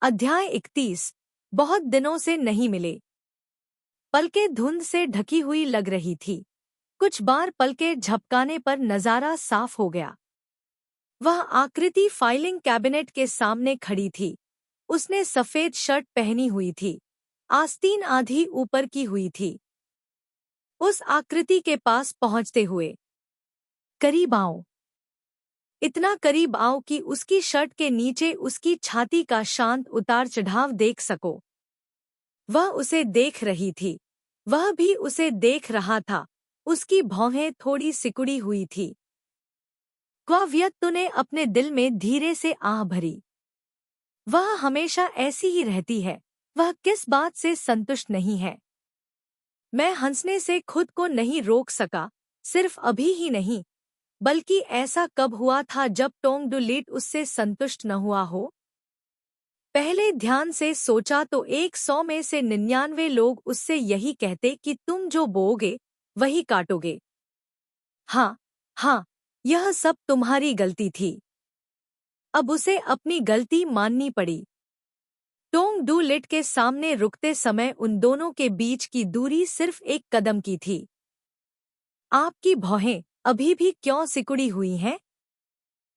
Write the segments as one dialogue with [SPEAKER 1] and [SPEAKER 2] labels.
[SPEAKER 1] अध्याय 31। बहुत दिनों से नहीं मिले। पलकें धुंध से ढकी हुई लग रही थी। कुछ बार पलकें झपकाने पर नजारा साफ हो गया। वह आकृति फाइलिंग कैबिनेट के सामने खड़ी थी। उसने सफेद शर्ट पहनी हुई थी, आस्तीन आधी ऊपर की हुई थी। उस आकृति के पास पहुंचते हुए करीब आओ, इतना करीब आओ कि उसकी शर्ट के नीचे उसकी छाती का शांत उतार चढ़ाव देख सको। वह उसे देख रही थी, वह भी उसे देख रहा था। उसकी भौहें थोड़ी सिकुड़ी हुई थी। क्वाव्यक्तु ने अपने दिल में धीरे से आह भरी। वह हमेशा ऐसी ही रहती है, वह किस बात से संतुष्ट नहीं है। मैं हंसने से खुद को नहीं रोक सका, सिर्फ अभी ही नहीं, बल्कि ऐसा कब हुआ था जब टोंग डू लिट उससे संतुष्ट न हुआ हो। पहले ध्यान से सोचा तो 100 में से 99 लोग उससे यही कहते कि तुम जो बोओगे वही काटोगे। हाँ हाँ, यह सब तुम्हारी गलती थी। अब उसे अपनी गलती माननी पड़ी। टोंग डू लिट के सामने रुकते समय उन दोनों के बीच की दूरी सिर्फ 1 कदम की थी। आपकी भौहें अभी भी क्यों सिकुड़ी हुई हैं?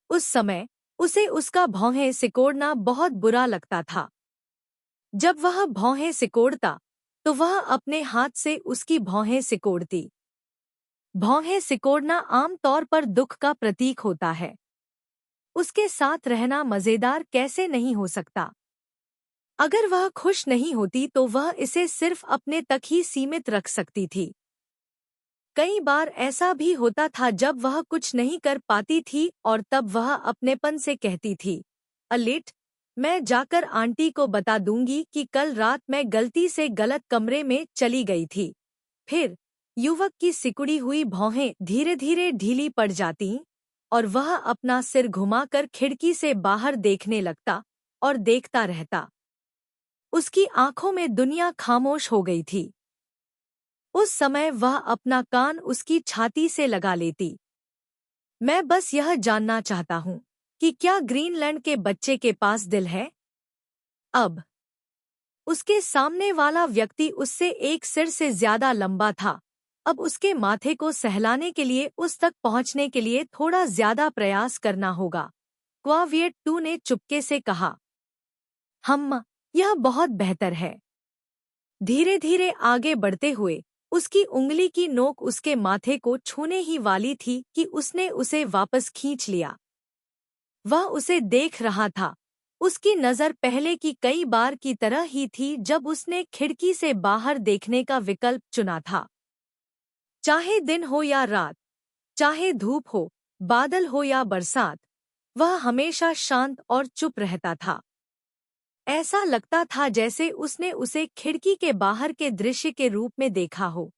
[SPEAKER 1] उस समय उसे उसका भौहें सिकोड़ना बहुत बुरा लगता था। जब वह भौहें सिकोड़ता तो वह अपने हाथ से उसकी भौहें सिकोड़ती। भौहें सिकोड़ना आम तौर पर दुख का प्रतीक होता है। उसके साथ रहना मजेदार कैसे नहीं हो सकता। अगर वह खुश नहीं होती तो वह इसे सिर्फ अपने तक ही सीमित रख सकती थी। कई बार ऐसा भी होता था जब वह कुछ नहीं कर पाती थी और तब वह अपनेपन से कहती थी, अलिट, मैं जाकर आंटी को बता दूंगी कि कल रात मैं गलती से गलत कमरे में चली गई थी। फिर युवक की सिकुड़ी हुई भौहें धीरे धीरे ढीली पड़ जातीं और वह अपना सिर घुमाकर खिड़की से बाहर देखने लगता और देखता रहता। उसकी आंखों में दुनिया खामोश हो गई थी। उस समय वह अपना कान उसकी छाती से लगा लेती। मैं बस यह जानना चाहता हूँ कि क्या ग्रीनलैंड के बच्चे के पास दिल है? अब उसके सामने वाला व्यक्ति उससे 1 सिर से ज्यादा लंबा था। अब उसके माथे को सहलाने के लिए उस तक पहुंचने के लिए थोड़ा ज्यादा प्रयास करना होगा। क्वाविएट-2 ने चुपके से कहा, यह बहुत बेहतर है। धीरे धीरे आगे बढ़ते हुए उसकी उंगली की नोक उसके माथे को छूने ही वाली थी कि उसने उसे वापस खींच लिया। वह उसे देख रहा था। उसकी नज़र पहले की कई बार की तरह ही थी जब उसने खिड़की से बाहर देखने का विकल्प चुना था। चाहे दिन हो या रात, चाहे धूप हो, बादल हो या बरसात, वह हमेशा शांत और चुप रहता था। ऐसा लगता था जैसे उसने उसे खिड़की के बाहर के दृश्य के रूप में देखा हो।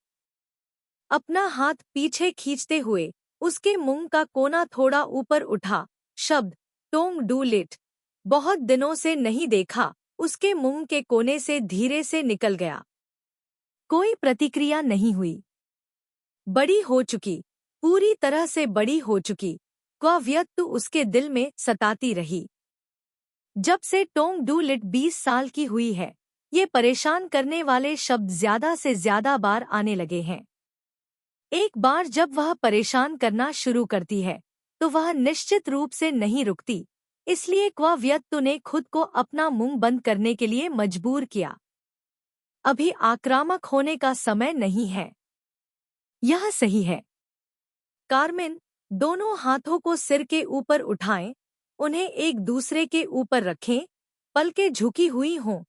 [SPEAKER 1] अपना हाथ पीछे खींचते हुए उसके मुंह का कोना थोड़ा ऊपर उठा। शब्द टोंग डू लिट, बहुत दिनों से नहीं देखा, उसके मुंह के कोने से धीरे से निकल गया। कोई प्रतिक्रिया नहीं हुई। बड़ी हो चुकी, पूरी तरह से बड़ी हो चुकी, क्वाव्यक्तु उसके दिल में सताती रही। जब से टोंग डू लिट 20 साल की हुई है, ये परेशान करने वाले शब्द ज्यादा से ज्यादा बार आने लगे हैं। एक बार जब वह परेशान करना शुरू करती है तो वह निश्चित रूप से नहीं रुकती। इसलिए क्वाव्यक्तु ने खुद को अपना मुंह बंद करने के लिए मजबूर किया। अभी आक्रामक होने का समय नहीं है। यह सही है। कार्मेन, दोनों हाथों को सिर के ऊपर उठाएं, उन्हें एक दूसरे के ऊपर रखें, पलकें झुकी हुई हों,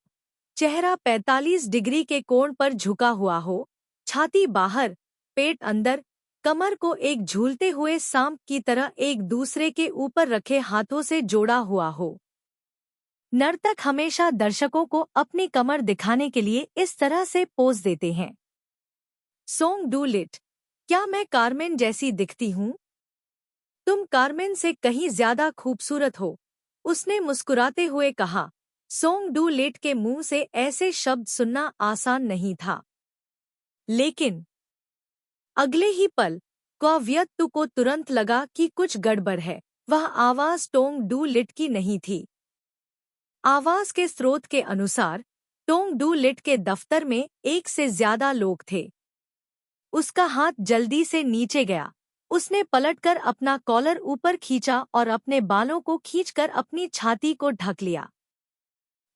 [SPEAKER 1] चेहरा 45 डिग्री के कोण पर झुका हुआ हो, छाती बाहर, पेट अंदर, कमर को एक झूलते हुए सांप की तरह एक दूसरे के ऊपर रखे हाथों से जोड़ा हुआ हो। नर्तक हमेशा दर्शकों को अपनी कमर दिखाने के लिए इस तरह से पोज देते हैं। सोंग डू लिट, क्या मैं कार्मेन जैसी दिखती हूँ? तुम कार्मेन से कहीं ज्यादा खूबसूरत हो, उसने मुस्कुराते हुए कहा। सोंग डू लिट के मुंह से ऐसे शब्द सुनना आसान नहीं था। लेकिन अगले ही पल क्वाव्यक्तु को तुरंत लगा कि कुछ गड़बड़ है। वह आवाज टोंग डू लिट की नहीं थी। आवाज के स्रोत के अनुसार टोंग डू लिट के दफ्तर में एक से ज्यादा लोग थे। उसका हाथ जल्दी से नीचे गया। उसने पलटकर अपना कॉलर ऊपर खींचा और अपने बालों को खींचकर अपनी छाती को ढक लिया।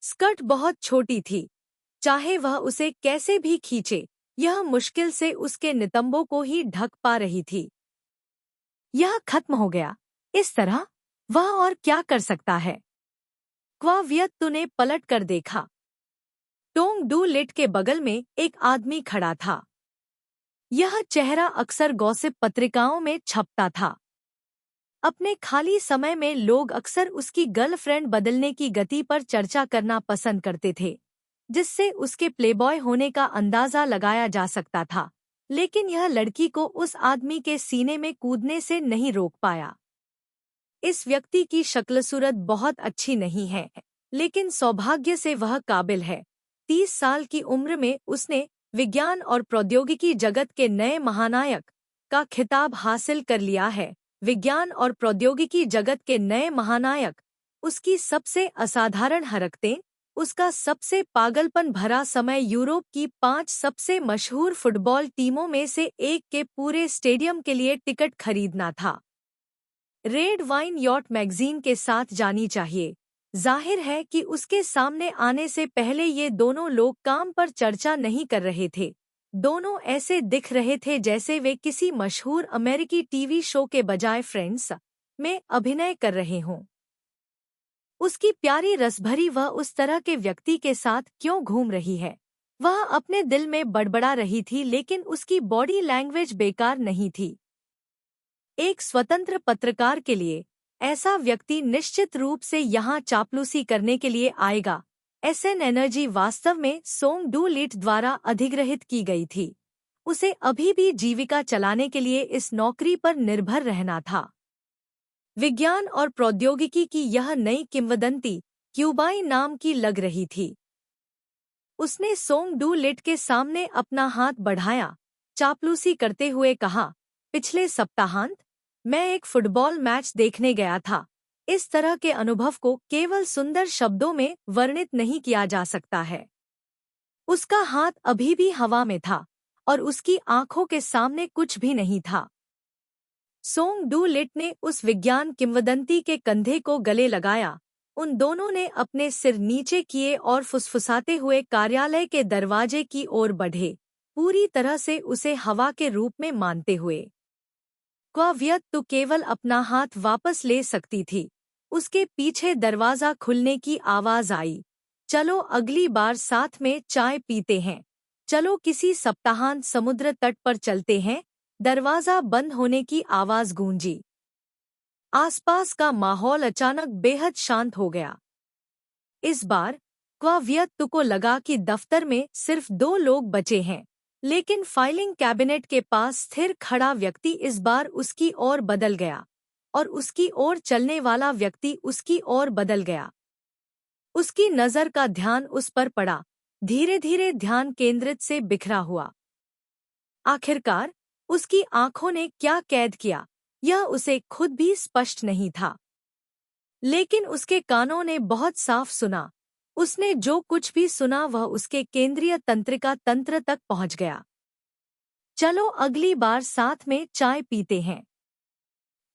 [SPEAKER 1] स्कर्ट बहुत छोटी थी, चाहे वह उसे कैसे भी खींचे, यह मुश्किल से उसके नितंबों को ही ढक पा रही थी। यह खत्म हो गया। इस तरह वह और क्या कर सकता है? क्वा वियत ने पलट कर देखा। टोंग डू लिट के बगल में एक आदमी खड़ा था। यह चेहरा अक्सर गॉसिप पत्रिकाओं में छपता था। अपने खाली समय में लोग अक्सर उसकी गर्लफ्रेंड बदलने की गति पर चर्चा करना पसंद करते थे, जिससे उसके प्लेबॉय होने का अंदाजा लगाया जा सकता था। लेकिन यह लड़की को उस आदमी के सीने में कूदने से नहीं रोक पाया। इस व्यक्ति की शक्ल सूरत बहुत अच्छी नहीं है, लेकिन सौभाग्य से वह काबिल है। 30 साल की उम्र में उसने विज्ञान और प्रौद्योगिकी जगत के नए महानायक का खिताब हासिल कर लिया है। विज्ञान और प्रौद्योगिकी जगत के नए महानायक, उसकी सबसे असाधारण हरकतें, उसका सबसे पागलपन भरा समय यूरोप की 5 सबसे मशहूर फुटबॉल टीमों में से एक के पूरे स्टेडियम के लिए टिकट खरीदना था। रेड वाइन यॉट मैगजीन के साथ जानी चाहिए। जाहिर है कि उसके सामने आने से पहले ये दोनों लोग काम पर चर्चा नहीं कर रहे थे। दोनों ऐसे दिख रहे थे जैसे वे किसी मशहूर अमेरिकी टीवी शो के बजाय फ्रेंड्स में अभिनय कर रहे हों। उसकी प्यारी रसभरी वह उस तरह के व्यक्ति के साथ क्यों घूम रही है? वह अपने दिल में बड़बड़ा रही थी, लेकिन उसकी बॉडी लैंग्वेज बेकार नहीं थी। एक स्वतंत्र पत्रकार के लिए ऐसा व्यक्ति निश्चित रूप से यहाँ चापलूसी करने के लिए आएगा। एसएन एनर्जी वास्तव में सोंग डू लिट द्वारा अधिग्रहित की गई थी। उसे अभी भी जीविका चलाने के लिए इस नौकरी पर निर्भर रहना था। विज्ञान और प्रौद्योगिकी की यह नई किंवदंती क्यूबाई नाम की लग रही थी। उसने सोंग डू लिट के सामने अपना हाथ बढ़ाया, चापलूसी करते हुए कहा, पिछले सप्ताहांत मैं एक फुटबॉल मैच देखने गया था। इस तरह के अनुभव को केवल सुंदर शब्दों में वर्णित नहीं किया जा सकता है। उसका हाथ अभी भी हवा में था और उसकी आंखों के सामने कुछ भी नहीं था। सोंग डू लिट ने उस विज्ञान किंवदंती के कंधे को गले लगाया। उन दोनों ने अपने सिर नीचे किए और फुसफुसाते हुए कार्यालय के दरवाजे की ओर बढ़े, पूरी तरह से उसे हवा के रूप में मानते हुए। क्वा वियत तो केवल अपना हाथ वापस ले सकती थी। उसके पीछे दरवाजा खुलने की आवाज आई। चलो अगली बार साथ में चाय पीते हैं। चलो किसी सप्ताहांत समुद्र तट पर चलते हैं। दरवाजा बंद होने की आवाज गूंजी। आसपास का माहौल अचानक बेहद शांत हो गया। इस बार क्वा वियत को लगा कि दफ्तर में सिर्फ 2 लोग बचे हैं, लेकिन फाइलिंग कैबिनेट के पास स्थिर खड़ा व्यक्ति इस बार उसकी ओर बदल गया और उसकी ओर चलने वाला व्यक्ति उसकी ओर बदल गया। उसकी नजर का ध्यान उस पर पड़ा। धीरे धीरे ध्यान केंद्रित से बिखरा हुआ। आखिरकार उसकी आंखों ने क्या कैद किया, यह उसे खुद भी स्पष्ट नहीं था, लेकिन उसके कानों ने बहुत साफ सुना। उसने जो कुछ भी सुना वह उसके केंद्रीय तंत्रिका तंत्र तक पहुंच गया। चलो अगली बार साथ में चाय पीते हैं।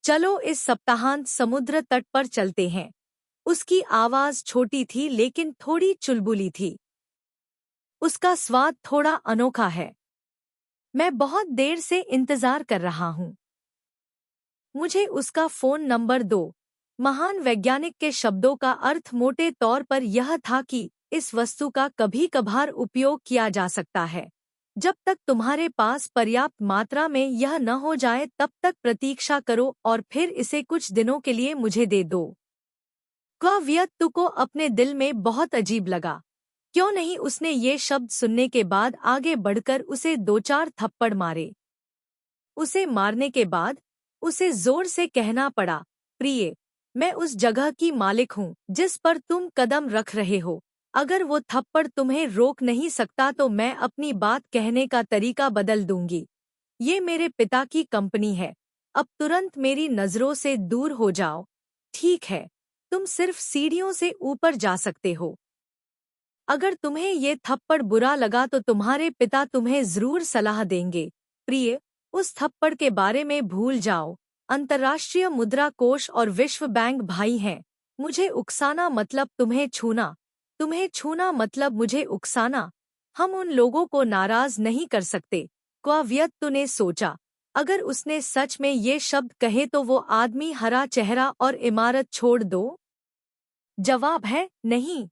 [SPEAKER 1] चलो इस सप्ताहांत समुद्र तट पर चलते हैं। उसकी आवाज छोटी थी लेकिन थोड़ी चुलबुली थी। उसका स्वाद थोड़ा अनोखा है। मैं बहुत देर से इंतजार कर रहा हूं। मुझे उसका फोन नंबर दो। महान वैज्ञानिक के शब्दों का अर्थ मोटे तौर पर यह था कि इस वस्तु का कभी कभार उपयोग किया जा सकता है। जब तक तुम्हारे पास पर्याप्त मात्रा में यह न हो जाए तब तक प्रतीक्षा करो और फिर इसे कुछ दिनों के लिए मुझे दे दो। क्वा वियत को अपने दिल में बहुत अजीब लगा। क्यों नहीं उसने ये शब्द सुनने के बाद आगे बढ़कर उसे 2-4 थप्पड़ मारे। उसे मारने के बाद उसे जोर से कहना पड़ा, प्रिय, मैं उस जगह की मालिक हूँ जिस पर तुम कदम रख रहे हो। अगर वो थप्पड़ तुम्हें रोक नहीं सकता तो मैं अपनी बात कहने का तरीका बदल दूंगी। ये मेरे पिता की कंपनी है। अब तुरंत मेरी नजरों से दूर हो जाओ। ठीक है, तुम सिर्फ सीढ़ियों से ऊपर जा सकते हो। अगर तुम्हें ये थप्पड़ बुरा लगा तो तुम्हारे पिता तुम्हें जरूर सलाह देंगे। प्रिय, उस थप्पड़ के बारे में भूल जाओ। अंतर्राष्ट्रीय मुद्रा कोष और विश्व बैंक भाई हैं। मुझे उकसाना मतलब तुम्हें छूना। तुम्हें छूना मतलब मुझे उकसाना। हम उन लोगों को नाराज नहीं कर सकते। क्वाव्यक्तु ने सोचा, अगर उसने सच में ये शब्द कहे तो वो आदमी हरा चेहरा और इमारत छोड़ दो। जवाब है नहीं।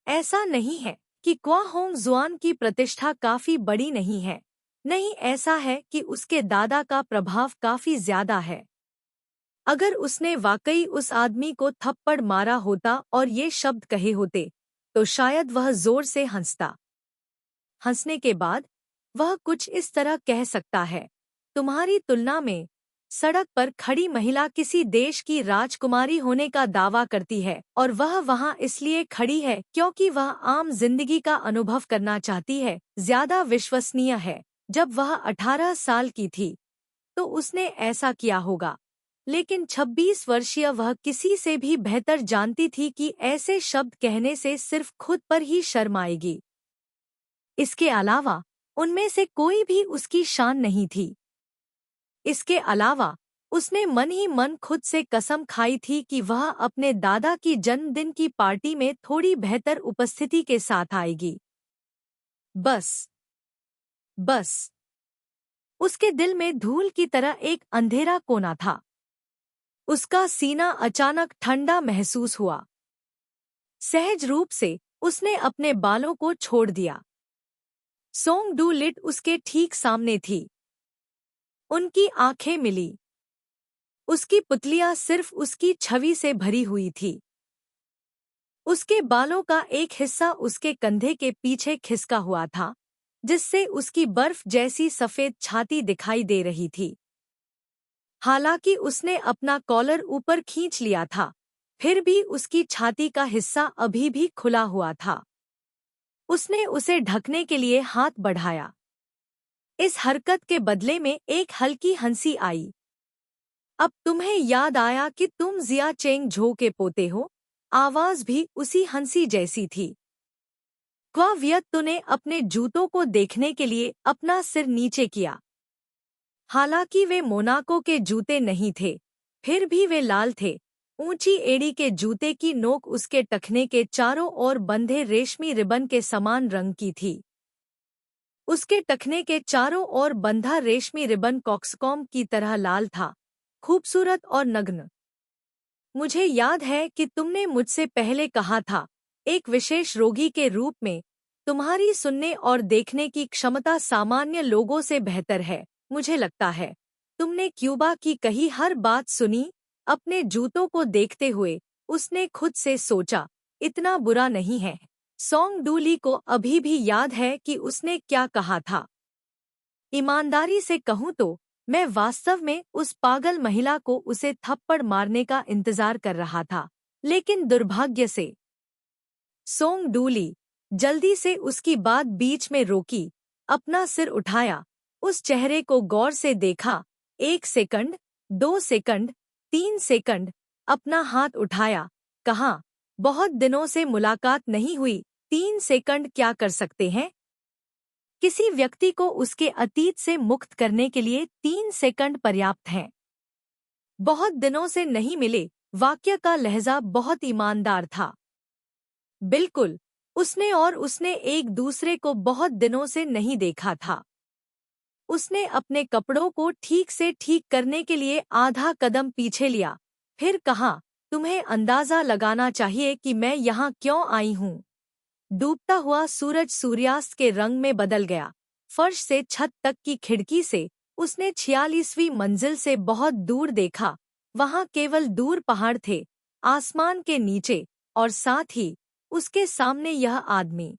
[SPEAKER 1] ऐसा नहीं है कि क्वा होंग जुआन की प्रतिष्ठा काफी बड़ी नहीं है। नहीं, ऐसा है कि उसके दादा का प्रभाव काफी ज्यादा है। अगर उसने वाकई उस आदमी को थप्पड़ मारा होता और ये शब्द कहे होते तो शायद वह जोर से हंसता। हंसने के बाद वह कुछ इस तरह कह सकता है, तुम्हारी तुलना में सड़क पर खड़ी महिला किसी देश की राजकुमारी होने का दावा करती है और वह वहाँ इसलिए खड़ी है क्योंकि वह आम जिंदगी का अनुभव करना चाहती है। ज्यादा विश्वसनीय है, जब वह 18 साल की थी तो उसने ऐसा किया होगा, लेकिन 26 वर्षीय वह किसी से भी बेहतर जानती थी कि ऐसे शब्द कहने से सिर्फ खुद पर ही शर्म आएगी। इसके अलावा उनमें से कोई भी उसकी शान नहीं थी। इसके अलावा उसने मन ही मन खुद से कसम खाई थी कि वह अपने दादा की जन्मदिन की पार्टी में थोड़ी बेहतर उपस्थिति के साथ आएगी। बस उसके दिल में धूल की तरह एक अंधेरा कोना था। उसका सीना अचानक ठंडा महसूस हुआ। सहज रूप से उसने अपने बालों को छोड़ दिया। सोंग डू लिट उसके ठीक सामने थी। उनकी आंखें मिली। उसकी पुतलियां सिर्फ उसकी छवि से भरी हुई थी। उसके बालों का एक हिस्सा उसके कंधे के पीछे खिसका हुआ था, जिससे उसकी बर्फ जैसी सफेद छाती दिखाई दे रही थी। हालांकि उसने अपना कॉलर ऊपर खींच लिया था, फिर भी उसकी छाती का हिस्सा अभी भी खुला हुआ था। उसने उसे ढकने के लिए हाथ बढ़ाया। इस हरकत के बदले में एक हल्की हंसी आई। अब तुम्हें याद आया कि तुम जिया चेंग झो के पोते हो? आवाज भी उसी हंसी जैसी थी। क्वाव्यक्तु ने अपने जूतों को देखने के लिए अपना सिर नीचे किया। हालांकि वे मोनाको के जूते नहीं थे, फिर भी वे लाल थे। ऊंची एड़ी के जूते की नोक उसके टखने के चारों ओर बंधे रेशमी रिबन के समान रंग की थी। उसके टखने के चारों ओर बंधा रेशमी रिबन कॉक्सकॉम की तरह लाल था, खूबसूरत और नग्न। मुझे याद है कि तुमने मुझसे पहले कहा था, एक विशेष रोगी के रूप में तुम्हारी सुनने और देखने की क्षमता सामान्य लोगों से बेहतर है। मुझे लगता है तुमने क्यूबा की कही हर बात सुनी। अपने जूतों को देखते हुए उसने खुद से सोचा, इतना बुरा नहीं है। सोंग डूली को अभी भी याद है कि उसने क्या कहा था। ईमानदारी से कहूँ तो मैं वास्तव में उस पागल महिला को उसे थप्पड़ मारने का इंतजार कर रहा था, लेकिन दुर्भाग्य से। सोंग डूली जल्दी से उसकी बात बीच में रोकी, अपना सिर उठाया, उस चेहरे को गौर से देखा। 1 सेकंड, 2 सेकंड, 3 सेकंड, अपना हाथ उठाया, कहा, बहुत दिनों से मुलाकात नहीं हुई। 3 सेकंड क्या कर सकते हैं? किसी व्यक्ति को उसके अतीत से मुक्त करने के लिए 3 सेकंड पर्याप्त हैं। बहुत दिनों से नहीं मिले, वाक्य का लहजा बहुत ईमानदार था। बिल्कुल, उसने एक दूसरे को बहुत दिनों से नहीं देखा था। उसने अपने कपड़ों को ठीक से ठीक करने के लिए आधा कदम पीछे लिया, फिर कहा, तुम्हें अंदाजा लगाना चाहिए कि मैं यहाँ क्यों आई हूँ। डूबता हुआ सूरज सूर्यास्त के रंग में बदल गया। फर्श से छत तक की खिड़की से उसने 46वीं मंजिल से बहुत दूर देखा। वहाँ केवल दूर पहाड़ थे, आसमान के नीचे, और साथ ही उसके सामने यह आदमी।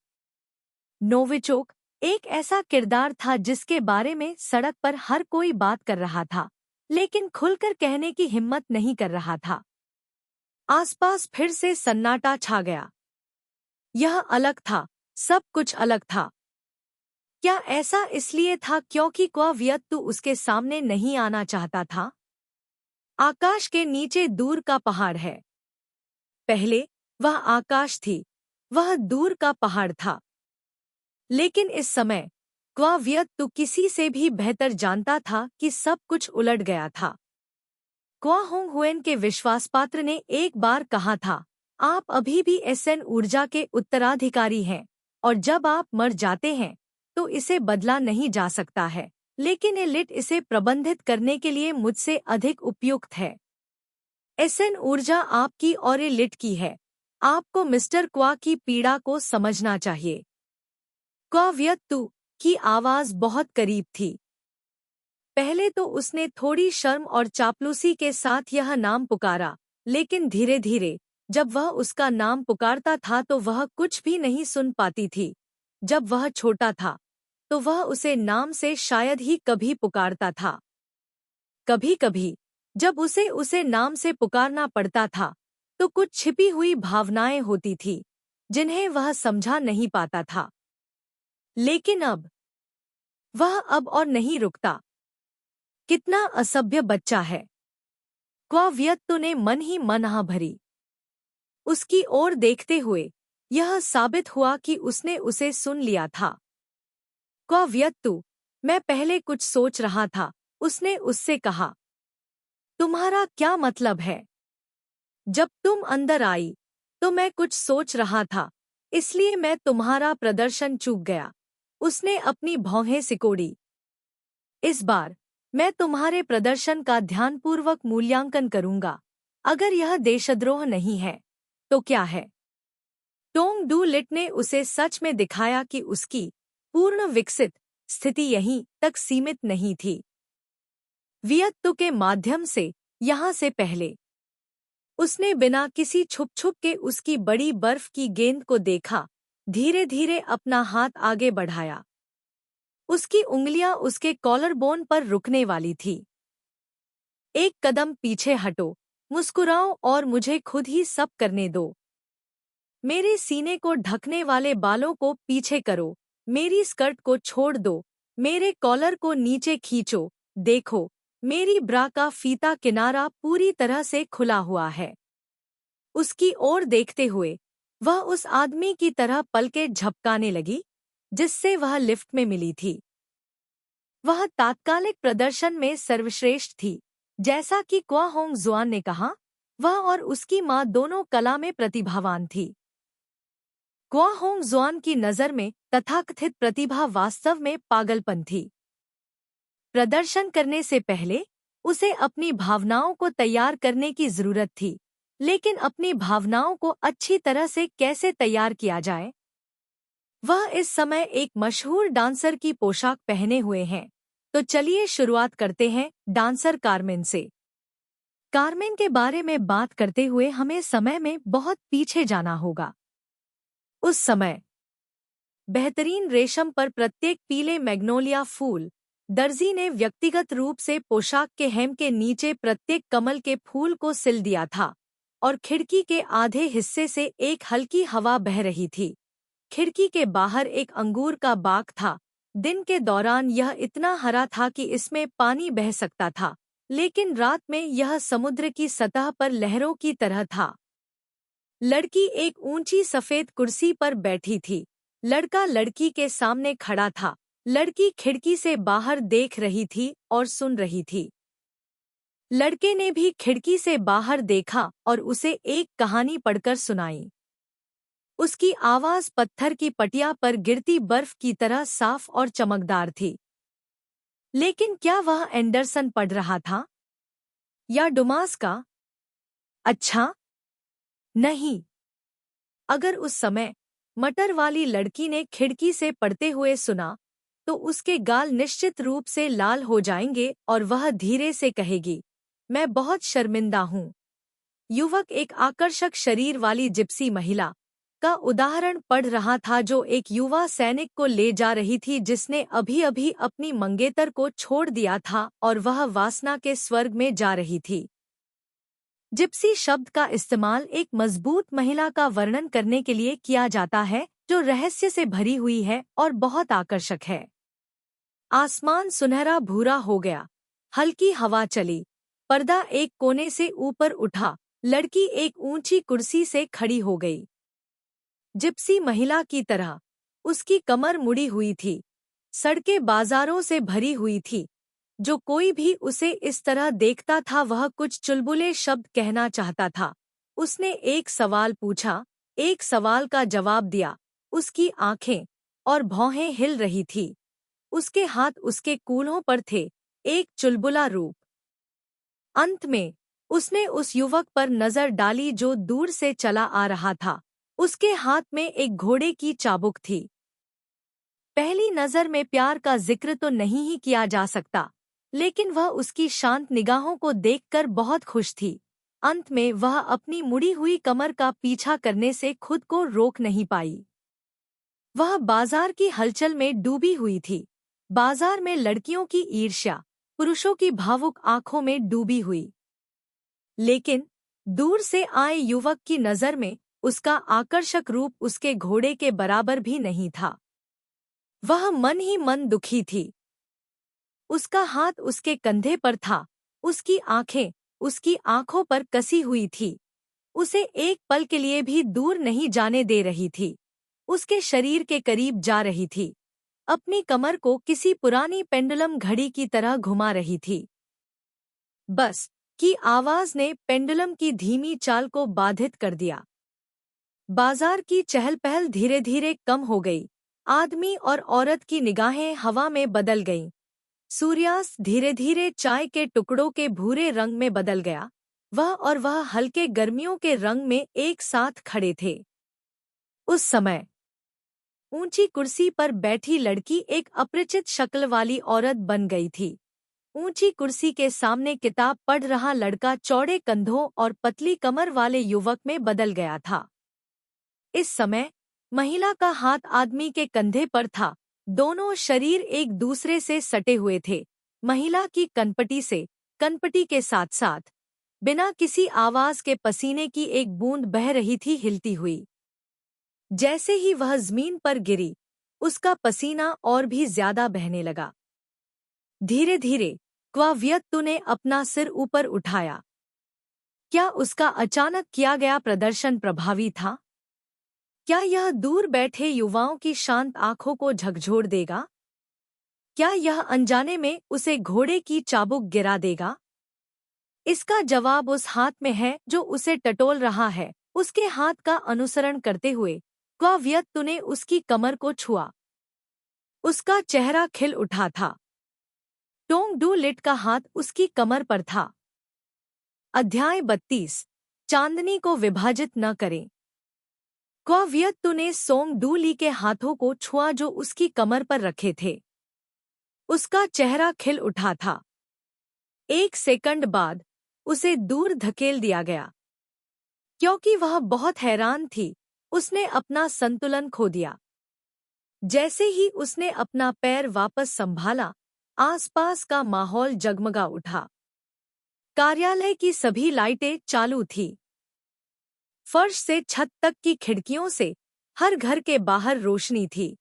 [SPEAKER 1] नोविचोक एक ऐसा किरदार था जिसके बारे में सड़क पर हर कोई बात कर रहा था, लेकिन खुलकर कहने की हिम्मत नहीं कर रहा था। आसपास फिर से सन्नाटा छा गया। यह अलग था, सब कुछ अलग था। क्या ऐसा इसलिए था क्योंकि क्वाव्यक्तु उसके सामने नहीं आना चाहता था? आकाश के नीचे दूर का पहाड़ है। पहले वह आकाश थी, वह दूर का पहाड़ था। लेकिन इस समय क्वा वियत्तु किसी से भी बेहतर जानता था कि सब कुछ उलट गया था। क्वा होंग हुएन के विश्वासपात्र ने एक बार कहा था, आप अभी भी एसएन ऊर्जा के उत्तराधिकारी हैं, और जब आप मर जाते हैं तो इसे बदला नहीं जा सकता है, लेकिन एलिट इसे प्रबंधित करने के लिए मुझसे अधिक उपयुक्त है। एसएन ऊर्जा आपकी और एलिट की है। आपको मिस्टर क्वा की पीड़ा को समझना चाहिए। क्वा वियत्तु की आवाज बहुत करीब थी। पहले तो उसने थोड़ी शर्म और चापलूसी के साथ यह नाम पुकारा, लेकिन धीरे धीरे जब वह उसका नाम पुकारता था तो वह कुछ भी नहीं सुन पाती थी। जब वह छोटा था तो वह उसे नाम से शायद ही कभी पुकारता था। कभी कभी जब उसे नाम से पुकारना पड़ता था तो कुछ छिपी हुई भावनाएं होती थी जिन्हें वह समझा नहीं पाता था। लेकिन अब वह और नहीं रुकता। कितना असभ्य बच्चा है, क्वा वियत्तु ने मन ही मन आह भरी। उसकी ओर देखते हुए यह साबित हुआ कि उसने उसे सुन लिया था। क्वा वियत्तु, मैं पहले कुछ सोच रहा था, उसने उससे कहा। तुम्हारा क्या मतलब है? जब तुम अंदर आई तो मैं कुछ सोच रहा था, इसलिए मैं तुम्हारा प्रदर्शन चूक गया। उसने अपनी भौहें सिकोड़ी। इस बार मैं तुम्हारे प्रदर्शन का ध्यानपूर्वक मूल्यांकन करूंगा। अगर यह देशद्रोह नहीं है तो क्या है? टोंग डू लिट ने उसे सच में दिखाया कि उसकी पूर्ण विकसित स्थिति यहीं तक सीमित नहीं थी। वियत्तु के माध्यम से यहाँ से पहले उसने बिना किसी छुप के उसकी बड़ी बर्फ की गेंद को देखा, धीरे धीरे अपना हाथ आगे बढ़ाया। उसकी उंगलियां उसके कॉलर बोन पर रुकने वाली थी। एक कदम पीछे हटो, मुस्कुराओ और मुझे खुद ही सब करने दो। मेरे सीने को ढकने वाले बालों को पीछे करो, मेरी स्कर्ट को छोड़ दो, मेरे कॉलर को नीचे खींचो, देखो, मेरी ब्रा का फीता किनारा पूरी तरह से खुला हुआ है। उसकी ओर देखते हुए वह उस आदमी की तरह पलकें झपकाने लगी जिससे वह लिफ्ट में मिली थी। वह तात्कालिक प्रदर्शन में सर्वश्रेष्ठ थी, जैसा कि क्वा होंग जुआन ने कहा। वह और उसकी मां दोनों कला में प्रतिभावान थी। क्वा होंग जुआन की नज़र में तथाकथित प्रतिभा वास्तव में पागलपन थी। प्रदर्शन करने से पहले उसे अपनी भावनाओं को तैयार करने की जरूरत थी, लेकिन अपनी भावनाओं को अच्छी तरह से कैसे तैयार किया जाए? वह इस समय एक मशहूर डांसर की पोशाक पहने हुए हैं, तो चलिए शुरुआत करते हैं डांसर कार्मेन से। कार्मेन के बारे में बात करते हुए हमें समय में बहुत पीछे जाना होगा। उस समय बेहतरीन रेशम पर प्रत्येक पीले मैग्नोलिया फूल, दर्जी ने व्यक्तिगत रूप से पोशाक के हेम के नीचे प्रत्येक कमल के फूल को सिल दिया था, और खिड़की के आधे हिस्से से एक हल्की हवा बह रही थी। खिड़की के बाहर एक अंगूर का बाग था। दिन के दौरान यह इतना हरा था कि इसमें पानी बह सकता था, लेकिन रात में यह समुद्र की सतह पर लहरों की तरह था। लड़की एक ऊंची सफेद कुर्सी पर बैठी थी। लड़का लड़की के सामने खड़ा था। लड़की खिड़की से बाहर देख रही थी और सुन रही थी। लड़के ने भी खिड़की से बाहर देखा और उसे एक कहानी पढ़कर सुनाई। उसकी आवाज पत्थर की पटिया पर गिरती बर्फ की तरह साफ और चमकदार थी। लेकिन क्या वह एंडरसन पढ़ रहा था या डुमास का? अच्छा, नहीं। अगर उस समय मटर वाली लड़की ने खिड़की से पढ़ते हुए सुना तो उसके गाल निश्चित रूप से लाल हो जाएंगे और वह धीरे से कहेगी, मैं बहुत शर्मिंदा हूँ। युवक एक आकर्षक शरीर वाली जिप्सी महिला का उदाहरण पढ़ रहा था जो एक युवा सैनिक को ले जा रही थी जिसने अभी अभी अपनी मंगेतर को छोड़ दिया था और वह वासना के स्वर्ग में जा रही थी। जिप्सी शब्द का इस्तेमाल एक मजबूत महिला का वर्णन करने के लिए किया जाता है जो रहस्य से भरी हुई है और बहुत आकर्षक है। आसमान सुनहरा भूरा हो गया। हल्की हवा चली। पर्दा एक कोने से ऊपर उठा। लड़की एक ऊंची कुर्सी से खड़ी हो गई। जिप्सी महिला की तरह उसकी कमर मुड़ी हुई थी। सड़कें बाजारों से भरी हुई थी। जो कोई भी उसे इस तरह देखता था वह कुछ चुलबुले शब्द कहना चाहता था। उसने एक सवाल पूछा, एक सवाल का जवाब दिया। उसकी आंखें और भौहें हिल रही थी। उसके हाथ उसके कूल्हों पर थे, एक चुलबुला रूप। अंत में उसने उस युवक पर नजर डाली जो दूर से चला आ रहा था। उसके हाथ में एक घोड़े की चाबुक थी। पहली नजर में प्यार का जिक्र तो नहीं ही किया जा सकता, लेकिन वह उसकी शांत निगाहों को देखकर बहुत खुश थी। अंत में वह अपनी मुड़ी हुई कमर का पीछा करने से खुद को रोक नहीं पाई। वह बाजार की हलचल में डूबी हुई थी। बाजार में लड़कियों की ईर्ष्या, पुरुषों की भावुक आंखों में डूबी हुई। लेकिन दूर से आए युवक की नजर में उसका आकर्षक रूप उसके घोड़े के बराबर भी नहीं था। वह मन ही मन दुखी थी। उसका हाथ उसके कंधे पर था, उसकी आंखें उसकी आंखों पर कसी हुई थी। उसे एक पल के लिए भी दूर नहीं जाने दे रही थी। उसके शरीर के करीब जा रही थी। अपनी कमर को किसी पुरानी पेंडुलम घड़ी की तरह घुमा रही थी। बस की आवाज ने पेंडुलम की धीमी चाल को बाधित कर दिया। बाजार की चहल पहल धीरे धीरे कम हो गई। आदमी और औरत की निगाहें हवा में बदल गईं। सूर्यास्त धीरे धीरे चाय के टुकड़ों के भूरे रंग में बदल गया। वह हल्के गर्मियों के रंग में एक साथ खड़े थे। उस समय ऊंची कुर्सी पर बैठी लड़की एक अपरिचित शक्ल वाली औरत बन गई थी। ऊंची कुर्सी के सामने किताब पढ़ रहा लड़का चौड़े कंधों और पतली कमर वाले युवक में बदल गया था। इस समय महिला का हाथ आदमी के कंधे पर था। दोनों शरीर एक दूसरे से सटे हुए थे। महिला की कनपटी के साथ साथ बिना किसी आवाज के पसीने की एक बूंद बह रही थी, हिलती हुई। जैसे ही वह जमीन पर गिरी, उसका पसीना और भी ज्यादा बहने लगा। धीरे धीरे क्वाव्यक्तु ने अपना सिर ऊपर उठाया। क्या उसका अचानक किया गया प्रदर्शन प्रभावी था? क्या यह दूर बैठे युवाओं की शांत आंखों को झकझोर देगा? क्या यह अनजाने में उसे घोड़े की चाबुक गिरा देगा? इसका जवाब उस हाथ में है जो उसे टटोल रहा है। उसके हाथ का अनुसरण करते हुए क्वाव्यक्तु ने उसकी कमर को छुआ। उसका चेहरा खिल उठा था। टोंग डू लिट का हाथ उसकी कमर पर था। अध्याय 32। चांदनी को विभाजित न करें। क्वाव्यक्तु ने सोंग डू ली के हाथों को छुआ जो उसकी कमर पर रखे थे। उसका चेहरा खिल उठा था। एक सेकंड बाद उसे दूर धकेल दिया गया। क्योंकि वह बहुत हैरान थी, उसने अपना संतुलन खो दिया। जैसे ही उसने अपना पैर वापस संभाला, आसपास का माहौल जगमगा उठा। कार्यालय की सभी लाइटें चालू थी। फर्श से छत तक की खिड़कियों से हर घर के बाहर रोशनी थी।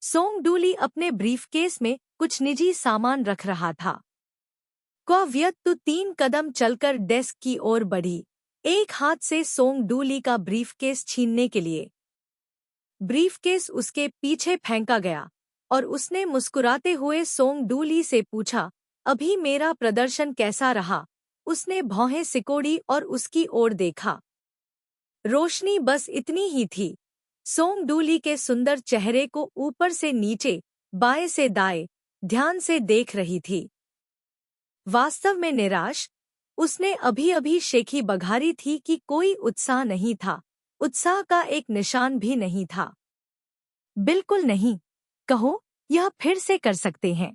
[SPEAKER 1] सोंग डूली अपने ब्रीफकेस में कुछ निजी सामान रख रहा था। क्वाव्यक्तु 3 कदम चलकर डेस्क की ओर बढ़ी, एक हाथ से सोंग डूली का ब्रीफकेस छीनने के लिए। ब्रीफकेस उसके पीछे फेंका गया और उसने मुस्कुराते हुए सोंग डूली से पूछा, अभी मेरा प्रदर्शन कैसा रहा? उसने भौहें सिकोड़ी और उसकी ओर देखा। रोशनी बस इतनी ही थी। सोंग डूली के सुंदर चेहरे को ऊपर से नीचे, बाएं से दाएं ध्यान से देख रही थी। वास्तव में निराश, उसने अभी अभी शेखी बघारी थी कि कोई उत्साह नहीं था। उत्साह का एक निशान भी नहीं था। बिल्कुल नहीं। कहो, यह फिर से कर सकते हैं।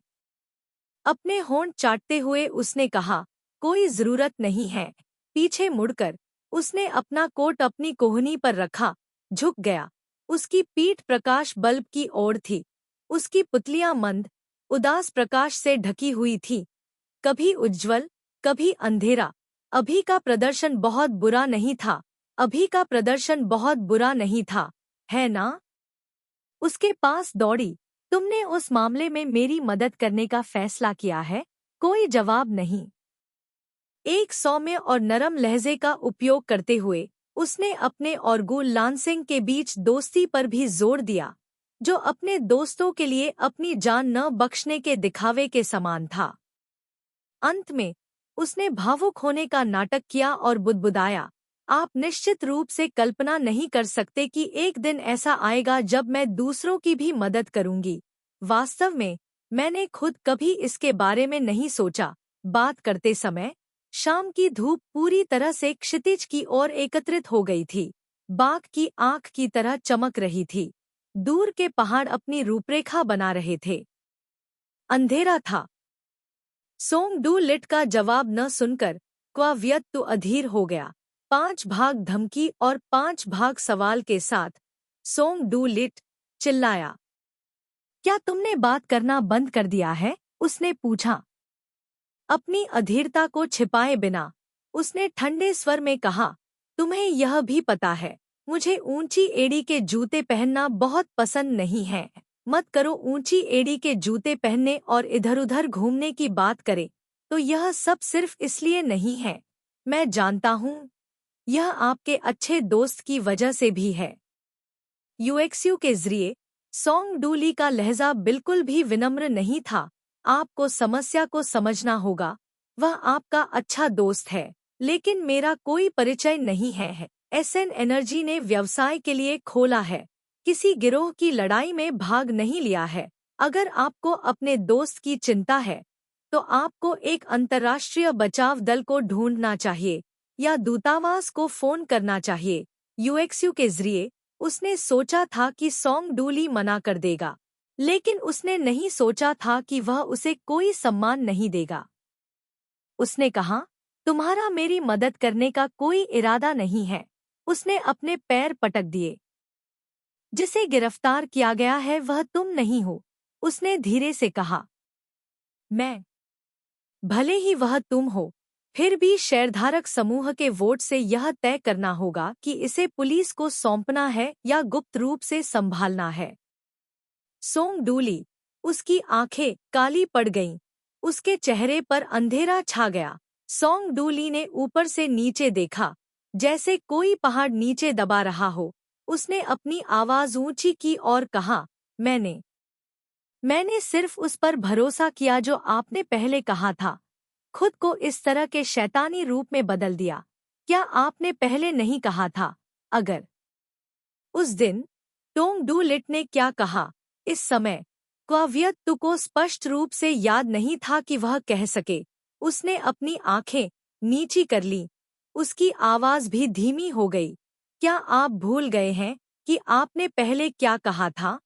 [SPEAKER 1] अपने होंठ चाटते हुए उसने कहा, कोई जरूरत नहीं है। पीछे मुड़कर उसने अपना कोट अपनी कोहनी पर रखा, झुक गया। उसकी पीठ प्रकाश बल्ब की ओर थी। उसकी पुतलियां मंद, उदास प्रकाश से ढकी हुई थी, कभी उज्ज्वल, कभी अंधेरा। अभी का प्रदर्शन बहुत बुरा नहीं था। अभी का प्रदर्शन बहुत बुरा नहीं था, है ना? उसके पास दौड़ी। तुमने उस मामले में मेरी मदद करने का फैसला किया है? कोई जवाब नहीं। एक सौम्य और नरम लहजे का उपयोग करते हुए उसने अपने और गु लानसिंग के बीच दोस्ती पर भी जोर दिया, जो अपने दोस्तों के लिए अपनी जान न बख्शने के दिखावे के समान था। अंत में उसने भावुक होने का नाटक किया और बुदबुदाया, आप निश्चित रूप से कल्पना नहीं कर सकते कि एक दिन ऐसा आएगा जब मैं दूसरों की भी मदद करूंगी। वास्तव में मैंने खुद कभी इसके बारे में नहीं सोचा। बात करते समय शाम की धूप पूरी तरह से क्षितिज की ओर एकत्रित हो गई थी, बाघ की आंख की तरह चमक रही थी। दूर के पहाड़ अपनी रूपरेखा बना रहे थे। अंधेरा था। सोंग डू लिट का जवाब न सुनकर क्वाव्यत्तु अधीर हो गया। 5 भाग धमकी और 5 भाग सवाल के साथ सोंग डू लिट चिल्लाया, क्या तुमने बात करना बंद कर दिया है? उसने पूछा। अपनी अधीरता को छिपाए बिना उसने ठंडे स्वर में कहा, तुम्हें यह भी पता है मुझे ऊंची एड़ी के जूते पहनना बहुत पसंद नहीं है। मत करो ऊंची एड़ी के जूते पहनने और इधर-उधर घूमने की बात करे तो यह सब सिर्फ इसलिए नहीं है। मैं जानता हूँ, यह आपके अच्छे दोस्त की वजह से भी है। यूएक्सयू के जरिए सोंग डू ली का लहजा बिल्कुल भी विनम्र नहीं था। आपको समस्या को समझना होगा। वह आपका अच्छा दोस्त है, लेकिन मेरा कोई परिचय नहीं है। एसएन एनर्जी ने व्यवसाय के लिए खोला है, किसी गिरोह की लड़ाई में भाग नहीं लिया है। अगर आपको अपने दोस्त की चिंता है तो आपको एक अंतर्राष्ट्रीय बचाव दल को ढूंढना चाहिए या दूतावास को फोन करना चाहिए। यूएक्सयू के जरिए उसने सोचा था कि सोंग डू ली मना कर देगा, लेकिन उसने नहीं सोचा था कि वह उसे कोई सम्मान नहीं देगा। उसने कहा, तुम्हारा मेरी मदद करने का कोई इरादा नहीं है। उसने अपने पैर पटक दिए। जिसे गिरफ्तार किया गया है वह तुम नहीं हो, उसने धीरे से कहा। मैं? भले ही वह तुम हो, फिर भी शेयरधारक समूह के वोट से यह तय करना होगा कि इसे पुलिस को सौंपना है या गुप्त रूप से संभालना है। सोंग डू ली, उसकी आंखें काली पड़ गईं, उसके चेहरे पर अंधेरा छा गया। सोंग डू ली ने ऊपर से नीचे देखा, जैसे कोई पहाड़ नीचे दबा रहा हो। उसने अपनी आवाज ऊंची की और कहा, मैंने सिर्फ उस पर भरोसा किया जो आपने पहले कहा था। खुद को इस तरह के शैतानी रूप में बदल दिया। क्या आपने पहले नहीं कहा था? अगर उस दिन टोंग डू लिट ने क्या कहा? इस समय क्वाव्यत्तु को स्पष्ट रूप से याद नहीं था कि वह कह सके। उसने अपनी आंखें नीची कर ली। उसकी आवाज भी धीमी हो गई। क्या आप भूल गए हैं कि आपने पहले क्या कहा था?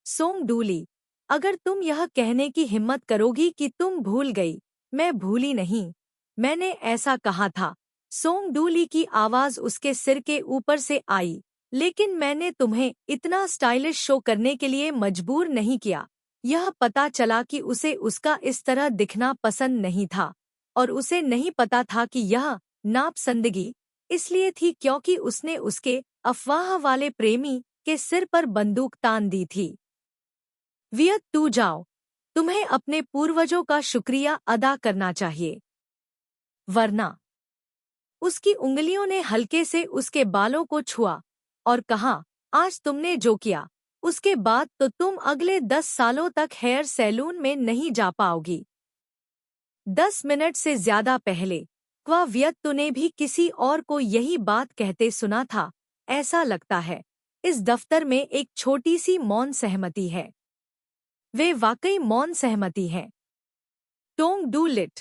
[SPEAKER 1] सोंग डू ली, अगर तुम यह कहने की हिम्मत करोगी कि तुम भूल गई, मैं भूली नहीं। मैंने ऐसा कहा था। सोंग डू ली की आवाज उसके सिर के ऊपर से आई। लेकिन मैंने तुम्हें इतना स्टाइलिश शो करने के लिए मजबूर नहीं किया। यह पता चला कि उसे उसका इस तरह दिखना पसंद नहीं था, और उसे नहीं पता था कि यह नापसंदगी इसलिए थी क्योंकि उसने उसके अफवाह वाले प्रेमी के सिर पर बंदूक तान दी थी। वियत तू जाओ, तुम्हें अपने पूर्वजों का शुक्रिया अदा करना चाहिए, वरना। उसकी उंगलियों ने हल्के से उसके बालों को छुआ और कहा, आज तुमने जो किया उसके बाद तो तुम अगले 10 सालों तक हेयर सैलून में नहीं जा पाओगी। 10 मिनट से ज्यादा पहले क्वाव्यत्तु ने भी किसी और को यही बात कहते सुना था। ऐसा लगता है इस दफ्तर में एक छोटी सी मौन सहमति है। वे वाकई मौन सहमति है। टोंग डू लिट,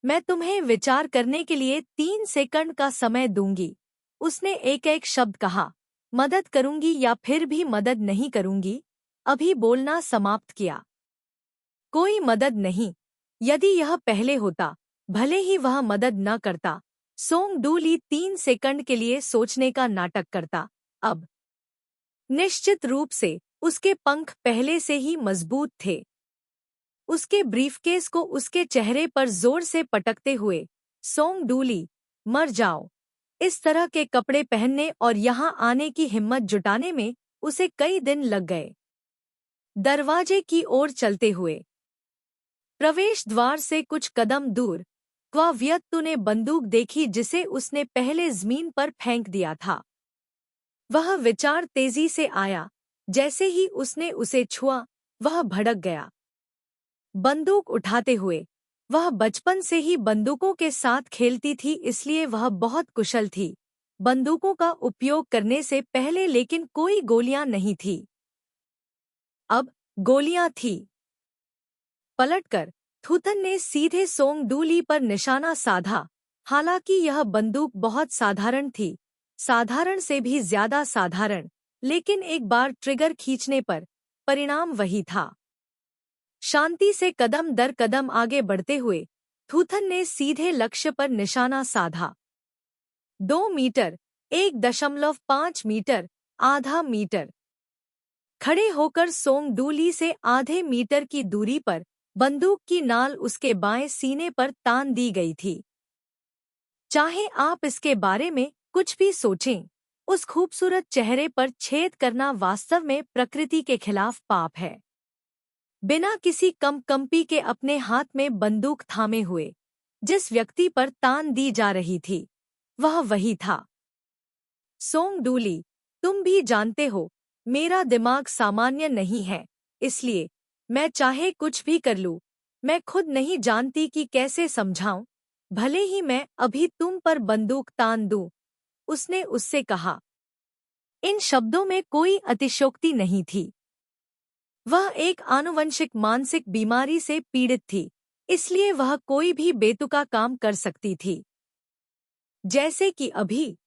[SPEAKER 1] मैं तुम्हें विचार करने के लिए 3 सेकंड का समय दूंगी। उसने एक एक शब्द कहा, मदद करूंगी या फिर भी मदद नहीं करूंगी। अभी बोलना समाप्त किया। कोई मदद नहीं। यदि यह पहले होता, भले ही वह मदद न करता। सोंग डू ली 3 सेकंड के लिए सोचने का नाटक करता। अब निश्चित रूप से उसके पंख पहले से ही मजबूत थे। उसके ब्रीफकेस को उसके चेहरे पर जोर से पटकते हुए, सोंग डू ली, मर जाओ। इस तरह के कपड़े पहनने और यहाँ आने की हिम्मत जुटाने में उसे कई दिन लग गए। दरवाजे की ओर चलते हुए प्रवेश द्वार से कुछ कदम दूर क्वाव्यक्तु ने बंदूक देखी जिसे उसने पहले जमीन पर फेंक दिया था। वह विचार तेजी से आया। जैसे ही उसने उसे छुआ, वह भड़क गया। बंदूक उठाते हुए वह बचपन से ही बंदूकों के साथ खेलती थी, इसलिए वह बहुत कुशल थी बंदूकों का उपयोग करने से पहले, लेकिन कोई गोलियां नहीं थी। अब गोलियां थी। पलटकर थूथन ने सीधे सोंग ली पर निशाना साधा। हालांकि यह बंदूक बहुत साधारण थी, साधारण से भी ज्यादा साधारण, लेकिन एक बार ट्रिगर खींचने पर परिणाम वही था। शांति से कदम दर कदम आगे बढ़ते हुए थूथन ने सीधे लक्ष्य पर निशाना साधा। 2 मीटर, 1.5 मीटर, आधा मीटर। खड़े होकर सोंग ली से आधे मीटर की दूरी पर बंदूक की नाल उसके बाएं सीने पर तान दी गई थी। चाहे आप इसके बारे में कुछ भी सोचें, उस खूबसूरत चेहरे पर छेद करना वास्तव में प्रकृति के खिलाफ पाप है। बिना किसी कंपी के अपने हाथ में बंदूक थामे हुए जिस व्यक्ति पर तान दी जा रही थी, वह वही था। सोंग ली, तुम भी जानते हो मेरा दिमाग सामान्य नहीं है, इसलिए मैं चाहे कुछ भी कर लूं, मैं खुद नहीं जानती कि कैसे समझाऊं, भले ही मैं अभी तुम पर बंदूक तान दूं, उसने उससे कहा। इन शब्दों में कोई अतिशयोक्ति नहीं थी। वह एक आनुवंशिक मानसिक बीमारी से पीड़ित थी, इसलिए वह कोई भी बेतुका काम कर सकती थी, जैसे कि अभी।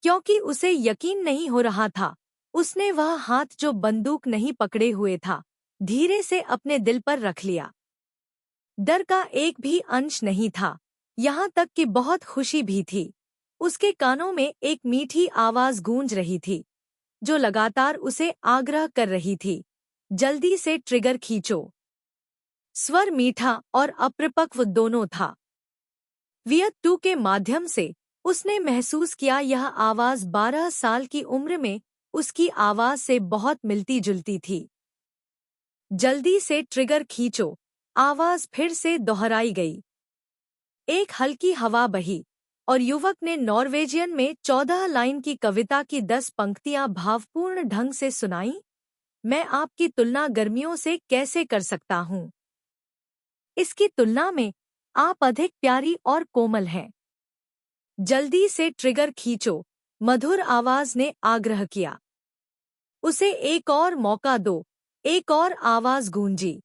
[SPEAKER 1] क्योंकि उसे यकीन नहीं हो रहा था, उसने वह हाथ जो बंदूक नहीं पकड़े हुए था, धीरे से अपने दिल पर रख लिया। डर का एक भी अंश नहीं था, यहाँ तक कि बहुत खुशी भी थी। उसके कानों में एक मीठी आवाज गूंज रही थी, जो लगातार उसे आग्रह कर रही थी, जल्दी से ट्रिगर खींचो। स्वर मीठा और अपरिपक्व दोनों था। वियत-2 के माध्यम से उसने महसूस किया यह आवाज 12 साल की उम्र में उसकी आवाज से बहुत मिलती जुलती थी। जल्दी से ट्रिगर खींचो, आवाज फिर से दोहराई गई। एक हल्की हवा बही और युवक ने नॉर्वेजियन में 14 लाइन की कविता की 10 पंक्तियां भावपूर्ण ढंग से सुनाई। मैं आपकी तुलना गर्मियों से कैसे कर सकता हूँ? इसकी तुलना में आप अधिक प्यारी और कोमल हैं। जल्दी से ट्रिगर खींचो, मधुर आवाज ने आग्रह किया। उसे एक और मौका दो, एक और आवाज गूंजी।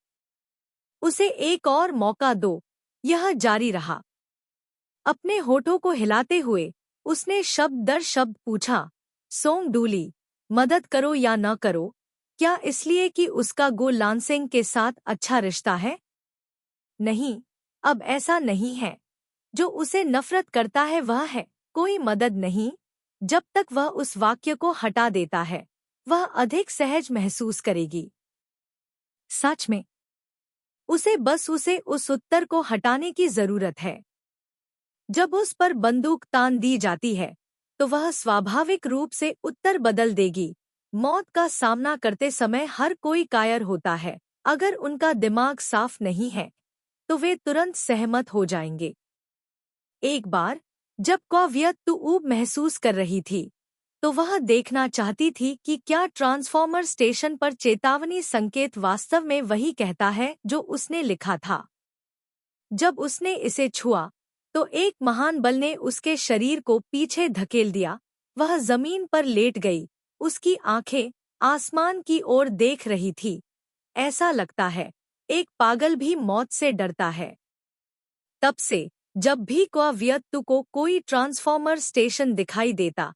[SPEAKER 1] उसे एक और मौका दो, यह जारी रहा। अपने होठों को हिलाते हुए उसने शब्द दर शब्द पूछा, सोंग ली, मदद करो या न करो, क्या इसलिए कि उसका गो लानसेंग के साथ अच्छा रिश्ता है? नहीं, अब ऐसा नहीं है। जो उसे नफरत करता है वह है, कोई मदद नहीं। जब तक वह उस वाक्य को हटा देता है, वह अधिक सहज महसूस करेगी। सच में, उसे बस उस उत्तर को हटाने की जरूरत है। जब उस पर बंदूक तान दी जाती है, तो वह स्वाभाविक रूप से उत्तर बदल देगी। मौत का सामना करते समय हर कोई कायर होता है। अगर उनका दिमाग साफ नहीं है, तो वे तुरंत सहमत हो जाएंगे। एक बार जब क्वाव्यक्तु ऊब महसूस कर रही थी, तो वह देखना चाहती थी कि क्या ट्रांसफॉर्मर स्टेशन पर चेतावनी संकेत वास्तव में वही कहता है जो उसने लिखा था। जब उसने इसे छुआ, तो एक महान बल ने उसके शरीर को पीछे धकेल दिया। वह जमीन पर लेट गई, उसकी आंखें आसमान की ओर देख रही थी। ऐसा लगता है एक पागल भी मौत से डरता है। तब से जब भी क्वाव्यक्तु को कोई ट्रांसफॉर्मर स्टेशन दिखाई देता,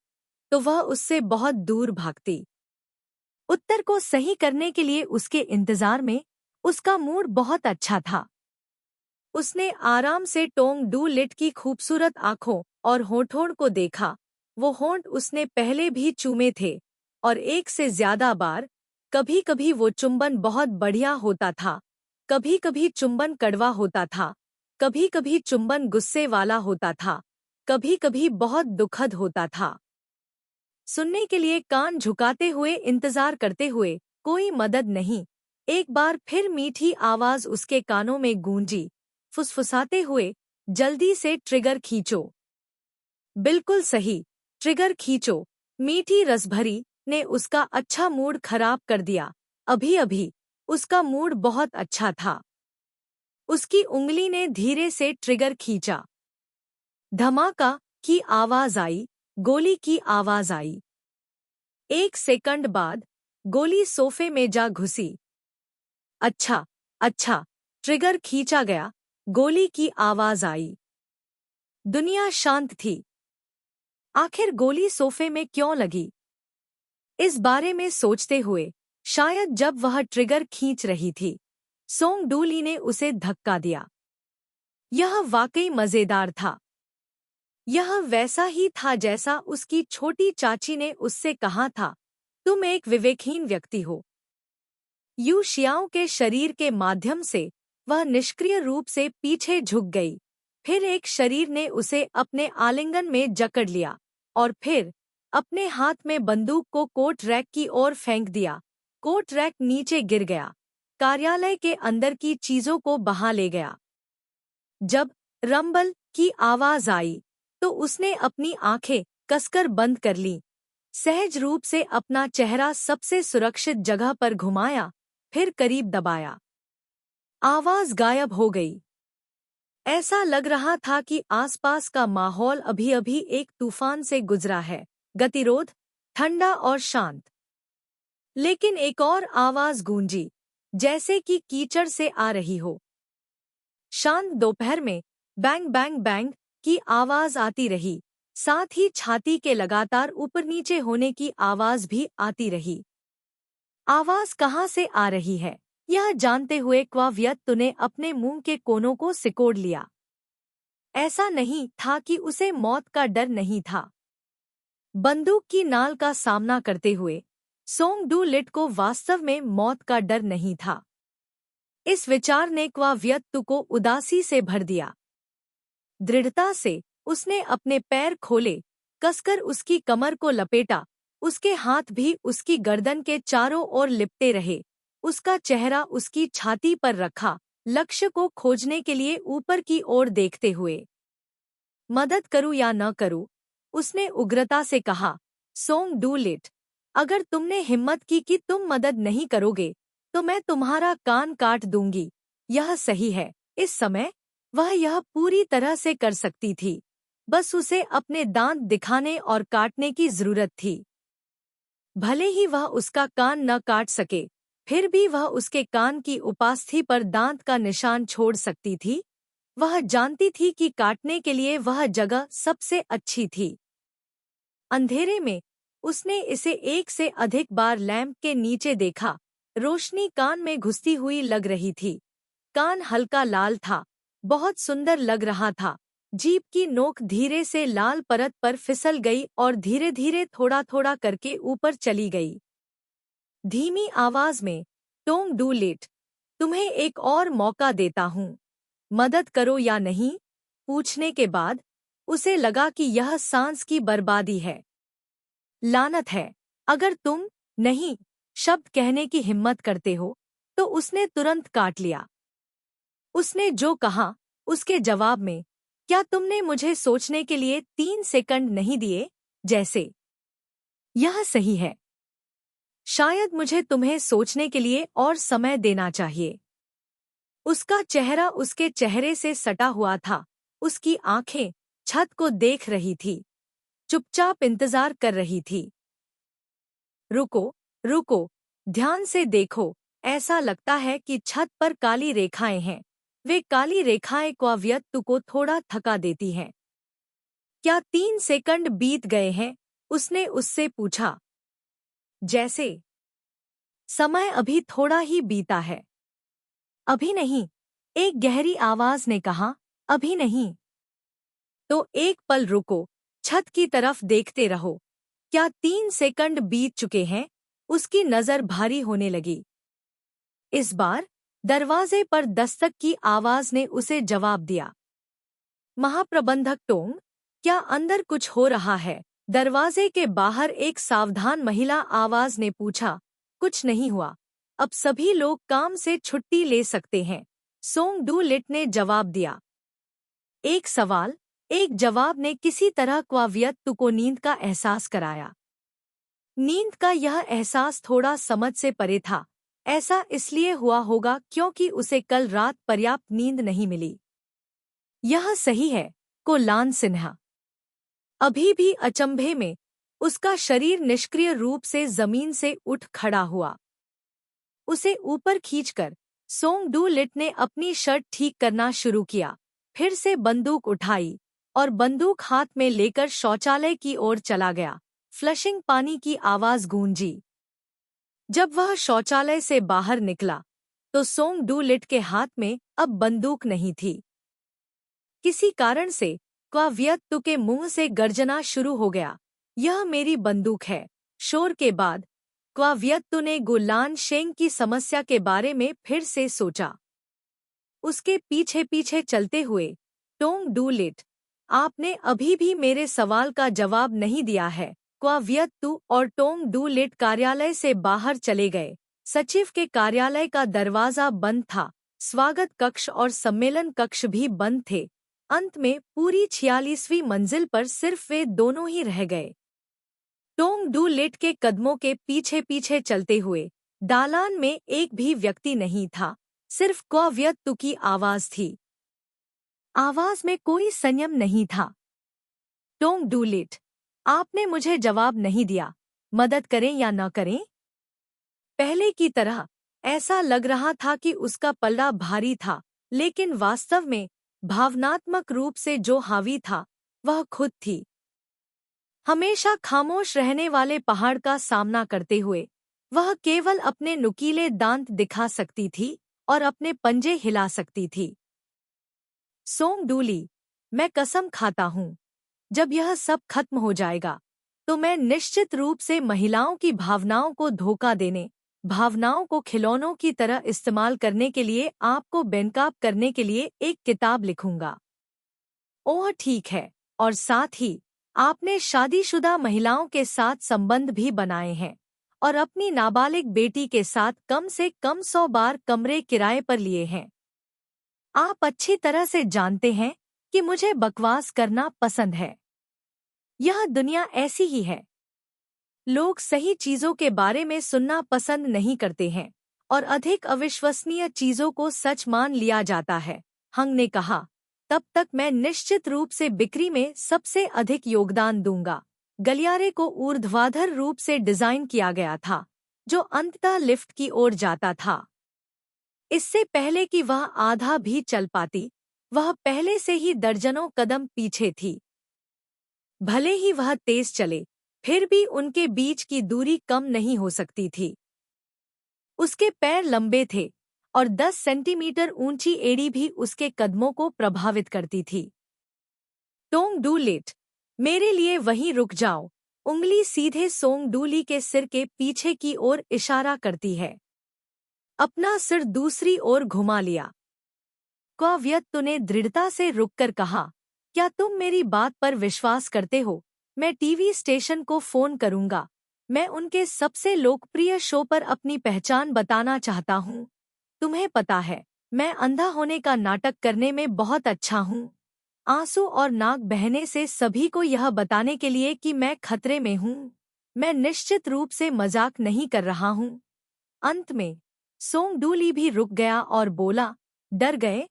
[SPEAKER 1] तो वह उससे बहुत दूर भागती। उत्तर को सही करने के लिए उसके इंतजार में उसका मूड बहुत अच्छा था। उसने आराम से टोंग लिट की खूबसूरत आंखों और होठों को देखा। वो होंठ उसने पहले भी चूमे थे, और एक से ज्यादा बार। कभी कभी वो चुंबन बहुत बढ़िया होता था, कभी कभी चुंबन कड़वा होता था, कभी कभी चुंबन गुस्से वाला होता था, कभी कभी बहुत दुखद होता था। सुनने के लिए कान झुकाते हुए इंतजार करते हुए, कोई मदद नहीं। एक बार फिर मीठी आवाज उसके कानों में गूंजी, फुसफुसाते हुए जल्दी से ट्रिगर खींचो। बिल्कुल सही, ट्रिगर खींचो। मीठी रसभरी ने उसका अच्छा मूड खराब कर दिया। अभी अभी उसका मूड बहुत अच्छा था। उसकी उंगली ने धीरे से ट्रिगर खींचा। धमाका की आवाज आई, गोली की आवाज आई। 1 सेकंड बाद गोली सोफे में जा घुसी। अच्छा, अच्छा, ट्रिगर खींचा गया, गोली की आवाज आई। दुनिया शांत थी। आखिर गोली सोफे में क्यों लगी? इस बारे में सोचते हुए, शायद जब वह ट्रिगर खींच रही थी, सोंग डूली ने उसे धक्का दिया। यह वाकई मजेदार था। यह वैसा ही था जैसा उसकी छोटी चाची ने उससे कहा था, तुम एक विवेकहीन व्यक्ति हो। यू शियाओ के शरीर के माध्यम से वह निष्क्रिय रूप से पीछे झुक गई। फिर एक शरीर ने उसे अपने आलिंगन में जकड़ लिया और फिर अपने हाथ में बंदूक को कोट रैक की ओर फेंक दिया। कोट रैक नीचे गिर गया, कार्यालय के अंदर की चीजों को बहा ले गया। जब रंबल की आवाज आई तो उसने अपनी आंखें कसकर बंद कर लीं। सहज रूप से अपना चेहरा सबसे सुरक्षित जगह पर घुमाया, फिर करीब दबाया। आवाज गायब हो गई। ऐसा लग रहा था कि आसपास का माहौल अभी-अभी एक तूफान से गुजरा है, गतिरोध, ठंडा और शांत। लेकिन एक और आवाज गूंजी, जैसे कि कीचड़ से आ रही हो। शांत दोपहर में बैंग बैंग बैंग की आवाज आती रही, साथ ही छाती के लगातार ऊपर नीचे होने की आवाज भी आती रही। आवाज कहाँ से आ रही है, यह जानते हुए क्वाव्यक्तु ने अपने मुंह के कोनों को सिकोड़ लिया। ऐसा नहीं था कि उसे मौत का डर नहीं था। बंदूक की नाल का सामना करते हुए सोंग डू लिट को वास्तव में मौत का डर नहीं था। इस विचार ने क्वाव्यक्तु को उदासी से भर दिया। दृढ़ता से उसने अपने पैर खोले, कसकर उसकी कमर को लपेटा। उसके हाथ भी उसकी गर्दन के चारों ओर लिपटे रहे। उसका चेहरा उसकी छाती पर रखा, लक्ष्य को खोजने के लिए ऊपर की ओर देखते हुए। मदद करूं या न करूं, उसने उग्रता से कहा। सोंग डू लिट, अगर तुमने हिम्मत की कि तुम मदद नहीं करोगे तो मैं तुम्हारा कान काट दूंगी। यह सही है। इस समय वह यह पूरी तरह से कर सकती थी। बस उसे अपने दांत दिखाने और काटने की जरूरत थी। भले ही वह उसका कान न काट सके, फिर भी वह उसके कान की उपास्थि पर दांत का निशान छोड़ सकती थी। वह जानती थी कि काटने के लिए वह जगह सबसे अच्छी थी। अंधेरे में उसने इसे 1 से अधिक बार लैंप के नीचे देखा। रोशनी कान में घुसती हुई लग रही थी। कान हल्का लाल था, बहुत सुंदर लग रहा था। जीभ की नोक धीरे से लाल परत पर फिसल गई और धीरे धीरे थोड़ा थोड़ा करके ऊपर चली गई। धीमी आवाज में, टोंग डू लिट, तुम्हें एक और मौका देता हूँ, मदद करो या नहीं। पूछने के बाद उसे लगा कि यह सांस की बर्बादी है। लानत है, अगर तुम नहीं शब्द कहने की हिम्मत करते हो तो उसने तुरंत काट लिया। उसने जो कहा उसके जवाब में, क्या तुमने मुझे सोचने के लिए 3 सेकंड नहीं दिए? जैसे यह सही है। शायद मुझे तुम्हें सोचने के लिए और समय देना चाहिए। उसका चेहरा उसके चेहरे से सटा हुआ था। उसकी आंखें छत को देख रही थी, चुपचाप इंतजार कर रही थी। रुको, रुको, ध्यान से देखो। ऐसा लगता है कि छत पर काली रेखाएं हैं। वे काली रेखाएं क्वाव्यक्तु को थोड़ा थका देती हैं। क्या 3 सेकंड बीत गए हैं? उसने उससे पूछा। जैसे समय अभी थोड़ा ही बीता है। अभी नहीं, एक गहरी आवाज ने कहा। अभी नहीं। तो एक पल रुको, छत की तरफ देखते रहो। क्या 3 सेकंड बीत चुके हैं? उसकी नजर भारी होने लगी। इस बार दरवाजे पर दस्तक की आवाज ने उसे जवाब दिया। महाप्रबंधक टोंग, क्या अंदर कुछ हो रहा है? दरवाजे के बाहर एक सावधान महिला आवाज ने पूछा। कुछ नहीं हुआ, अब सभी लोग काम से छुट्टी ले सकते हैं, सोंग डू लिट ने जवाब दिया। एक सवाल, एक जवाब ने किसी तरह क्वावियत्तु को नींद का एहसास कराया। नींद का यह एहसास थोड़ा समझ से परे था। ऐसा इसलिए हुआ होगा क्योंकि उसे कल रात पर्याप्त नींद नहीं मिली। यह सही है, कोलान सिन्हा अभी भी अचंभे में, उसका शरीर निष्क्रिय रूप से जमीन से उठ खड़ा हुआ। उसे ऊपर खींचकर सोंग डू लिट ने अपनी शर्ट ठीक करना शुरू किया, फिर से बंदूक उठाई और बंदूक हाथ में लेकर शौचालय की ओर चला गया। फ्लशिंग पानी की आवाज गूंजी। जब वह शौचालय से बाहर निकला तो सोंग डू लिट के हाथ में अब बंदूक नहीं थी। किसी कारण से क्वावियत्तु के मुंह से गर्जना शुरू हो गया। यह मेरी बंदूक है। शोर के बाद क्वावियत्तु ने गुलान शेंग की समस्या के बारे में फिर से सोचा। उसके पीछे पीछे चलते हुए, टोंग डू लिट, आपने अभी भी मेरे सवाल का जवाब नहीं दिया है। क्वावियत्तु और टोंग डू लिट कार्यालय से बाहर चले गए। सचिव के कार्यालय का दरवाजा बंद था। स्वागत कक्ष और सम्मेलन कक्ष भी बंद थे। अंत में पूरी 46वीं मंजिल पर सिर्फ वे दोनों ही रह गए। टोंग डू लिट के कदमों के पीछे पीछे चलते हुए दालान में एक भी व्यक्ति नहीं था, सिर्फ क्वावियत्तु की आवाज थी। आवाज में कोई संयम नहीं था। टोंग डू लिट, आपने मुझे जवाब नहीं दिया। मदद करें या न करें? पहले की तरह ऐसा लग रहा था कि उसका पल्ला भारी था, लेकिन वास्तव में भावनात्मक रूप से जो हावी था वह खुद थी। हमेशा खामोश रहने वाले पहाड़ का सामना करते हुए वह केवल अपने नुकीले दांत दिखा सकती थी और अपने पंजे हिला सकती थी। सोंग डूली, मैं कसम खाता हूँ, जब यह सब खत्म हो जाएगा तो मैं निश्चित रूप से महिलाओं की भावनाओं को धोखा देने, भावनाओं को खिलौनों की तरह इस्तेमाल करने के लिए आपको बेनकाब करने के लिए एक किताब लिखूंगा। ओह ठीक है, और साथ ही आपने शादीशुदा महिलाओं के साथ संबंध भी बनाए हैं और अपनी नाबालिग बेटी के साथ कम से कम 100 बार कमरे किराए पर लिए हैं। आप अच्छी तरह से जानते हैं कि मुझे बकवास करना पसंद है। यह दुनिया ऐसी ही है। लोग सही चीजों के बारे में सुनना पसंद नहीं करते हैं और अधिक अविश्वसनीय चीजों को सच मान लिया जाता है। हंग ने कहा, तब तक मैं निश्चित रूप से बिक्री में सबसे अधिक योगदान दूंगा। गलियारे को ऊर्ध्वाधर रूप से डिजाइन किया गया था, जो अंततः लिफ्ट की ओर जाता था। इससे पहले कि वह आधा भी चल पाती, वह पहले से ही दर्जनों कदम पीछे थी। भले ही वह तेज चले, फिर भी उनके बीच की दूरी कम नहीं हो सकती थी। उसके पैर लंबे थे और 10 सेंटीमीटर ऊंची एड़ी भी उसके कदमों को प्रभावित करती थी। टोंग डू लिट, मेरे लिए वहीं रुक जाओ। उंगली सीधे सोंग डूली के सिर के पीछे की ओर इशारा करती है। अपना सिर दूसरी ओर घुमा लिया। क्वावियत्तु ने दृढ़ता से रुककर कहा, क्या तुम मेरी बात पर विश्वास करते हो? मैं टीवी स्टेशन को फोन करूंगा। मैं उनके सबसे लोकप्रिय शो पर अपनी पहचान बताना चाहता हूँ। तुम्हें पता है, मैं अंधा होने का नाटक करने में बहुत अच्छा हूँ। आंसू और नाक बहने से सभी को यह बताने के लिए कि मैं खतरे में हूँ। मैं निश्चित रूप से मजाक नहीं कर रहा हूँ। अंत में सोंग डूली भी रुक गया और बोला, डर गए?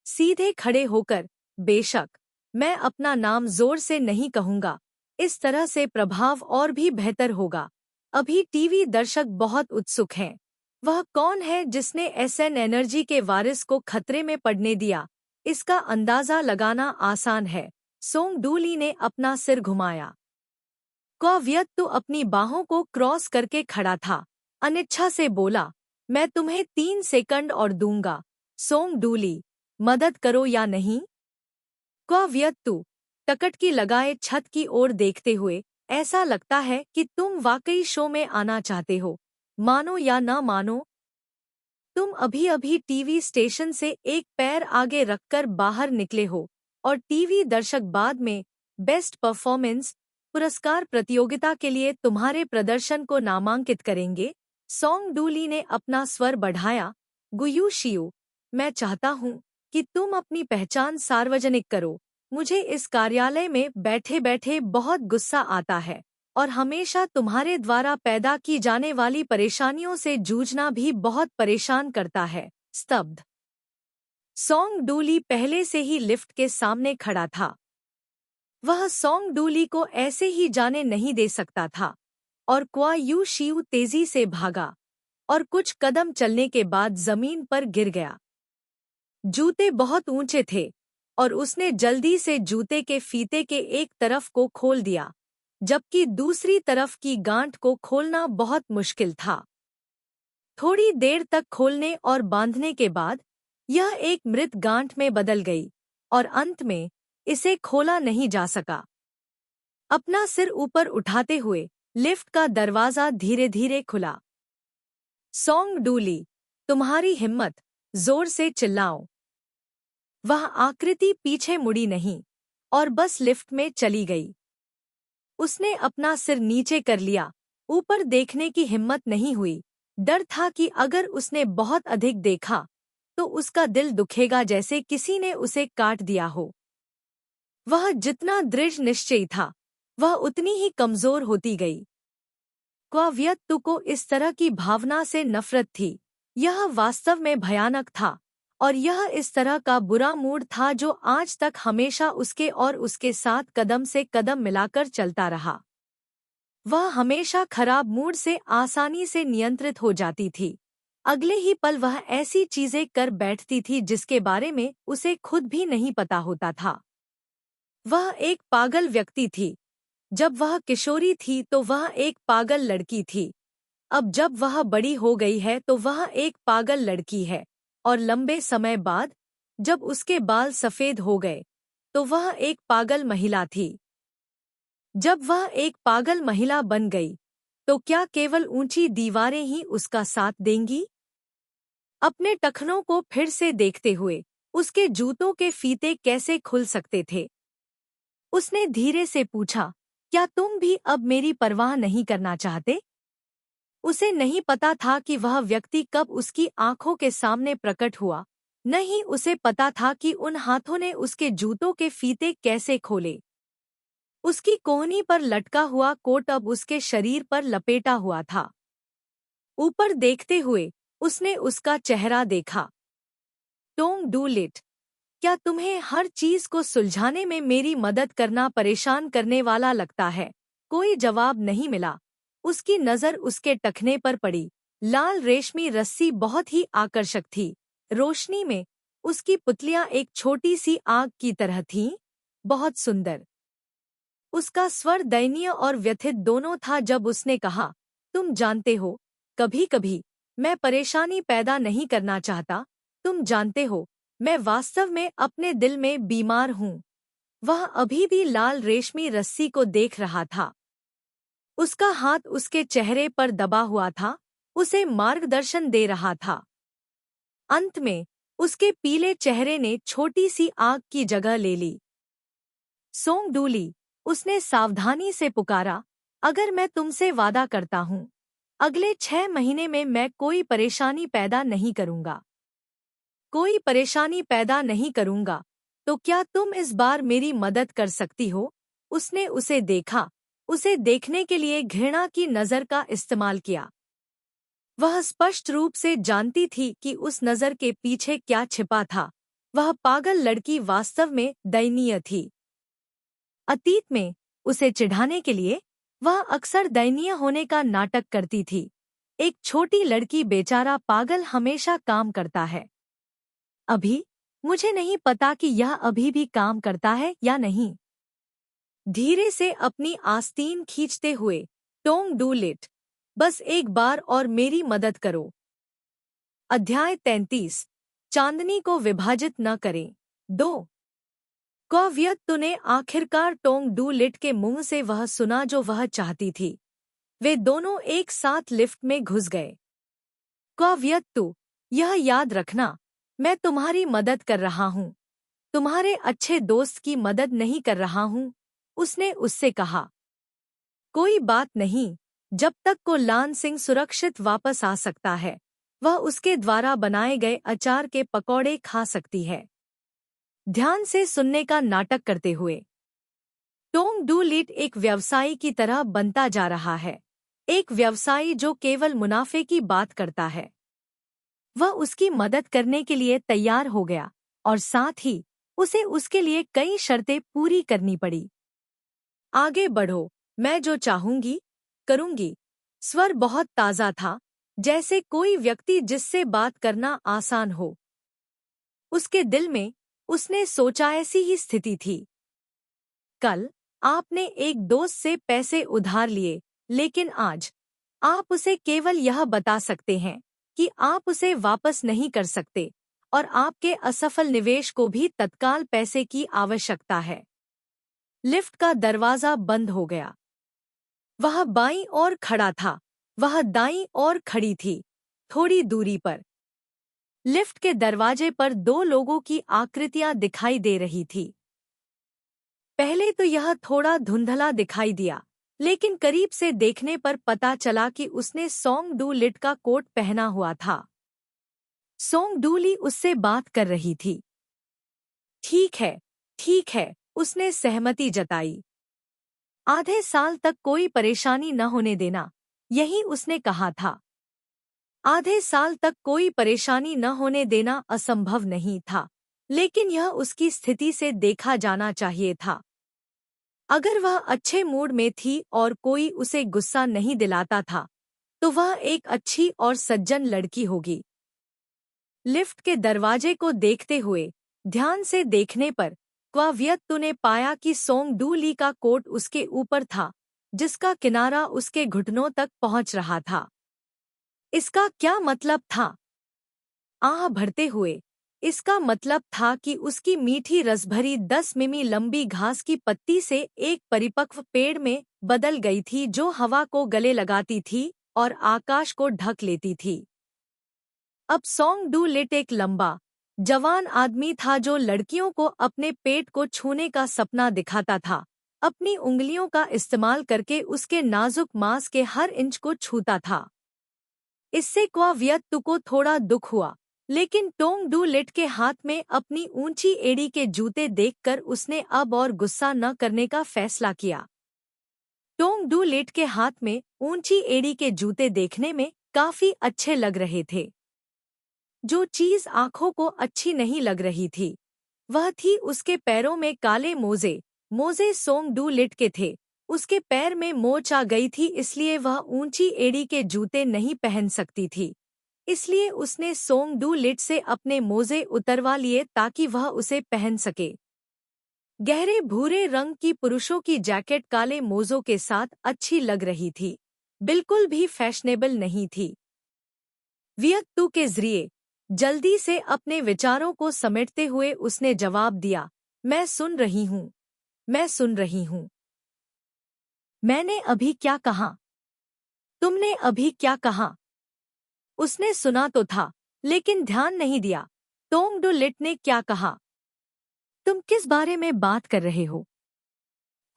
[SPEAKER 1] सीधे खड़े होकर, बेशक, मैं अपना नाम जोर से नहीं कहूंगा। इस तरह से प्रभाव और भी बेहतर होगा। अभी टीवी दर्शक बहुत उत्सुक हैं। वह कौन है जिसने एसएन एनर्जी के वारिस को खतरे में पड़ने दिया? इसका अंदाजा लगाना आसान है। सोंग डूली ने अपना सिर घुमाया। क्वावियत्तु अपनी बाहों को क्रॉस करके खड़ा था। अनिच्छा से बोला, मैं तुम्हें 3 सेकंड और दूंगा। सोंग डूली, मदद करो या नहीं? क्वावियत्तु, टकटकी लगाए छत की ओर देखते हुए, ऐसा लगता है कि तुम वाकई शो में आना चाहते हो। मानो या न मानो, तुम अभी अभी टीवी स्टेशन से एक पैर आगे रखकर बाहर निकले हो और टीवी दर्शक बाद में बेस्ट परफॉर्मेंस पुरस्कार प्रतियोगिता के लिए तुम्हारे प्रदर्शन को नामांकित करेंगे। सोंग डूली ने अपना स्वर बढ़ाया, गुयू शियू, मैं चाहता हूँ कि तुम अपनी पहचान सार्वजनिक करो। मुझे इस कार्यालय में बैठे बैठे बहुत गुस्सा आता है और हमेशा तुम्हारे द्वारा पैदा की जाने वाली परेशानियों से जूझना भी बहुत परेशान करता है। स्तब्ध। सोंग डूली पहले से ही लिफ्ट के सामने खड़ा था। वह सोंग डूली को ऐसे ही जाने नहीं दे सकता था और क्वा यू शिउ तेजी से भागा और कुछ कदम चलने के बाद जमीन पर गिर गया। जूते बहुत ऊंचे थे और उसने जल्दी से जूते के फीते के एक तरफ को खोल दिया, जबकि दूसरी तरफ की गांठ को खोलना बहुत मुश्किल था। थोड़ी देर तक खोलने और बांधने के बाद यह एक मृत गांठ में बदल गई और अंत में इसे खोला नहीं जा सका। अपना सिर ऊपर उठाते हुए लिफ्ट का दरवाजा धीरे धीरे खुला। सोंग डूली, तुम्हारी हिम्मत, जोर से चिल्लाओ। वह आकृति पीछे मुड़ी नहीं और बस लिफ्ट में चली गई। उसने अपना सिर नीचे कर लिया, ऊपर देखने की हिम्मत नहीं हुई। डर था कि अगर उसने बहुत अधिक देखा तो उसका दिल दुखेगा जैसे किसी ने उसे काट दिया हो। वह जितना दृढ़ निश्चयी था, वह उतनी ही कमजोर होती गई। क्वाव्यक्तु को इस तरह की भावना से नफरत थी। यह वास्तव में भयानक था और यह इस तरह का बुरा मूड था जो आज तक हमेशा उसके और उसके साथ कदम से कदम मिलाकर चलता रहा। वह हमेशा खराब मूड से आसानी से नियंत्रित हो जाती थी। अगले ही पल वह ऐसी चीजें कर बैठती थी जिसके बारे में उसे खुद भी नहीं पता होता था। वह एक पागल व्यक्ति थी। जब वह किशोरी थी तो वह एक पागल लड़की थी। अब जब वह बड़ी हो गई है तो वह एक पागल लड़की है और लंबे समय बाद जब उसके बाल सफेद हो गए तो वह एक पागल महिला थी। जब वह एक पागल महिला बन गई तो क्या केवल ऊंची दीवारें ही उसका साथ देंगी? अपने टखनों को फिर से देखते हुए उसके जूतों के फीते कैसे खुल सकते थे? उसने धीरे से पूछा, क्या तुम भी अब मेरी परवाह नहीं करना चाहते? उसे नहीं पता था कि वह व्यक्ति कब उसकी आंखों के सामने प्रकट हुआ, न ही उसे पता था कि उन हाथों ने उसके जूतों के फीते कैसे खोले। उसकी कोहनी पर लटका हुआ कोट अब उसके शरीर पर लपेटा हुआ था। ऊपर देखते हुए उसने उसका चेहरा देखा। टोंग डूलिट, क्या तुम्हें हर चीज को सुलझाने में मेरी मदद करना परेशान करने वाला लगता है? कोई जवाब नहीं मिला। उसकी नजर उसके टखने पर पड़ी। लाल रेशमी रस्सी बहुत ही आकर्षक थी। रोशनी में उसकी पुतलियां एक छोटी सी आग की तरह थीं, बहुत सुंदर। उसका स्वर दयनीय और व्यथित दोनों था जब उसने कहा, तुम जानते हो, कभी-कभी मैं परेशानी पैदा नहीं करना चाहता। तुम जानते हो, मैं वास्तव में अपने दिल में बीमार हूँ। वह अभी भी लाल रेशमी रस्सी को देख रहा था। उसका हाथ उसके चेहरे पर दबा हुआ था, उसे मार्गदर्शन दे रहा था। अंत में उसके पीले चेहरे ने छोटी सी आग की जगह ले ली। सोंग डूली, उसने सावधानी से पुकारा, अगर मैं तुमसे वादा करता हूँ, अगले 6 महीने में मैं कोई परेशानी पैदा नहीं करूँगा, कोई परेशानी पैदा नहीं करूँगा, तो क्या तुम इस बार मेरी मदद कर सकती हो? उसने उसे देखा, उसे देखने के लिए घृणा की नज़र का इस्तेमाल किया। वह स्पष्ट रूप से जानती थी कि उस नज़र के पीछे क्या छिपा था। वह पागल लड़की वास्तव में दयनीय थी। अतीत में उसे चिढ़ाने के लिए वह अक्सर दयनीय होने का नाटक करती थी। एक छोटी लड़की बेचारा पागल हमेशा काम करता है। अभी मुझे नहीं पता कि यह अभी भी काम करता है या नहीं। धीरे से अपनी आस्तीन खींचते हुए टोंग डूलिट, बस एक बार और मेरी मदद करो। अध्याय 33, चांदनी को विभाजित न करें। 2। क्वाव्यक्तु ने आखिरकार टोंग डूलिट के मुंह से वह सुना जो वह चाहती थी। वे दोनों एक साथ लिफ्ट में घुस गए। क्वाव्यक्तु, यह याद रखना, मैं तुम्हारी मदद कर रहा हूँ, तुम्हारे अच्छे दोस्त की मदद नहीं कर रहा हूँ, उसने उससे कहा। कोई बात नहीं, जब तक को लान सिंह सुरक्षित वापस आ सकता है, वह उसके द्वारा बनाए गए अचार के पकौड़े खा सकती है। ध्यान से सुनने का नाटक करते हुए। टोंग डू लिट एक व्यवसायी की तरह बनता जा रहा है, एक व्यवसायी जो केवल मुनाफे की बात करता है। वह उसकी मदद करने के लिए तैयार हो गया और साथ ही उसे उसके लिए कई शर्तें पूरी करनी पड़ी। आगे बढ़ो, मैं जो चाहूंगी करूंगी। स्वर बहुत ताज़ा था, जैसे कोई व्यक्ति जिससे बात करना आसान हो। उसके दिल में उसने सोचा ऐसी ही स्थिति थी। कल आपने एक दोस्त से पैसे उधार लिए, लेकिन आज आप उसे केवल यह बता सकते हैं कि आप उसे वापस नहीं कर सकते और आपके असफल निवेश को भी तत्काल पैसे की आवश्यकता है। लिफ्ट का दरवाजा बंद हो गया। वह बाईं ओर खड़ा था, वह दाईं ओर खड़ी थी, थोड़ी दूरी पर। लिफ्ट के दरवाजे पर दो लोगों की आकृतियां दिखाई दे रही थी। पहले तो यह थोड़ा धुंधला दिखाई दिया, लेकिन करीब से देखने पर पता चला कि उसने सोंग डू लिट का कोट पहना हुआ था। सोंग डू ली उससे बात कर रही थी। ठीक है, उसने सहमति जताई। आधे साल तक कोई परेशानी न होने देना, यही उसने कहा था। आधे साल तक कोई परेशानी न होने देना असंभव नहीं था, लेकिन यह उसकी स्थिति से देखा जाना चाहिए था। अगर वह अच्छे मूड में थी और कोई उसे गुस्सा नहीं दिलाता था, तो वह एक अच्छी और सज्जन लड़की होगी। लिफ्ट के दरवाजे को देखते हुए, ध्यान से देखने पर क्वाव्यक्तु ने पाया कि सोंग डू ली का कोट उसके ऊपर था, जिसका किनारा उसके घुटनों तक पहुंच रहा था। इसका क्या मतलब था? आह भरते हुए, इसका मतलब था कि उसकी मीठी रसभरी 10 मिमी लंबी घास की पत्ती से एक परिपक्व पेड़ में बदल गई थी, जो हवा को गले लगाती थी और आकाश को ढक लेती थी। अब सोंग डू लिट एक लंबा, जवान आदमी था जो लड़कियों को अपने पेट को छूने का सपना दिखाता था, अपनी उंगलियों का इस्तेमाल करके उसके नाजुक मांस के हर इंच को छूता था। इससे क्वाव्यक्तु को थोड़ा दुख हुआ, लेकिन टोंग डू लिट के हाथ में अपनी ऊंची एड़ी के जूते देखकर उसने अब और गुस्सा न करने का फैसला किया। टोंग डू लिट के हाथ में ऊंची एड़ी के जूते देखने में काफी अच्छे लग रहे थे। जो चीज आंखों को अच्छी नहीं लग रही थी, वह थी उसके पैरों में काले मोजे। मोजे सोंग डू लिट के थे। उसके पैर में मोच आ गई थी, इसलिए वह ऊंची एड़ी के जूते नहीं पहन सकती थी। इसलिए उसने सोंग डू लिट से अपने मोजे उतरवा लिए ताकि वह उसे पहन सके। गहरे भूरे रंग की पुरुषों की जैकेट काले मोजों के साथ अच्छी लग रही थी, बिल्कुल भी फैशनेबल नहीं थी। व्यक्तु के जरिए जल्दी से अपने विचारों को समेटते हुए उसने जवाब दिया, मैं सुन रही हूँ, मैं सुन रही हूँ। मैंने अभी क्या कहा? तुमने अभी क्या कहा? उसने सुना तो था, लेकिन ध्यान नहीं दिया। टोंग डू लिट ने क्या कहा? तुम किस बारे में बात कर रहे हो?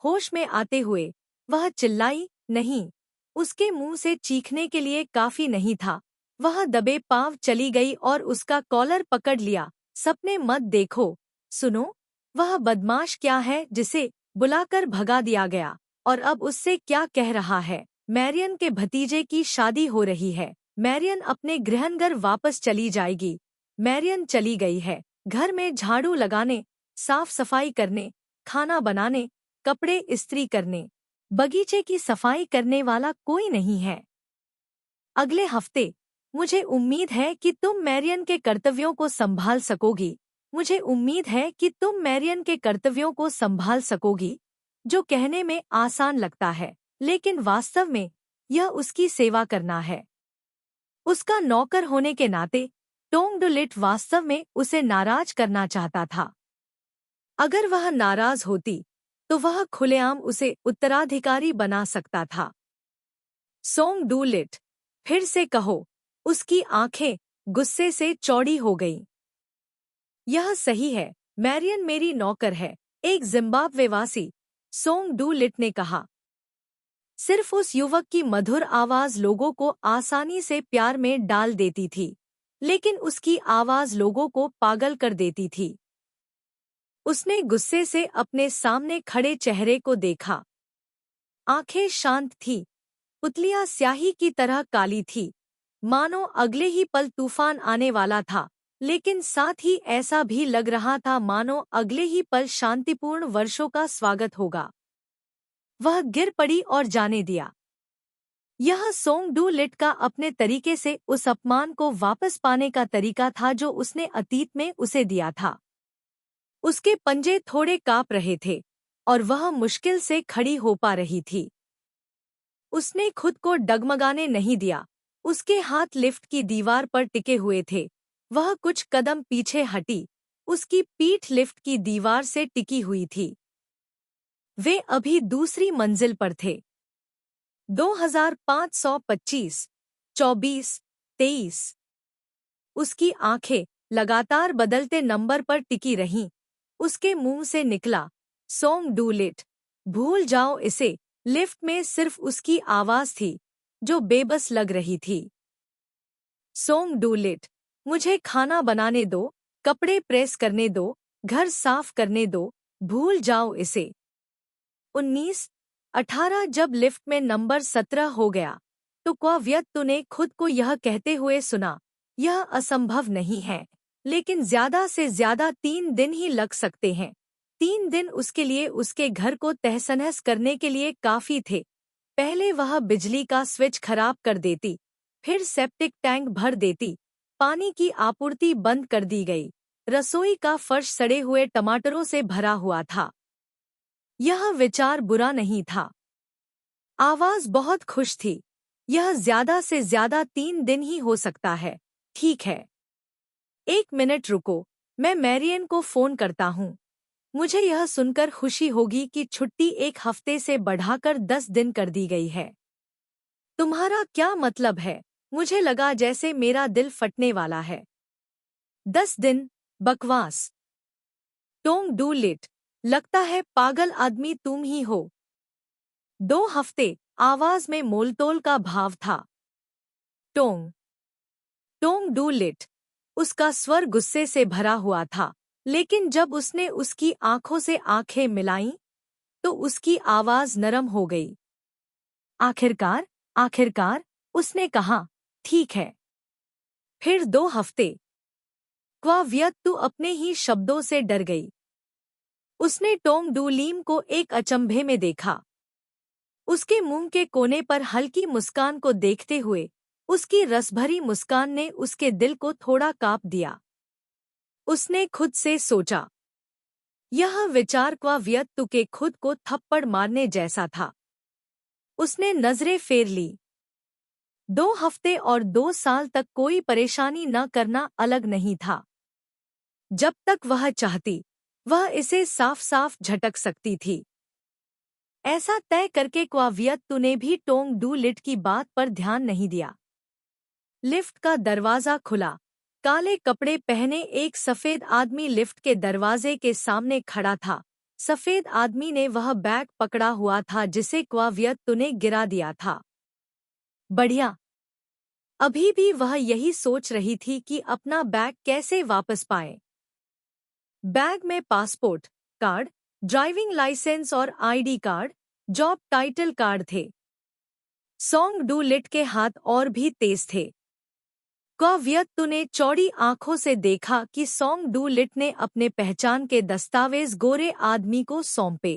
[SPEAKER 1] होश में आते हुए वह चिल्लाई, नहीं। उसके मुंह से चीखने के लिए काफी नहीं था। वह दबे पांव चली गई और उसका कॉलर पकड़ लिया। सपने मत देखो। सुनो, वह बदमाश क्या है जिसे बुलाकर भगा दिया गया, और अब उससे क्या कह रहा है? मैरियन के भतीजे की शादी हो रही है। मैरियन अपने गृहनगर वापस चली जाएगी। मैरियन चली गई है। घर में झाड़ू लगाने, साफ सफाई करने, खाना बनाने, कपड़े इस्त्री करने, बगीचे की सफाई करने वाला कोई नहीं है। अगले हफ्ते मुझे उम्मीद है कि तुम मैरियन के कर्तव्यों को संभाल सकोगी। मुझे उम्मीद है कि तुम मैरियन के कर्तव्यों को संभाल सकोगी, जो कहने में आसान लगता है, लेकिन वास्तव में यह उसकी सेवा करना है। उसका नौकर होने के नाते टोंग डू लिट वास्तव में उसे नाराज करना चाहता था। अगर वह नाराज होती, तो वह खुलेआम उसे उत्तराधिकारी बना सकता था। सोंग डू लिट, फिर से कहो। उसकी आंखें गुस्से से चौड़ी हो गईं। यह सही है, मैरियन मेरी नौकर है, एक जिम्बाब्वेवासी, सोंग डू लिट ने कहा। सिर्फ उस युवक की मधुर आवाज लोगों को आसानी से प्यार में डाल देती थी, लेकिन उसकी आवाज लोगों को पागल कर देती थी। उसने गुस्से से अपने सामने खड़े चेहरे को देखा। आंखें शांत थी, पुतलियां स्याही की तरह काली थी, मानो अगले ही पल तूफान आने वाला था, लेकिन साथ ही ऐसा भी लग रहा था मानो अगले ही पल शांतिपूर्ण वर्षों का स्वागत होगा। वह गिर पड़ी और जाने दिया। यह सोंग डू लिट का अपने तरीके से उस अपमान को वापस पाने का तरीका था जो उसने अतीत में उसे दिया था। उसके पंजे थोड़े कांप रहे थे और वह मुश्किल से खड़ी हो पा रही थी। उसने खुद को डगमगाने नहीं दिया। उसके हाथ लिफ्ट की दीवार पर टिके हुए थे। वह कुछ कदम पीछे हटी। उसकी पीठ लिफ्ट की दीवार से टिकी हुई थी। वे अभी दूसरी मंजिल पर थे। 2525, 24, 23। उसकी आंखें लगातार बदलते नंबर पर टिकी रहीं। उसके मुंह से निकला, सोंग डू लिट, भूल जाओ इसे। लिफ्ट में सिर्फ उसकी आवाज थी, जो बेबस लग रही थी। सोंग डू लिट, मुझे खाना बनाने दो, कपड़े प्रेस करने दो, घर साफ करने दो, भूल जाओ इसे। 19, 18 जब लिफ्ट में नंबर 17 हो गया, तो क्वाव्यक्तु ने खुद को यह कहते हुए सुना, यह असंभव नहीं है, लेकिन ज्यादा से ज्यादा 3 दिन ही लग सकते हैं। 3 दिन उसके लिए उसके घर को तहस-नहस करने के लिए काफी थे। पहले वह बिजली का स्विच खराब कर देती, फिर सेप्टिक टैंक भर देती, पानी की आपूर्ति बंद कर दी गई, रसोई का फर्श सड़े हुए टमाटरों से भरा हुआ था। यह विचार बुरा नहीं था। आवाज बहुत खुश थी। यह ज्यादा से ज्यादा 3 दिन ही हो सकता है। ठीक है। 1 मिनट रुको, मैं मैरियन को फोन करता हूँ। मुझे यह सुनकर खुशी होगी कि छुट्टी 1 हफ्ते से बढ़ाकर 10 दिन कर दी गई है। तुम्हारा क्या मतलब है? मुझे लगा जैसे मेरा दिल फटने वाला है। 10 दिन, बकवास। टोंग डू लिट, लगता है पागल आदमी तुम ही हो। 2 हफ्ते, आवाज में मोलतोल का भाव था। टोंग टोंग डू लिट, उसका स्वर गुस्से से भरा हुआ था, लेकिन जब उसने उसकी आंखों से आंखें मिलाईं, तो उसकी आवाज नरम हो गई। आखिरकार, आखिरकार, उसने कहा, ठीक है। फिर 2 हफ्ते। क्वाव्यक्तु अपने ही शब्दों से डर गई। उसने टोंग डू लीम को एक अचंभे में देखा। उसके मुंह के कोने पर हल्की मुस्कान को देखते हुए, उसकी रसभरी मुस्कान ने उसके दिल को थोड़ा कांप दिया। उसने खुद से सोचा, यह विचार क्वाव्यक्तु के खुद को थप्पड़ मारने जैसा था। उसने नजरें फेर ली। 2 हफ्ते और 2 साल तक कोई परेशानी न करना अलग नहीं था। जब तक वह चाहती, वह इसे साफ साफ झटक सकती थी। ऐसा तय करके क्वाव्यक्तु ने भी टोंग डू लिट की बात पर ध्यान नहीं दिया। लिफ्ट का दरवाजा खुला। काले कपड़े पहने एक सफेद आदमी लिफ्ट के दरवाजे के सामने खड़ा था। सफेद आदमी ने वह बैग पकड़ा हुआ था जिसे क्वाव्यक्तु ने गिरा दिया था। बढ़िया। अभी भी वह यही सोच रही थी कि अपना बैग कैसे वापस पाए। बैग में पासपोर्ट, कार्ड, ड्राइविंग लाइसेंस और ID card, job title card थे। सोंग डू लिट के हाथ और भी तेज थे। क्वाव्यक्तु ने चौड़ी आंखों से देखा कि सोंग डू लिट ने अपने पहचान के दस्तावेज गोरे आदमी को सौंपे।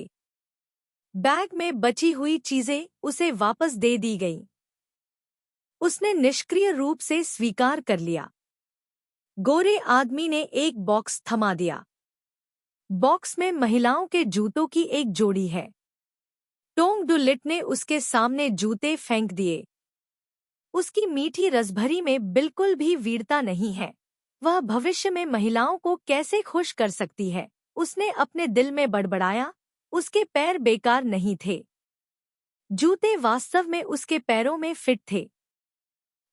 [SPEAKER 1] बैग में बची हुई चीजें उसे वापस दे दी गईं। उसने निष्क्रिय रूप से स्वीकार कर लिया। गोरे आदमी ने एक बॉक्स थमा दिया। बॉक्स में महिलाओं के जूतों की एक जोड़ी है। टोंग डू लिट ने उसके सामने जूते फेंक दिए। उसकी मीठी रसभरी में बिल्कुल भी वीरता नहीं है। वह भविष्य में महिलाओं को कैसे खुश कर सकती है? उसने अपने दिल में बड़बड़ाया। उसके पैर बेकार नहीं थे। जूते वास्तव में उसके पैरों में फिट थे।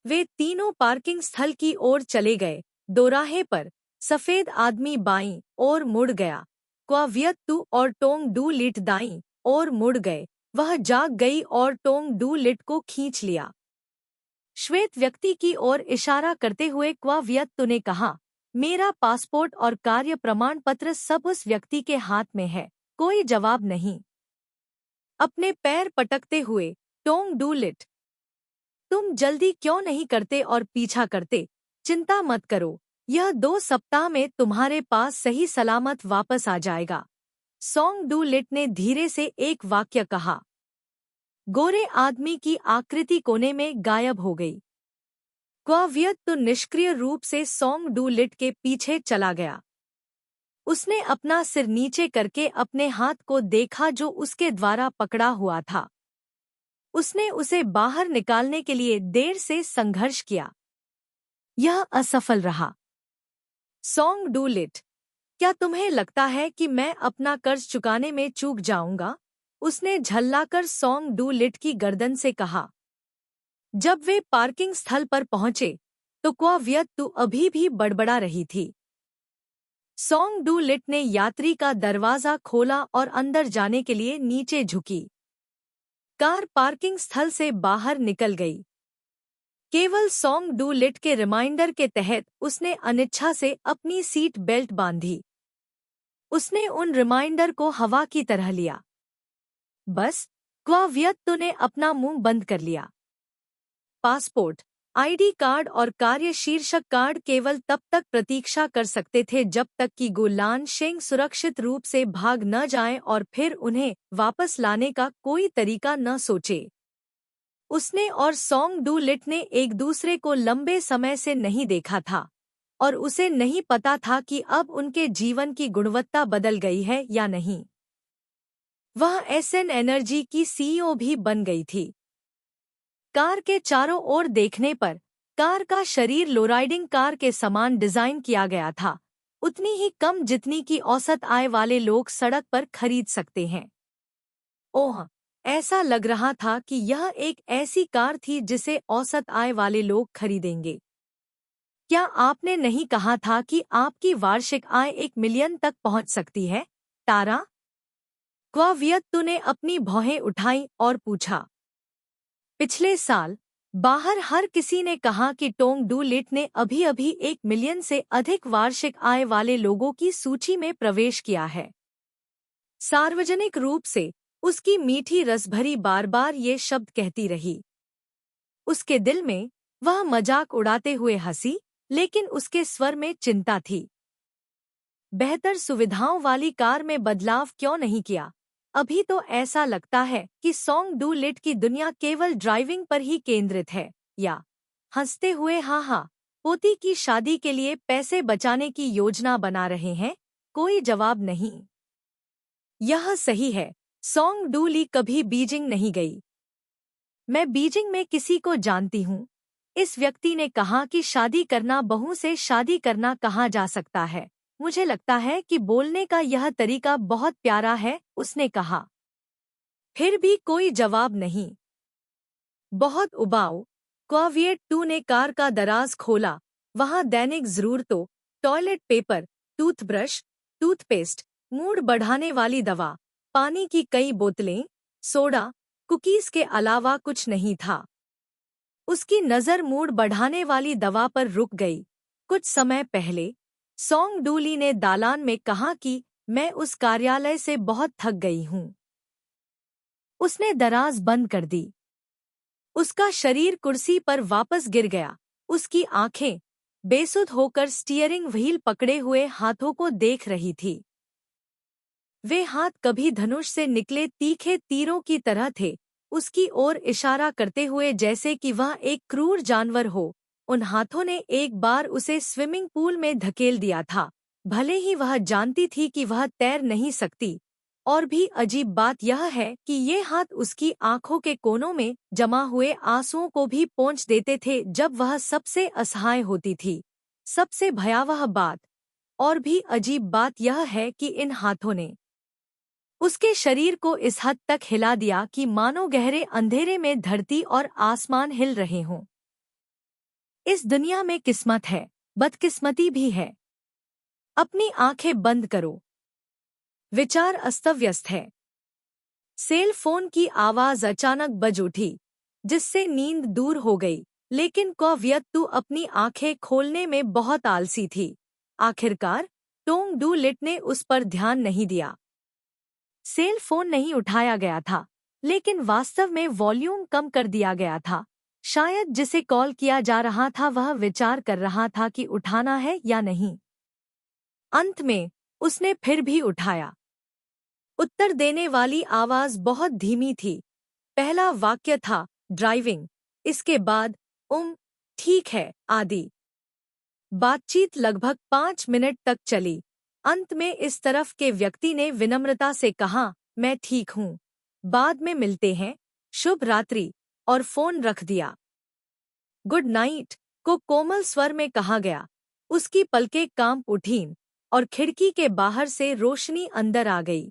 [SPEAKER 1] वे तीनों पार्किंग स्थल की ओर चले गए। दोराहे पर सफेद आदमी बाईं ओर मुड़ गया। क्वाव्यक्तु और टोंग डू लिट दाईं ओर मुड़ गए। वह जाग गई और टोंग डू लिट को खींच लिया। श्वेत व्यक्ति की ओर इशारा करते हुए क्वाव्यक्तु ने कहा, मेरा पासपोर्ट और कार्य प्रमाण पत्र सब उस व्यक्ति के हाथ में है। कोई जवाब नहीं। अपने पैर पटकते हुए टोंग डू लिट, तुम जल्दी क्यों नहीं करते और पीछा करते? चिंता मत करो, यह 2 सप्ताह में तुम्हारे पास सही सलामत वापस आ जाएगा। सोंग डू लिट ने धीरे से एक वाक्य कहा। गोरे आदमी की आकृति कोने में गायब हो गई। क्वावियत तो निष्क्रिय रूप से सोंग डू लिट के पीछे चला गया। उसने अपना सिर नीचे करके अपने हाथ को देखा जो उसके द्वारा पकड़ा हुआ था। उसने उसे बाहर निकालने के लिए देर से संघर्ष किया। यह असफल रहा। सोंग डू लिट, क्या तुम्हें लगता है कि मैं अपना कर्ज चुकाने में चूक जाऊंगा? उसने झल्लाकर सोंग डू लिट की गर्दन से कहा। जब वे पार्किंग स्थल पर पहुंचे तो क्वावियत तू अभी भी बड़बड़ा रही थी। सोंग डू लिट ने यात्री का दरवाजा खोला और अंदर जाने के लिए नीचे झुकी। कार पार्किंग स्थल से बाहर निकल गई। केवल सोंग डू लिट के रिमाइंडर के तहत उसने अनिच्छा से अपनी सीट बेल्ट बांधी। उसने उन रिमाइंडर को हवा की तरह लिया। बस क्वावियत ने अपना मुंह बंद कर लिया। पासपोर्ट, आईडी कार्ड और कार्य शीर्षक कार्ड केवल तब तक प्रतीक्षा कर सकते थे जब तक कि गुलान शेंग सुरक्षित रूप से भाग न जाए और फिर उन्हें वापस लाने का कोई तरीका न सोचे। उसने और सोंग डू लिट ने एक दूसरे को लंबे समय से नहीं देखा था और उसे नहीं पता था कि अब उनके जीवन की गुणवत्ता बदल गई है या नहीं। वह एसएन एनर्जी की सीईओ भी बन गई थी। कार के चारों ओर देखने पर कार का शरीर लोराइडिंग कार के समान डिजाइन किया गया था, उतनी ही कम जितनी की औसत आय वाले लोग सड़क पर खरीद सकते हैं। ओह, ऐसा लग रहा था कि यह एक ऐसी कार थी जिसे औसत आय वाले लोग खरीदेंगे। क्या आपने नहीं कहा था कि आपकी वार्षिक आय 1 मिलियन तक पहुंच सकती है, तारा? क्वावियत ने अपनी भौहें उठाई और पूछा। पिछले साल बाहर हर किसी ने कहा कि टोंग डू लिट ने अभी-अभी 1 मिलियन से अधिक वार्षिक आय वाले लोगों की सूची में प्रवेश किया है। सार्वजनिक रूप से उसकी मीठी रसभरी बार-बार ये शब्द कहती रही। उसके दिल में वह मजाक उड़ाते हुए हंसी, लेकिन उसके स्वर में चिंता थी। बेहतर सुविधाओं वाली कार में बदलाव क्यों नहीं किया? अभी तो ऐसा लगता है कि सोंग डू लिट की दुनिया केवल ड्राइविंग पर ही केंद्रित है। या हंसते हुए हाँ, पोती की शादी के लिए पैसे बचाने की योजना बना रहे हैं। कोई जवाब नहीं। यह सही है, सोंग डू ली कभी बीजिंग नहीं गई। मैं बीजिंग में किसी को जानती हूँ। इस व्यक्ति ने कहा कि शादी करना बहू से शादी करना कहा जा सकता है। मुझे लगता है कि बोलने का यह तरीका बहुत प्यारा है, उसने कहा। फिर भी कोई जवाब नहीं। बहुत उबाऊ। क्वावियत ने कार का दराज खोला। वहां दैनिक जरूरतों, toilet paper, toothbrush, toothpaste, mood बढ़ाने वाली दवा, पानी की कई बोतलें, सोडा, कुकीज के अलावा कुछ नहीं था। उसकी नज़र मूड बढ़ाने वाली दवा पर रुक गई। कुछ समय पहले सोंग डू ली ने दालान में कहा कि मैं उस कार्यालय से बहुत थक गई हूँ। उसने दराज बंद कर दी। उसका शरीर कुर्सी पर वापस गिर गया। उसकी आंखें बेसुध होकर स्टीयरिंग व्हील पकड़े हुए हाथों को देख रही थी। वे हाथ कभी धनुष से निकले तीखे तीरों की तरह थे, उसकी ओर इशारा करते हुए जैसे कि वह एक क्रूर जानवर हो। उन हाथों ने एक बार उसे स्विमिंग पूल में धकेल दिया था, भले ही वह जानती थी कि वह तैर नहीं सकती। और भी अजीब बात यह है कि ये हाथ उसकी आंखों के कोनों में जमा हुए आंसुओं को भी पोंछ देते थे जब वह सबसे असहाय होती थी। सबसे भयावह बात, और भी अजीब बात यह है कि इन हाथों ने उसके शरीर को इस हद तक हिला दिया कि मानो गहरे अंधेरे में धरती और आसमान हिल रहे हों। इस दुनिया में किस्मत है, बदकिस्मती भी है। अपनी आंखें बंद करो। विचार अस्तव्यस्त है। सेल फोन की आवाज अचानक बज उठी, जिससे नींद दूर हो गई, लेकिन क्वावियत अपनी आंखें खोलने में बहुत आलसी थी। आखिरकार टोंग डू लिट ने उस पर ध्यान नहीं दिया। सेल फोन नहीं उठाया गया था, लेकिन वास्तव में वॉल्यूम कम कर दिया गया था। शायद जिसे कॉल किया जा रहा था वह विचार कर रहा था कि उठाना है या नहीं। अंत में उसने फिर भी उठाया। उत्तर देने वाली आवाज बहुत धीमी थी। पहला वाक्य था ड्राइविंग, इसके बाद ठीक है आदि। बातचीत लगभग 5 मिनट तक चली। अंत में इस तरफ के व्यक्ति ने विनम्रता से कहा, मैं ठीक हूँ, बाद में मिलते हैं, शुभ रात्रि, और फोन रख दिया। गुड नाइट को कोमल स्वर में कहा गया। उसकी पलकें कांप उठीं और खिड़की के बाहर से रोशनी अंदर आ गई।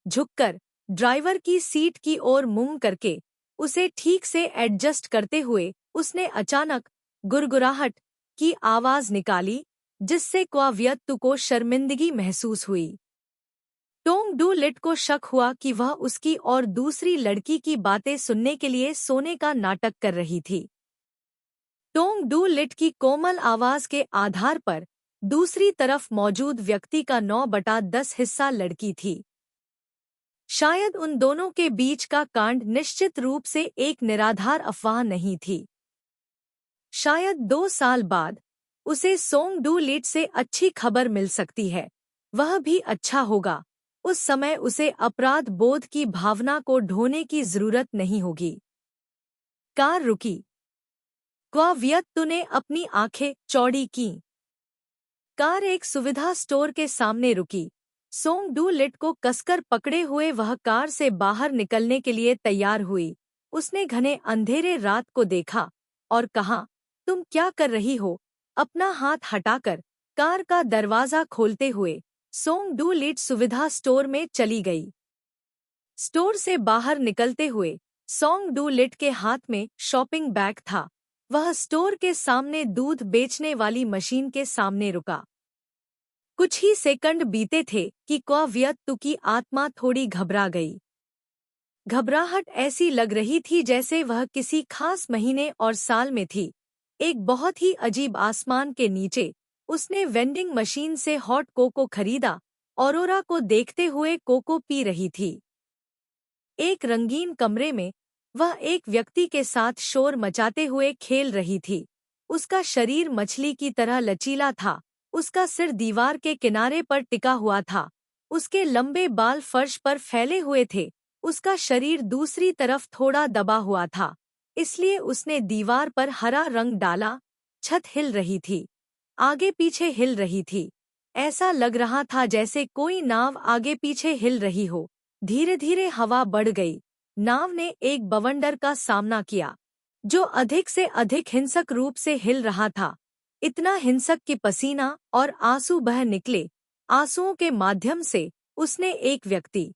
[SPEAKER 1] झुककर ड्राइवर की सीट की ओर मुंह करके उसे ठीक से एडजस्ट करते हुए उसने अचानक गुरगुराहट की आवाज निकाली, जिससे क्वावियत्तु को शर्मिंदगी महसूस हुई। टोंग डू लिट को शक हुआ कि वह उसकी और दूसरी लड़की की बातें सुनने के लिए सोने का नाटक कर रही थी। टोंग डू लिट की कोमल आवाज के आधार पर दूसरी तरफ मौजूद व्यक्ति का 9/10 हिस्सा लड़की थी। शायद उन दोनों के बीच का कांड निश्चित रूप से एक निराधार अफवाह नहीं थी। शायद 2 साल बाद उसे सोंग डू लिट से अच्छी खबर मिल सकती है। वह भी अच्छा होगा। उस समय उसे अपराध बोध की भावना को ढोने की जरूरत नहीं होगी। कार रुकी। क्वावियत्तु ने अपनी आंखें चौड़ी कीं। कार एक सुविधा स्टोर के सामने रुकी। सोंग डू लिट को कसकर पकड़े हुए वह कार से बाहर निकलने के लिए तैयार हुई। उसने घने अंधेरे रात को देखा और कहा, तुम क्या कर रही हो? अपना हाथ हटाकर कार का दरवाजा खोलते हुए सोंग डू लिट सुविधा स्टोर में चली गई। स्टोर से बाहर निकलते हुए सोंग डू लिट के हाथ में शॉपिंग बैग था। वह स्टोर के सामने दूध बेचने वाली मशीन के सामने रुका। कुछ ही सेकंड बीते थे कि क्वावियत्तु की आत्मा थोड़ी घबरा गई। घबराहट ऐसी लग रही थी जैसे वह किसी खास महीने और साल में थी। एक बहुत ही अजीब आसमान के नीचे उसने वेंडिंग मशीन से हॉट कोको खरीदा। ऑरोरा को देखते हुए कोको पी रही थी। एक रंगीन कमरे में वह एक व्यक्ति के साथ शोर मचाते हुए खेल रही थी। उसका शरीर मछली की तरह लचीला था। उसका सिर दीवार के किनारे पर टिका हुआ था। उसके लंबे बाल फर्श पर फैले हुए थे। उसका शरीर दूसरी तरफ थोड़ा दबा हुआ था, इसलिए उसने दीवार पर हरा रंग डाला। छत हिल रही थी, आगे पीछे हिल रही थी। ऐसा लग रहा था जैसे कोई नाव आगे पीछे हिल रही हो। धीरे धीरे हवा बढ़ गई। नाव ने एक बवंडर का सामना किया, जो अधिक से अधिक हिंसक रूप से हिल रहा था। इतना हिंसक कि पसीना और आंसू बह निकले। आंसुओं के माध्यम से उसने एक व्यक्ति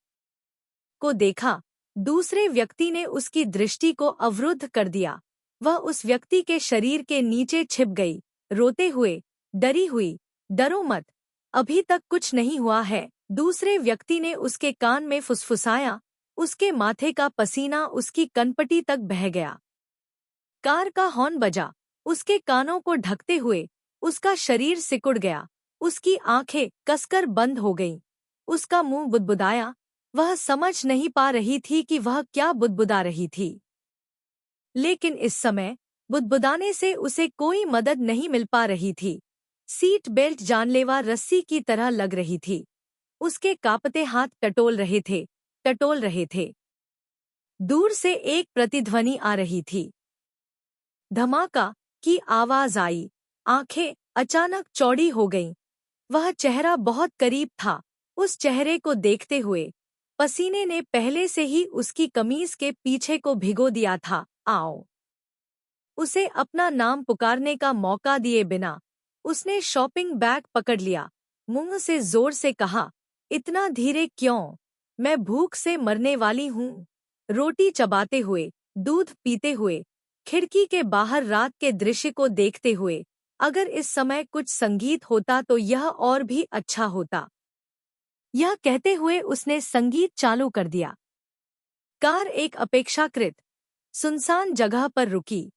[SPEAKER 1] को देखा। दूसरे व्यक्ति ने उसकी दृष्टि को अवरुद्ध कर दिया। वह उस व्यक्ति के शरीर के नीचे छिप गई, रोते हुए, डरी हुई। डरो मत, अभी तक कुछ नहीं हुआ है, दूसरे व्यक्ति ने उसके कान में फुसफुसाया। उसके माथे का पसीना उसकी कनपटी तक बह गया। कार का हॉर्न बजा, उसके कानों को ढकते हुए उसका शरीर सिकुड़ गया। उसकी आंखें कसकर बंद हो गईं। उसका मुंह बुदबुदाया। वह समझ नहीं पा रही थी कि वह क्या बुदबुदा रही थी, लेकिन इस समय बुदबुदाने से उसे कोई मदद नहीं मिल पा रही थी। सीट बेल्ट जानलेवा रस्सी की तरह लग रही थी। उसके कांपते हाथ टटोल रहे थे। दूर से एक प्रतिध्वनि आ रही थी। धमाका की आवाज आई। आंखें अचानक चौड़ी हो गईं। वह चेहरा बहुत करीब था। उस चेहरे को देखते हुए पसीने ने पहले से ही उसकी कमीज के पीछे को भिगो दिया था। आओ। उसे अपना नाम पुकारने का मौका दिए बिना उसने शॉपिंग बैग पकड़ लिया। मुंह से जोर से कहा, इतना धीरे क्यों? मैं भूख से मरने वाली हूँ। रोटी चबाते हुए, दूध पीते हुए, खिड़की के बाहर रात के दृश्य को देखते हुए, अगर इस समय कुछ संगीत होता तो यह और भी अच्छा होता। यह कहते हुए उसने संगीत चालू कर दिया। कार एक अपेक्षाकृत सुनसान जगह पर रुकी।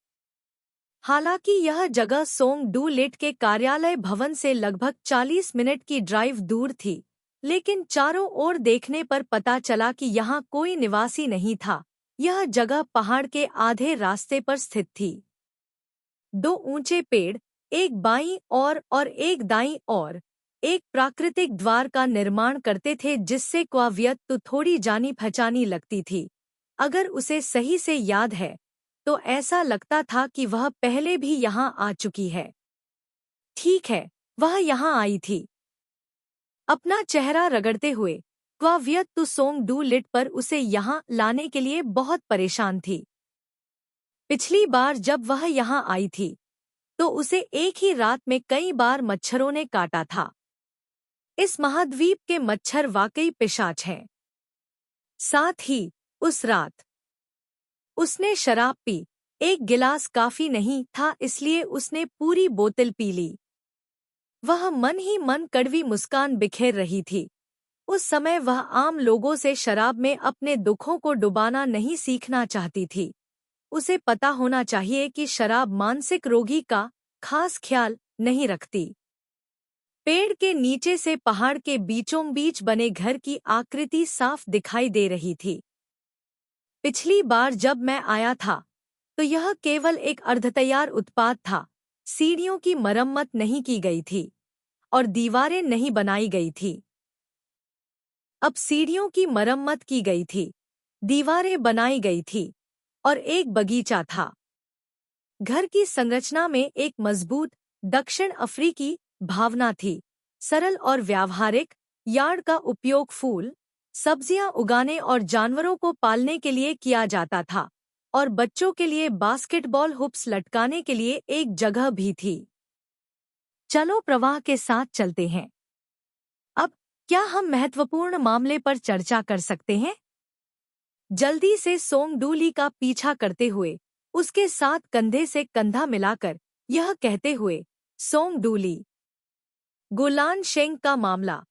[SPEAKER 1] हालांकि यह जगह सोंग डू लिट के कार्यालय भवन से लगभग 40 मिनट की ड्राइव दूर थी, लेकिन चारों ओर देखने पर पता चला कि यहाँ कोई निवासी नहीं था। यह जगह पहाड़ के आधे रास्ते पर स्थित थी। 2 ऊंचे पेड़, एक बाईं ओर और एक दाईं ओर, एक प्राकृतिक द्वार का निर्माण करते थे जिससे क्वावियत थोड़ी जानी पहचानी लगती थी। अगर उसे सही से याद है तो ऐसा लगता था कि वह पहले भी यहाँ आ चुकी है। ठीक है, वह यहाँ आई थी। अपना चेहरा रगड़ते हुए क्वावियत सोंग डू लिट पर उसे यहाँ लाने के लिए बहुत परेशान थी। पिछली बार जब वह यहाँ आई थी तो उसे एक ही रात में कई बार मच्छरों ने काटा था। इस महाद्वीप के मच्छर वाकई पिशाच हैं। साथ ही उस रात उसने शराब पी। एक गिलास काफी नहीं था, इसलिए उसने पूरी बोतल पी ली। वह मन ही मन कड़वी मुस्कान बिखेर रही थी। उस समय वह आम लोगों से शराब में अपने दुखों को डुबाना नहीं सीखना चाहती थी। उसे पता होना चाहिए कि शराब मानसिक रोगी का खास ख्याल नहीं रखती। पेड़ के नीचे से पहाड़ के बीचों बीच बने घर की आकृति साफ दिखाई दे रही थी। पिछली बार जब मैं आया था तो यह केवल एक अर्धतैयार उत्पाद था। सीढ़ियों की मरम्मत नहीं की गई थी और दीवारें नहीं बनाई गई थी। अब सीढ़ियों की मरम्मत की गई थी, दीवारें बनाई गई थी और एक बगीचा था। घर की संरचना में एक मजबूत दक्षिण अफ्रीकी भावना थी। सरल और व्यावहारिक यार्ड का उपयोग फूल, सब्जियां उगाने और जानवरों को पालने के लिए किया जाता था, और बच्चों के लिए बास्केटबॉल हुप्स लटकाने के लिए एक जगह भी थी। चलो प्रवाह के साथ चलते हैं। अब क्या हम महत्वपूर्ण मामले पर चर्चा कर सकते हैं? जल्दी से सोंग डू ली का पीछा करते हुए, उसके साथ कंधे से कंधा मिलाकर, यह कहते हुए, सोंग डू ली। गुलान शेंग का मामला।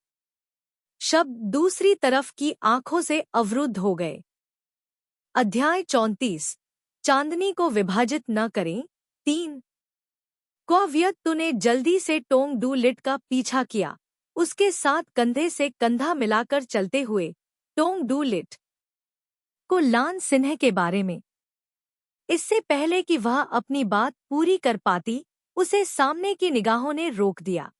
[SPEAKER 1] शब्द दूसरी तरफ की आंखों से अवरुद्ध हो गए। अध्याय 34। चांदनी को विभाजित न करें। 3। क्वावियत ने जल्दी से टोंग डू लिट का पीछा किया, उसके साथ कंधे से कंधा मिलाकर चलते हुए। टोंग डू लिट को लान सिन्ह के बारे में। इससे पहले कि वह अपनी बात पूरी कर पाती, उसे सामने की निगाहों ने रोक दिया।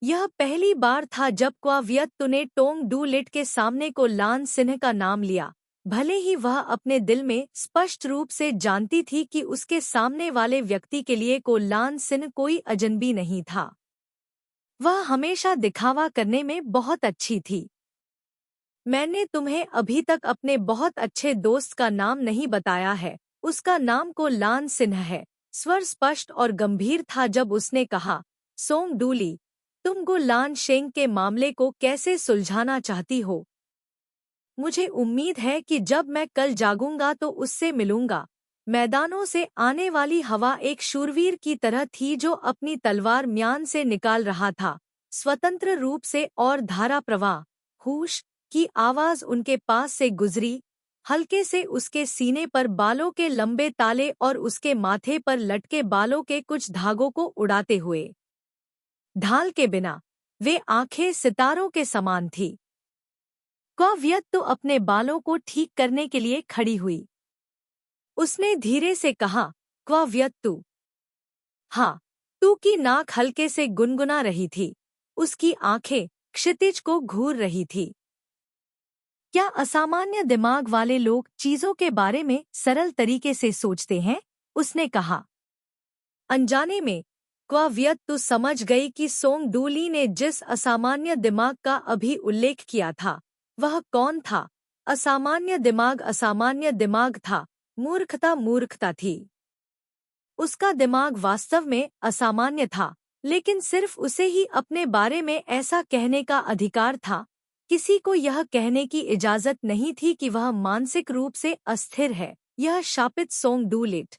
[SPEAKER 1] यह पहली बार था जब क्वावियत ने टोंग डू लिट के सामने को लान सिन्ह का नाम लिया, भले ही वह अपने दिल में स्पष्ट रूप से जानती थी कि उसके सामने वाले व्यक्ति के लिए को लान सिन्ह कोई अजनबी नहीं था। वह हमेशा दिखावा करने में बहुत अच्छी थी। मैंने तुम्हें अभी तक अपने बहुत अच्छे दोस्त का नाम नहीं बताया है। उसका नाम को लान सिन्ह है। स्वर स्पष्ट और गंभीर था जब उसने कहा, सोंग डू ली, तुम गो लान शेंग के मामले को कैसे सुलझाना चाहती हो? मुझे उम्मीद है कि जब मैं कल जागूंगा तो उससे मिलूंगा। मैदानों से आने वाली हवा एक शूरवीर की तरह थी जो अपनी तलवार म्यान से निकाल रहा था, स्वतंत्र रूप से, और धारा प्रवाह हुश की आवाज उनके पास से गुजरी, हल्के से उसके सीने पर बालों के लंबे ताले और उसके माथे पर लटके बालों के कुछ धागों को उड़ाते हुए। ढाल के बिना वे आंखें सितारों के समान थी। क्वावियत तो अपने बालों को ठीक करने के लिए खड़ी हुई। उसने धीरे से कहा, क्वावियत तू। हाँ, तू की नाक हल्के से गुनगुना रही थी। उसकी आंखें क्षितिज को घूर रही थी। क्या असामान्य दिमाग वाले लोग चीजों के बारे में सरल तरीके से सोचते हैं? उसने कहा। अनजाने में क्वावियत तो समझ गई कि सोंग डू ली ने जिस असामान्य दिमाग का अभी उल्लेख किया था वह कौन था। असामान्य दिमाग था। मूर्खता थी। उसका दिमाग वास्तव में असामान्य था, लेकिन सिर्फ उसे ही अपने बारे में ऐसा कहने का अधिकार था। किसी को यह कहने की इजाजत नहीं थी कि वह मानसिक रूप से अस्थिर है। यह शापित सोंग डू लिट।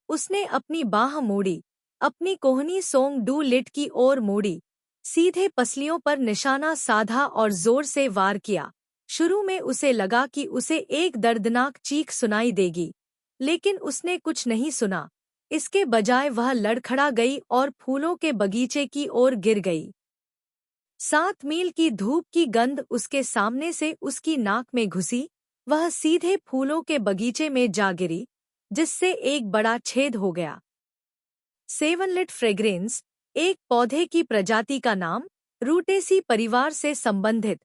[SPEAKER 1] उसने अपनी बाह मोड़ी, अपनी कोहनी सोंग डू लिट की ओर मोड़ी, सीधे पसलियों पर निशाना साधा और जोर से वार किया। शुरू में उसे लगा कि उसे एक दर्दनाक चीख सुनाई देगी, लेकिन उसने कुछ नहीं सुना। इसके बजाय वह लड़खड़ा गई और फूलों के बगीचे की ओर गिर गई। 7 मील की धूप की गंध उसके सामने से उसकी नाक में घुसी। वह सीधे फूलों के बगीचे में जा गिरी, जिससे एक बड़ा छेद हो गया। सेवनलिट फ्रेग्रेंस एक पौधे की प्रजाति का नाम, रूटेसी परिवार से संबंधित।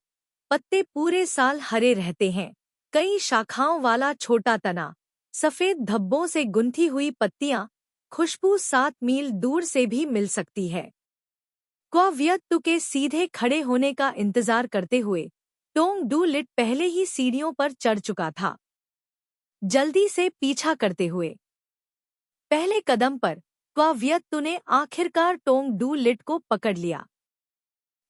[SPEAKER 1] पत्ते पूरे साल हरे रहते हैं। कई शाखाओं वाला छोटा तना, सफेद धब्बों से गुंथी हुई पत्तियां, खुशबू 7 मील दूर से भी मिल सकती है। क्वावियत्तु के सीधे खड़े होने का इंतजार करते हुए टोंग डू लिट पहले ही सीढ़ियों पर चढ़ चुका था, जल्दी से पीछा करते हुए। पहले कदम पर क्वावियत्तु ने आखिरकार टोंग डू लिट को पकड़ लिया।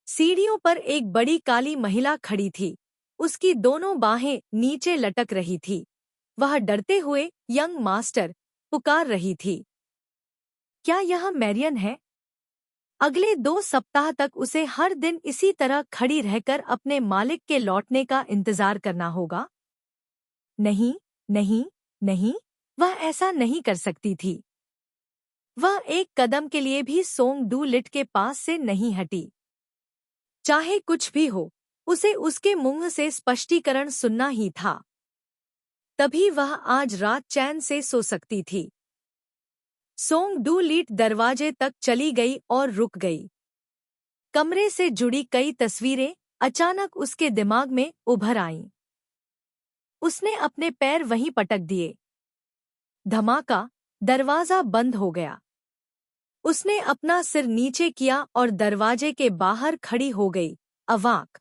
[SPEAKER 1] सीढ़ियों पर एक बड़ी काली महिला खड़ी थी। उसकी दोनों बाहें नीचे लटक रही थी। वह डरते हुए यंग मास्टर पुकार रही थी। क्या यह मैरियन है? अगले 2 सप्ताह तक उसे हर दिन इसी तरह खड़ी रहकर अपने मालिक के लौटने का इंतजार करना होगा। नहीं, नहीं, नहीं, वह ऐसा नहीं कर सकती थी। वह एक कदम के लिए भी सोंग डू लिट के पास से नहीं हटी। चाहे कुछ भी हो, उसे उसके मुंह से स्पष्टीकरण सुनना ही था। तभी वह आज रात चैन से सो सकती थी। सोंग डू लिट दरवाजे तक चली गई और रुक गई। कमरे से जुड़ी कई तस्वीरें अचानक उसके दिमाग में उभर आईं। उसने अपने पैर वहीं पटक दिए। धमाका, दरवाजा बंद हो गया। उसने अपना सिर नीचे किया और दरवाजे के बाहर खड़ी हो गई, अवाक।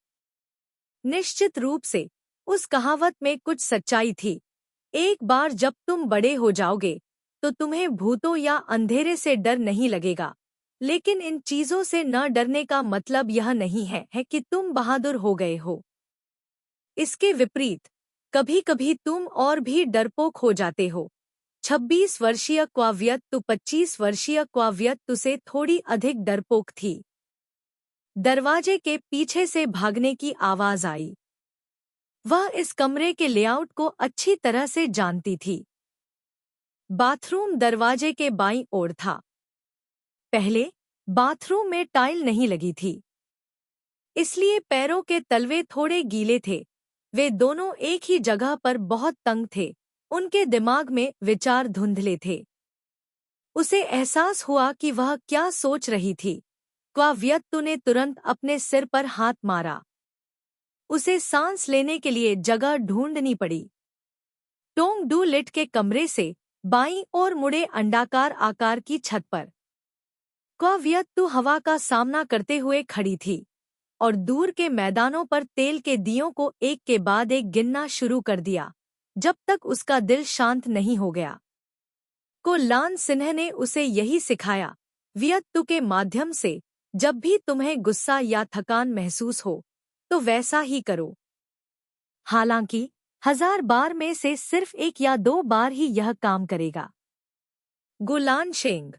[SPEAKER 1] निश्चित रूप से उस कहावत में कुछ सच्चाई थी। एक बार जब तुम बड़े हो जाओगे तो तुम्हें भूतों या अंधेरे से डर नहीं लगेगा। लेकिन इन चीजों से न डरने का मतलब यह नहीं है कि तुम बहादुर हो गए हो। इसके विपरीत, कभी-कभी तुम और भी डरपोक हो जाते हो। 26 वर्षीय क्वावियत्तु 25 वर्षीय क्वावियत्तु से थोड़ी अधिक डरपोक थी। दरवाजे के पीछे से भागने की आवाज आई। वह इस कमरे के लेआउट को अच्छी तरह से जानती थी। बाथरूम दरवाजे के बाईं ओर था। पहले बाथरूम में टाइल नहीं लगी थी, इसलिए पैरों के तलवे थोड़े गीले थे। वे दोनों एक ही जगह पर बहुत तंग थे। उनके दिमाग में विचार धुंधले थे। उसे एहसास हुआ कि वह क्या सोच रही थी। क्वावियत्तु ने तुरंत अपने सिर पर हाथ मारा। उसे सांस लेने के लिए जगह ढूंढनी पड़ी। टोंग डू लिट के कमरे से बाईं ओर मुड़े अंडाकार आकार की छत पर क्वावियत्तु हवा का सामना करते हुए खड़ी थी और दूर के मैदानों पर तेल के दियों को एक के बाद एक गिनना शुरू कर दिया, जब तक उसका दिल शांत नहीं हो गया। को लान सिन्ह ने उसे यही सिखाया, वियत्तु के माध्यम से, जब भी तुम्हें गुस्सा या थकान महसूस हो तो वैसा ही करो। हालांकि 1000 बार में से सिर्फ 1 या 2 बार ही यह काम करेगा। गुलान शेंग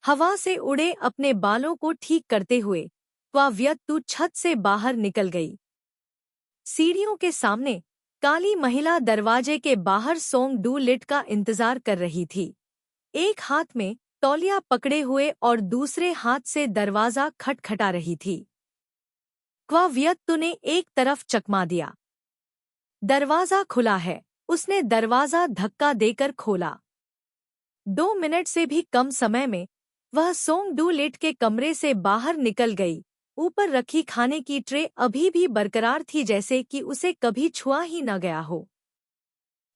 [SPEAKER 1] हवा से उड़े अपने बालों को ठीक करते हुए क्वावियत्तु छत से बाहर निकल गई। सीढ़ियों के सामने काली महिला दरवाजे के बाहर सोंग डू लिट का इंतजार कर रही थी, एक हाथ में तौलिया पकड़े हुए और दूसरे हाथ से दरवाजा खटखटा रही थी। क्वावियत्तु ने एक तरफ चकमा दिया। दरवाजा खुला है। उसने दरवाजा धक्का देकर खोला। 2 मिनट से भी कम समय में वह सोंग डू लिट के कमरे से बाहर निकल गई। ऊपर रखी खाने की ट्रे अभी भी बरकरार थी, जैसे कि उसे कभी छुआ ही न गया हो।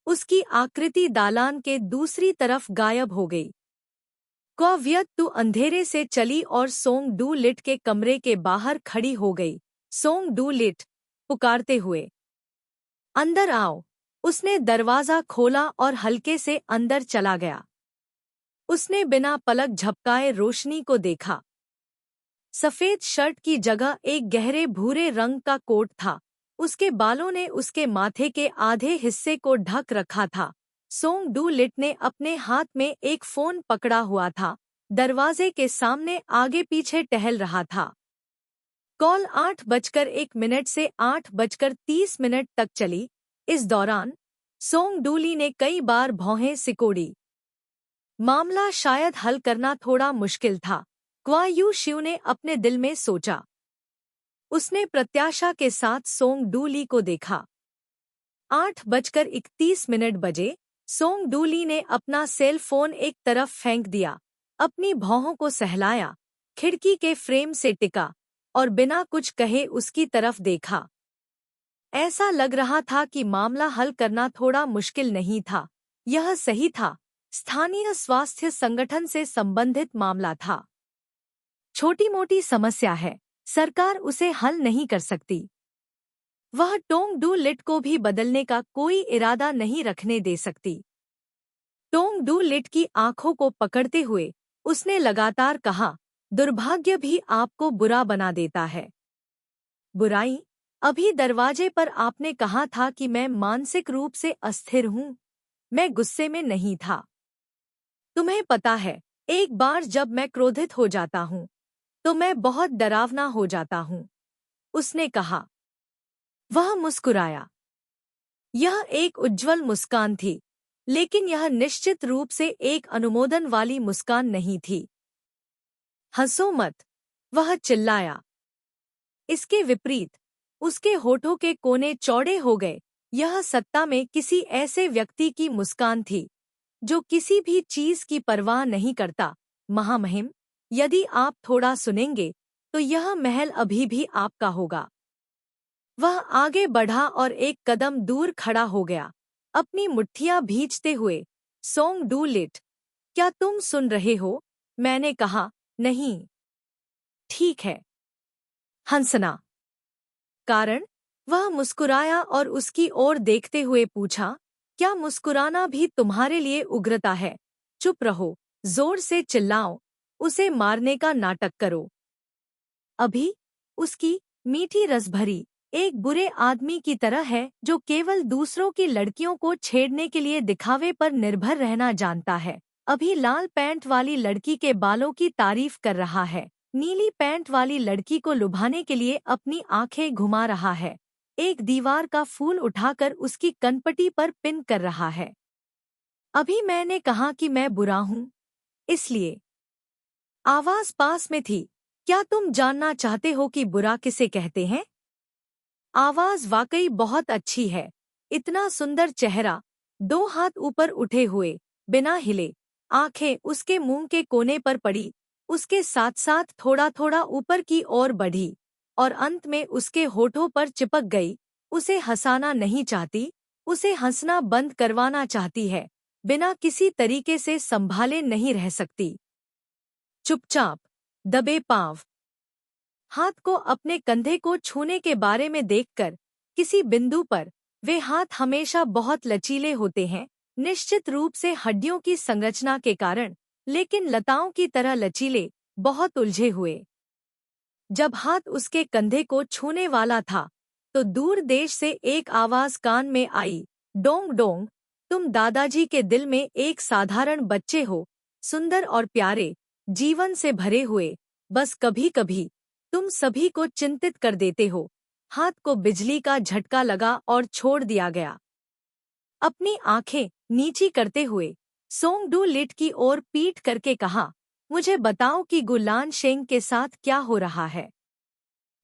[SPEAKER 1] उसकी आकृति दालान के दूसरी तरफ गायब हो गई। क्वावियत्तु अंधेरे से चली और सोंग डू लिट के कमरे के बाहर खड़ी हो गई। सोंग डू लिट, पुकारते हुए, अंदर आओ। उसने दरवाजा खोला और हल्के से अंदर चला गया। उसने बिना पलक झपकाए रोशनी को देखा। सफेद शर्ट की जगह एक गहरे भूरे रंग का कोट था। उसके बालों ने उसके माथे के आधे हिस्से को ढक रखा था। सोंग डू लिट ने अपने हाथ में एक फोन पकड़ा हुआ था। दरवाजे के सामने आगे पीछे टहल रहा था। कॉल 8:01 से 8:30 तक चली। इस दौरान सोंग डू ली ने कई बार भौहें सिकोड़ी। मामला शायद हल करना थोड़ा मुश्किल था, क्वा यू शिव ने अपने दिल में सोचा। उसने प्रत्याशा के साथ सोंग डू ली को देखा। 8:31 बजे सोंग डू ली ने अपना सेल फोन एक तरफ फेंक दिया, अपनी भौहों को सहलाया, खिड़की के फ्रेम से टिका और बिना कुछ कहे उसकी तरफ देखा। ऐसा लग रहा था कि मामला हल करना थोड़ा मुश्किल नहीं था, यह सही था, स्थानीय स्वास्थ्य संगठन से संबंधित मामला था। छोटी मोटी समस्या है, सरकार उसे हल नहीं कर सकती। वह टोंग डू लिट को भी बदलने का कोई इरादा नहीं रखने दे सकती। टोंग डू लिट की आंखों को पकड़ते हुए उसने लगातार कहा, दुर्भाग्य भी आपको बुरा बना देता है। बुराई? अभी दरवाजे पर आपने कहा था कि मैं मानसिक रूप से अस्थिर हूँ। मैं गुस्से में नहीं था। तुम्हें पता है, एक बार जब मैं क्रोधित हो जाता हूँ तो मैं बहुत डरावना हो जाता हूँ, उसने कहा। वह मुस्कुराया। यह एक उज्ज्वल मुस्कान थी, लेकिन यह निश्चित रूप से एक अनुमोदन वाली मुस्कान नहीं थी। हंसो मत, वह चिल्लाया। इसके विपरीत उसके होठों के कोने चौड़े हो गए। यह सत्ता में किसी ऐसे व्यक्ति की मुस्कान थी जो किसी भी चीज की परवाह नहीं करता। महामहिम, यदि आप थोड़ा सुनेंगे तो यह महल अभी भी आपका होगा। वह आगे बढ़ा और एक कदम दूर खड़ा हो गया, अपनी मुट्ठियां भींचते हुए। सोंग डू लिट, क्या तुम सुन रहे हो? मैंने कहा, नहीं। ठीक है। हंसना। कारण? वह मुस्कुराया और उसकी ओर देखते हुए पूछा, क्या मुस्कुराना भी तुम्हारे लिए उग्रता है? चुप रहो, जोर से चिल्लाओ, उसे मारने का नाटक करो। अभी उसकी मीठी रसभरी एक बुरे आदमी की तरह है जो केवल दूसरों की लड़कियों को छेड़ने के लिए दिखावे पर निर्भर रहना जानता है। अभी लाल पैंट वाली लड़की के बालों की तारीफ कर रहा है, नीली पैंट वाली लड़की को लुभाने के लिए अपनी आंखें घुमा रहा है, एक दीवार का फूल उठाकर उसकी कनपटी पर पिन कर रहा है। अभी मैंने कहा कि मैं बुरा हूँ, इसलिए। आवाज पास में थी, क्या तुम जानना चाहते हो कि बुरा किसे कहते हैं? आवाज वाकई बहुत अच्छी है, इतना सुंदर चेहरा, 2 हाथ ऊपर उठे हुए, बिना हिले, आंखें उसके मुंह के कोने पर पड़ी, उसके साथ साथ थोड़ा थोड़ा ऊपर की ओर बढ़ी और अंत में उसके होठों पर चिपक गई। उसे हंसाना नहीं चाहती, उसे हंसना बंद करवाना चाहती है, बिना किसी तरीके से संभाले नहीं रह सकती। चुपचाप, दबे पांव। हाथ को अपने कंधे को छूने के बारे में देखकर, किसी बिंदु पर वे हाथ हमेशा बहुत लचीले होते हैं, निश्चित रूप से हड्डियों की संरचना के कारण, लेकिन लताओं की तरह लचीले, बहुत उलझे हुए। जब हाथ उसके कंधे को छूने वाला था तो दूर देश से एक आवाज कान में आई, डोंग डोंग, तुम दादाजी के दिल में एक साधारण बच्चे हो, सुंदर और प्यारे, जीवन से भरे हुए, बस कभी कभी तुम सभी को चिंतित कर देते हो। हाथ को बिजली का झटका लगा और छोड़ दिया गया। अपनी आंखें नीची करते हुए सोंग डू लिट की ओर पीट करके कहा, मुझे बताओ कि गुलान शेंग के साथ क्या हो रहा है।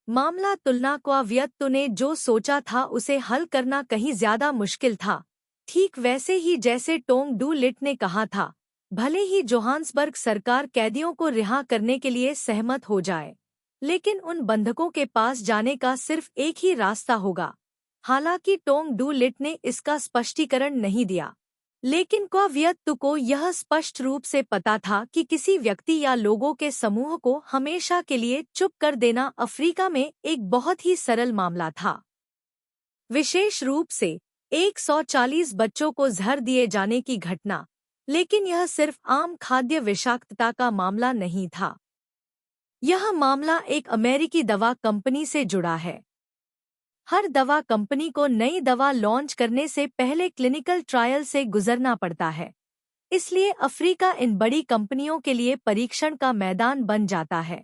[SPEAKER 1] मामला तुलना क्वा व्यक्ति ने जो सोचा था उसे हल करना कहीं ज्यादा मुश्किल था, ठीक वैसे ही जैसे टोंग डू लिट ने कहा था। भले ही जोहान्सबर्ग सरकार कैदियों को रिहा करने के लिए सहमत हो जाए, लेकिन उन बंधकों के पास जाने का सिर्फ एक ही रास्ता होगा। हालांकि टोंग डू लिट ने इसका स्पष्टीकरण नहीं दिया, लेकिन क्वा व्यक्ति को यह स्पष्ट रूप से पता था कि किसी व्यक्ति या लोगों के समूह को हमेशा के लिए चुप कर देना अफ्रीका में एक बहुत ही सरल मामला था। विशेष रूप से 140 बच्चों को जहर दिए जाने की घटना, लेकिन यह सिर्फ आम खाद्य विषाक्तता का मामला नहीं था। यह मामला एक अमेरिकी दवा कंपनी से जुड़ा है। हर दवा कंपनी को नई दवा लॉन्च करने से पहले क्लिनिकल ट्रायल से गुजरना पड़ता है, इसलिए अफ्रीका इन बड़ी कंपनियों के लिए परीक्षण का मैदान बन जाता है।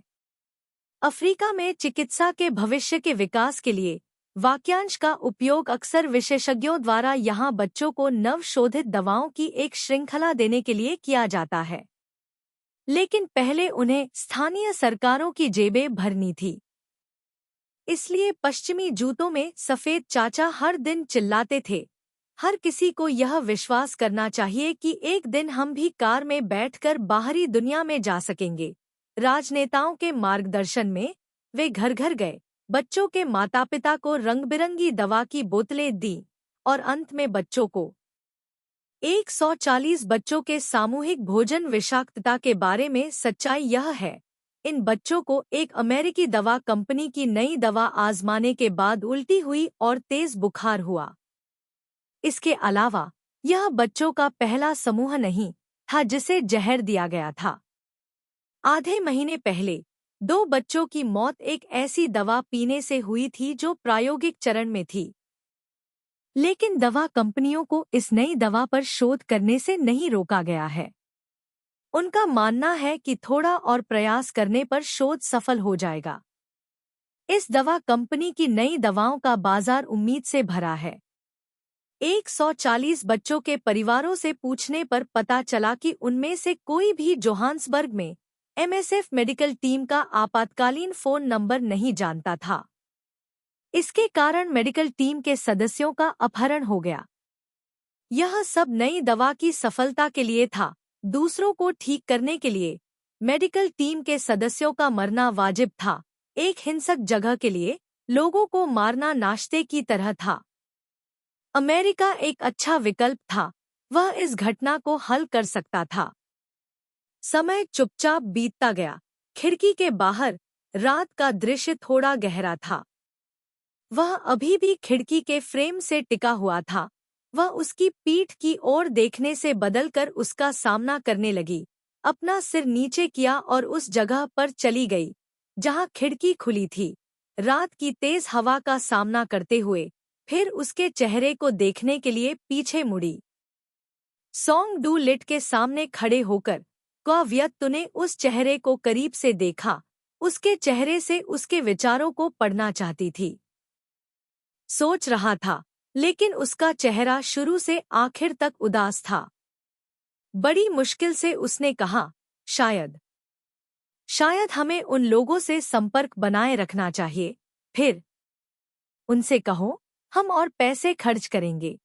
[SPEAKER 1] अफ्रीका में चिकित्सा के भविष्य के विकास के लिए वाक्यांश का उपयोग अक्सर विशेषज्ञों द्वारा यहाँ बच्चों को नवशोधित दवाओं की एक श्रृंखला देने के लिए किया जाता है, लेकिन पहले उन्हें स्थानीय सरकारों की जेबें भरनी थी। इसलिए पश्चिमी जूतों में सफेद चाचा हर दिन चिल्लाते थे, हर किसी को यह विश्वास करना चाहिए कि एक दिन हम भी कार में बैठकर बाहरी दुनिया में जा सकेंगे। राजनेताओं के मार्गदर्शन में वे घर घर गए, बच्चों के माता पिता को रंग-बिरंगी दवा की बोतलें दी और अंत में बच्चों को 140 बच्चों के सामूहिक भोजन विषाक्तता के बारे में सच्चाई यह है, इन बच्चों को एक अमेरिकी दवा कंपनी की नई दवा आजमाने के बाद उल्टी हुई और तेज बुखार हुआ। इसके अलावा यह बच्चों का पहला समूह नहीं था जिसे जहर दिया गया था। आधे महीने पहले 2 बच्चों की मौत एक ऐसी दवा पीने से हुई थी जो प्रायोगिक चरण में थी। लेकिन दवा कंपनियों को इस नई दवा पर शोध करने से नहीं रोका गया है। उनका मानना है कि थोड़ा और प्रयास करने पर शोध सफल हो जाएगा। इस दवा कंपनी की नई दवाओं का बाजार उम्मीद से भरा है। 140 बच्चों के परिवारों से पूछने पर पता चला कि उनमें से कोई भी जोहान्सबर्ग में एमएसएफ मेडिकल टीम का आपातकालीन फोन नंबर नहीं जानता था। इसके कारण मेडिकल टीम के सदस्यों का अपहरण हो गया। यह सब नई दवा की सफलता के लिए था। दूसरों को ठीक करने के लिए मेडिकल टीम के सदस्यों का मरना वाजिब था। एक हिंसक जगह के लिए लोगों को मारना नाश्ते की तरह था। अमेरिका एक अच्छा विकल्प था, वह इस घटना को हल कर सकता था। समय चुपचाप बीतता गया। खिड़की के बाहर रात का दृश्य थोड़ा गहरा था। वह अभी भी खिड़की के फ्रेम से टिका हुआ था। वह उसकी पीठ की ओर देखने से बदलकर उसका सामना करने लगी, अपना सिर नीचे किया और उस जगह पर चली गई जहां खिड़की खुली थी। रात की तेज हवा का सामना करते हुए फिर उसके चेहरे को देखने के लिए पीछे मुड़ी। सोंग डू लिट के सामने खड़े होकर क्वाव्यक्तु ने उस चेहरे को करीब से देखा। उसके चेहरे से उसके विचारों को पढ़ना चाहती थी। सोच रहा था, लेकिन उसका चेहरा शुरू से आखिर तक उदास था। बड़ी मुश्किल से उसने कहा, शायद हमें उन लोगों से संपर्क बनाए रखना चाहिए। फिर उनसे कहो, हम और पैसे खर्च करेंगे।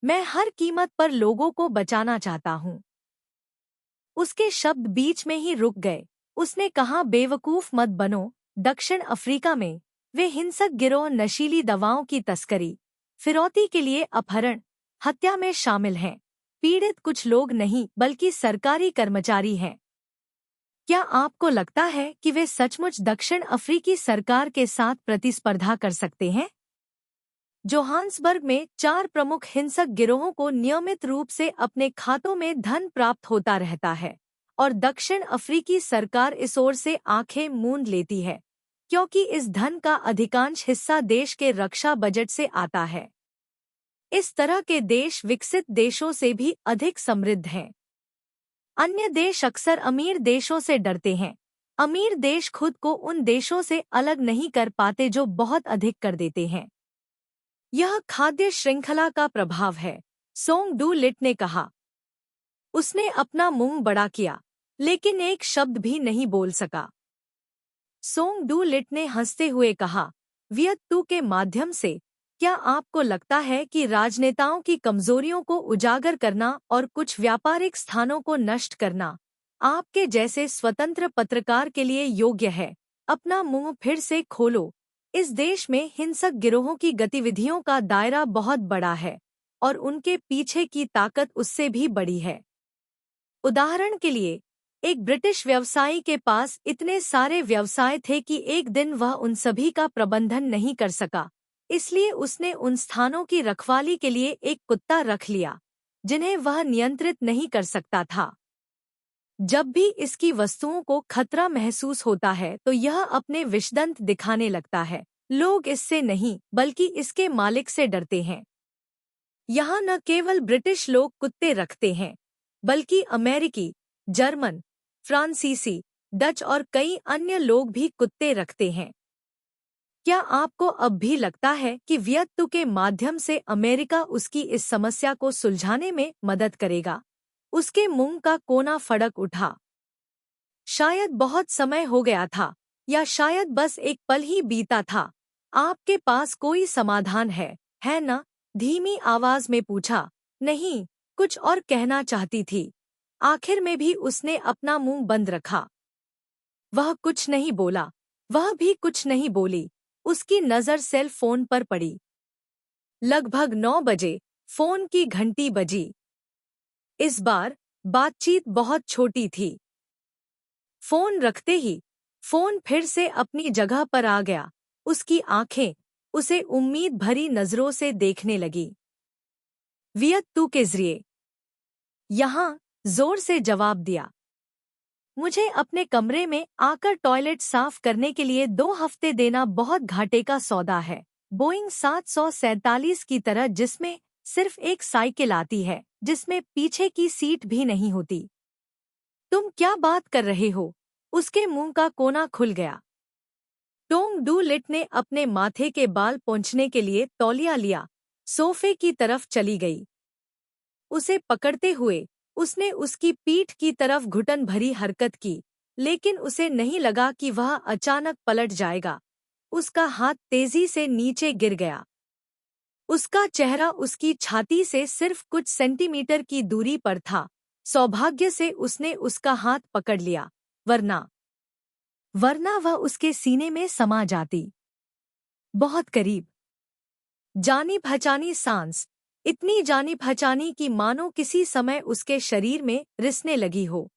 [SPEAKER 1] मैं हर कीमत पर लोगों को बचाना चाहता हूँ। उसके शब्द बीच में ही रुक गए। उसने कहा, बेवकूफ मत बनो। दक्षिण अफ्रीका में वे हिंसक गिरोह नशीली दवाओं की तस्करी, फिरौती के लिए अपहरण, हत्या में शामिल हैं। पीड़ित कुछ लोग नहीं बल्कि सरकारी कर्मचारी हैं। क्या आपको लगता है कि वे सचमुच दक्षिण अफ्रीकी सरकार के साथ प्रतिस्पर्धा कर सकते हैं? जोहान्सबर्ग में 4 प्रमुख हिंसक गिरोहों को नियमित रूप से अपने खातों में धन प्राप्त होता रहता है और दक्षिण अफ्रीकी सरकार इस ओर से आंखें मूंद लेती है, क्योंकि इस धन का अधिकांश हिस्सा देश के रक्षा बजट से आता है। इस तरह के देश विकसित देशों से भी अधिक समृद्ध हैं। अन्य देश अक्सर अमीर देशों से डरते हैं। अमीर देश खुद को उन देशों से अलग नहीं कर पाते जो बहुत अधिक कर देते हैं। यह खाद्य श्रृंखला का प्रभाव है, सोंग डू लिट ने कहा। उसने अपना मुंह बड़ा किया, लेकिन एक शब्द भी नहीं बोल सका। सोंग डू लिट ने हंसते हुए कहा, वियत्तू के माध्यम से, क्या आपको लगता है कि राजनेताओं की कमजोरियों को उजागर करना और कुछ व्यापारिक स्थानों को नष्ट करना आपके जैसे स्वतंत्र पत्रकार के लिए योग्य है? अपना मुंह फिर से खोलो। इस देश में हिंसक गिरोहों की गतिविधियों का दायरा बहुत बड़ा है और उनके पीछे की ताकत उससे भी बड़ी है। उदाहरण के लिए, एक ब्रिटिश व्यवसायी के पास इतने सारे व्यवसाय थे कि एक दिन वह उन सभी का प्रबंधन नहीं कर सका, इसलिए उसने उन स्थानों की रखवाली के लिए एक कुत्ता रख लिया जिन्हें वह नियंत्रित नहीं कर सकता था। जब भी इसकी वस्तुओं को खतरा महसूस होता है तो यह अपने विषदंत दिखाने लगता है। लोग इससे नहीं बल्कि इसके मालिक से डरते हैं। यहाँ न केवल ब्रिटिश लोग कुत्ते रखते हैं, बल्कि अमेरिकी, जर्मन, फ्रांसीसी, डच और कई अन्य लोग भी कुत्ते रखते हैं। क्या आपको अब भी लगता है कि व्यक्तु के माध्यम से अमेरिका उसकी इस समस्या को सुलझाने में मदद करेगा? उसके मुंह का कोना फड़क उठा। शायद बहुत समय हो गया था, या शायद बस एक पल ही बीता था। आपके पास कोई समाधान है ना? धीमी आवाज में पूछा। नहीं, कुछ और कहना चाहती थी। आखिर में भी उसने अपना मुंह बंद रखा। वह कुछ नहीं बोला, वह भी कुछ नहीं बोली। उसकी नजर सेल फोन पर पड़ी। लगभग 9 बजे फोन की घंटी बजी। इस बार बातचीत बहुत छोटी थी। फोन रखते ही फोन फिर से अपनी जगह पर आ गया। उसकी आंखें उसे उम्मीद भरी नजरों से देखने लगी। वियत्तू के जरिए यहाँ जोर से जवाब दिया। मुझे अपने कमरे में आकर टॉयलेट साफ करने के लिए 2 हफ्ते देना बहुत घाटे का सौदा है। बोइंग 747 की तरह, जिसमें सिर्फ एक साइकिल आती है, जिसमें पीछे की सीट भी नहीं होती। तुम क्या बात कर रहे हो? उसके मुंह का कोना खुल गया। टोंग डू लिट ने अपने माथे के बाल पोंछने के लिए तौलिया लिया, सोफे की तरफ चली गई। उसे पकड़ते हुए उसने उसकी पीठ की तरफ घुटन भरी हरकत की, लेकिन उसे नहीं लगा कि वह अचानक पलट जाएगा। उसका हाथ तेजी से नीचे गिर गया। उसका चेहरा उसकी छाती से सिर्फ कुछ सेंटीमीटर की दूरी पर था। सौभाग्य से उसने उसका हाथ पकड़ लिया, वरना वह उसके सीने में समा जाती। बहुत करीब। जानी पहचानी सांस, इतनी जानी पहचानी कि मानो किसी समय उसके शरीर में रिसने लगी हो।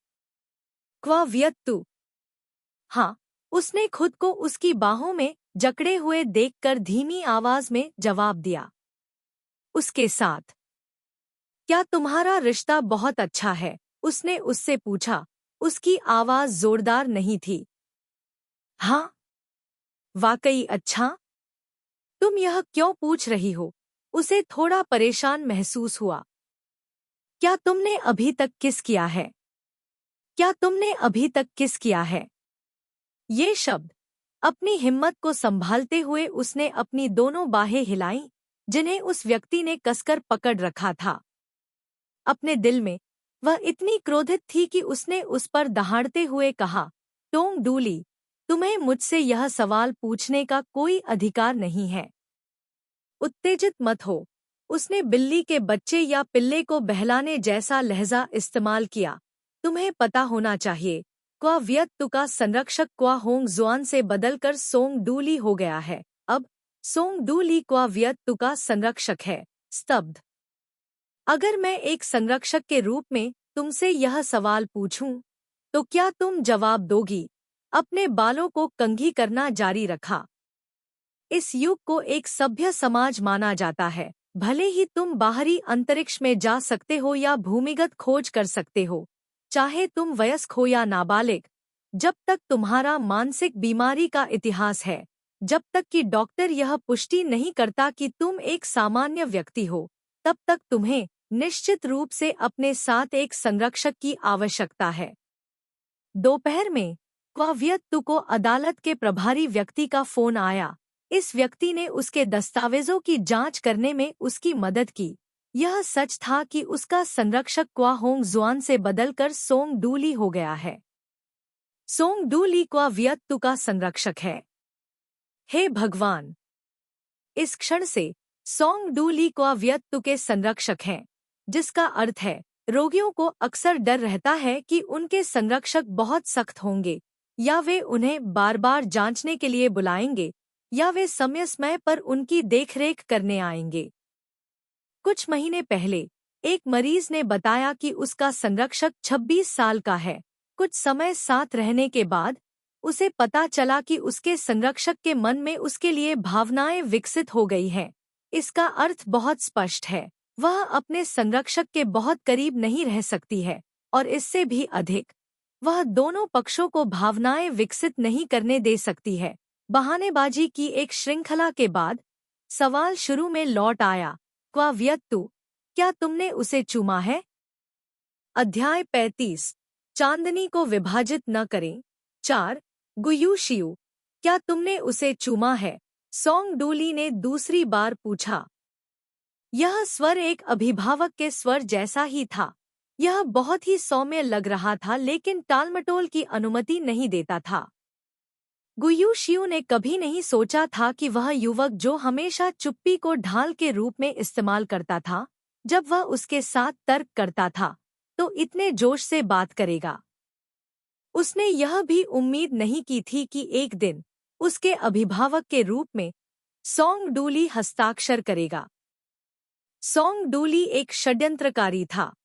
[SPEAKER 1] क्वा व्यक्तु? हाँ, उसने खुद को उसकी बाहों में जकड़े हुए देखकर धीमी आवाज में जवाब दिया। उसके साथ। क्या तुम्हारा रिश्ता बहुत अच्छा है? उसने उससे पूछा। उसकी आवाज जोरदार नहीं थी। हाँ। वाकई अच्छा? तुम यह क्यों पूछ रही हो? उसे थोड़ा परेशान महसूस हुआ। क्या तुमने अभी तक किस किया है? क्या तुमने अभी तक किस किया है? ये शब्द। अपनी हिम्मत को संभालते हुए उसने अपनी दोनों बाहें हिलाईं, जिन्हें उस व्यक्ति ने कसकर पकड़ रखा था। अपने दिल में वह इतनी क्रोधित थी कि उसने उस पर दहाड़ते हुए कहा, टोंग डूली, तुम्हें मुझसे यह सवाल पूछने का कोई अधिकार नहीं है। उत्तेजित मत हो। उसने बिल्ली के बच्चे या पिल्ले को बहलाने जैसा लहजा इस्तेमाल किया। तुम्हें पता होना चाहिए, क्वा व्यक्तु का संरक्षक क्वा होंग जुआन से बदलकर सोंग डूली हो गया है। अब सोंग डूली क्वा व्यक्तु का संरक्षक है। स्तब्ध। अगर मैं एक संरक्षक के रूप में तुमसे यह सवाल पूछूं, तो क्या तुम जवाब दोगी? अपने बालों को कंघी करना जारी रखा। इस युग को एक सभ्य समाज माना जाता है। भले ही तुम बाहरी अंतरिक्ष में जा सकते हो या भूमिगत खोज कर सकते हो, चाहे तुम वयस्क हो या नाबालिग, जब तक तुम्हारा मानसिक बीमारी का इतिहास है, जब तक कि डॉक्टर यह पुष्टि नहीं करता कि तुम एक सामान्य व्यक्ति हो, तब तक तुम्हें निश्चित रूप से अपने साथ एक संरक्षक की आवश्यकता है। दोपहर में क्वा व्यक्तु को अदालत के प्रभारी व्यक्ति का फोन आया। इस व्यक्ति ने उसके दस्तावेजों की जांच करने में उसकी मदद की। यह सच था कि उसका संरक्षक क्वा होंग जुआन से बदलकर सोंग डूली हो गया है। सोंग डूली क्वा व्यक्तु का संरक्षक है। हे भगवान! इस क्षण से सोंग डूली क्वा व्यक्तु के संरक्षक हैं, जिसका अर्थ है रोगियों को अक्सर डर रहता है कि उनके संरक्षक बहुत सख्त होंगे, या वे उन्हें बार बार जांचने के लिए बुलाएंगे, या वे समय समय पर उनकी देखरेख करने आएंगे। कुछ महीने पहले एक मरीज ने बताया कि उसका संरक्षक 26 साल का है। कुछ समय साथ रहने के बाद उसे पता चला कि उसके संरक्षक के मन में उसके लिए भावनाएं विकसित हो गई हैं। इसका अर्थ बहुत स्पष्ट है, वह अपने संरक्षक के बहुत करीब नहीं रह सकती है, और इससे भी अधिक, वह दोनों पक्षों को भावनाएं विकसित नहीं करने दे सकती है। बहानेबाजी की एक श्रृंखला के बाद सवाल शुरू में लौट आया। क्वा व्यक्तु, क्या तुमने उसे चूमा है? अध्याय 35। चांदनी को विभाजित न करें। 4 गुयू शियू, क्या तुमने उसे चूमा है? सोंग डूली ने दूसरी बार पूछा। यह स्वर एक अभिभावक के स्वर जैसा ही था। यह बहुत ही सौम्य लग रहा था, लेकिन टालमटोल की अनुमति नहीं देता था। गुयू शियू ने कभी नहीं सोचा था कि वह युवक जो हमेशा चुप्पी को ढाल के रूप में इस्तेमाल करता था, जब वह उसके साथ तर्क करता था, तो इतने जोश से बात करेगा। उसने यह भी उम्मीद नहीं की थी कि एक दिन उसके अभिभावक के रूप में सोंग डूली हस्ताक्षर करेगा। सोंग डूली एक षड्यंत्रकारी था।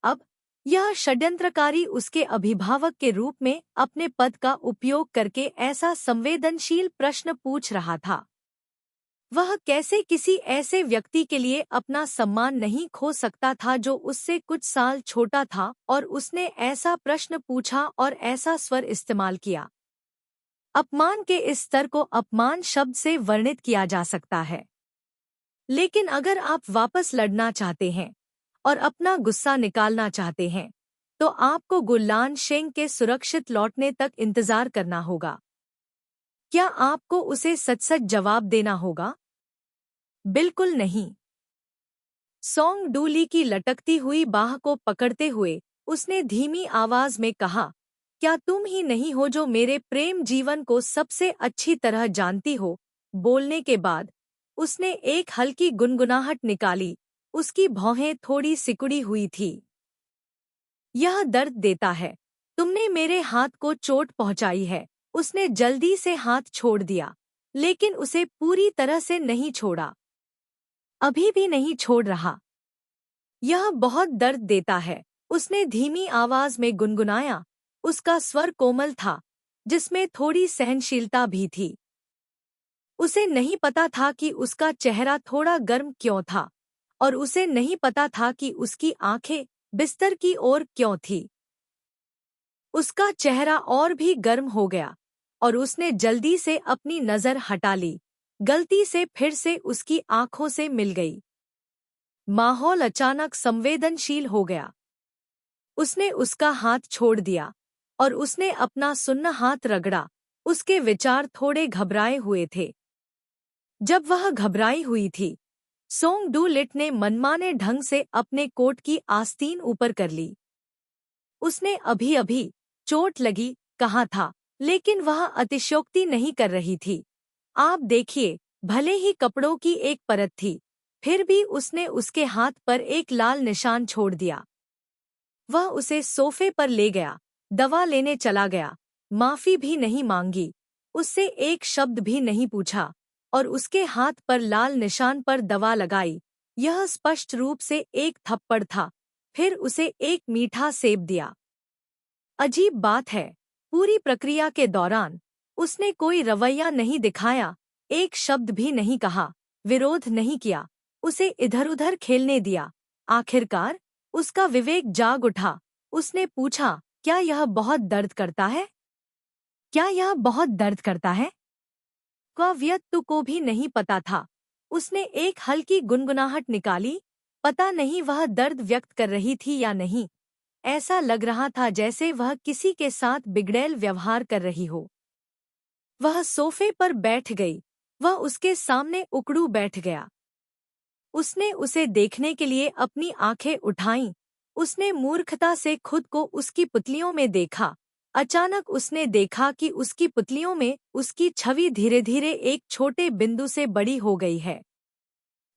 [SPEAKER 1] अब यह षड्यंत्रकारी उसके अभिभावक के रूप में अपने पद का उपयोग करके ऐसा संवेदनशील प्रश्न पूछ रहा था। वह कैसे किसी ऐसे व्यक्ति के लिए अपना सम्मान नहीं खो सकता था जो उससे कुछ साल छोटा था, और उसने ऐसा प्रश्न पूछा और ऐसा स्वर इस्तेमाल किया। अपमान के इस स्तर को अपमान शब्द से वर्णित किया जा सकता है। लेकिन अगर आप वापस लड़ना चाहते हैं और अपना गुस्सा निकालना चाहते हैं, तो आपको गुल्लान शेंग के सुरक्षित लौटने तक इंतजार करना होगा। क्या आपको उसे सच-सच जवाब देना होगा? बिल्कुल नहीं। सोंग डूली की लटकती हुई बाह को पकड़ते हुए उसने धीमी आवाज में कहा, क्या तुम ही नहीं हो जो मेरे प्रेम जीवन को सबसे अच्छी तरह जानती हो? बोलने के बाद उसने एक हल्की गुनगुनाहट निकाली। उसकी भौहें थोड़ी सिकुड़ी हुई थी। यह दर्द देता है। तुमने मेरे हाथ को चोट पहुंचाई है। उसने जल्दी से हाथ छोड़ दिया, लेकिन उसे पूरी तरह से नहीं छोड़ा। अभी भी नहीं छोड़ रहा। यह बहुत दर्द देता है, उसने धीमी आवाज में गुनगुनाया। उसका स्वर कोमल था, जिसमें थोड़ी सहनशीलता भी थी। उसे नहीं पता था कि उसका चेहरा थोड़ा गर्म क्यों था, और उसे नहीं पता था कि उसकी आंखें बिस्तर की ओर क्यों थी। उसका चेहरा और भी गर्म हो गया, और उसने जल्दी से अपनी नजर हटा ली। गलती से फिर से उसकी आंखों से मिल गई। माहौल अचानक संवेदनशील हो गया। उसने उसका हाथ छोड़ दिया, और उसने अपना सुन्ना हाथ रगड़ा। उसके विचार थोड़े घबराए हुए थे। जब वह घबराई हुई थी, सोंग डू लिट ने मनमाने ढंग से अपने कोट की आस्तीन ऊपर कर ली। उसने अभी अभी चोट लगी कहा था, लेकिन वह अतिशयोक्ति नहीं कर रही थी। आप देखिए, भले ही कपड़ों की एक परत थी, फिर भी उसने उसके हाथ पर एक लाल निशान छोड़ दिया। वह उसे सोफे पर ले गया, दवा लेने चला गया, माफी भी नहीं मांगी, उससे एक शब्द भी नहीं पूछा, और उसके हाथ पर लाल निशान पर दवा लगाई। यह स्पष्ट रूप से एक थप्पड़ था। फिर उसे एक मीठा सेब दिया। अजीब बात है, पूरी प्रक्रिया के दौरान उसने कोई रवैया नहीं दिखाया, एक शब्द भी नहीं कहा, विरोध नहीं किया, उसे इधर-उधर खेलने दिया। आखिरकार उसका विवेक जाग उठा। उसने पूछा, क्या यह बहुत दर्द करता है? क्या यह बहुत दर्द करता है? क्वाव्यक्तु को भी नहीं पता था। उसने एक हल्की गुनगुनाहट निकाली। पता नहीं वह दर्द व्यक्त कर रही थी या नहीं। ऐसा लग रहा था जैसे वह किसी के साथ बिगड़ैल व्यवहार कर रही हो। वह सोफे पर बैठ गई। वह उसके सामने उकड़ू बैठ गया। उसने उसे देखने के लिए अपनी आंखें उठाईं। उसने मूर्खता से खुद को उसकी पुतलियों में देखा। अचानक उसने देखा कि उसकी पुतलियों में उसकी छवि धीरे-धीरे एक छोटे बिंदु से बड़ी हो गई है।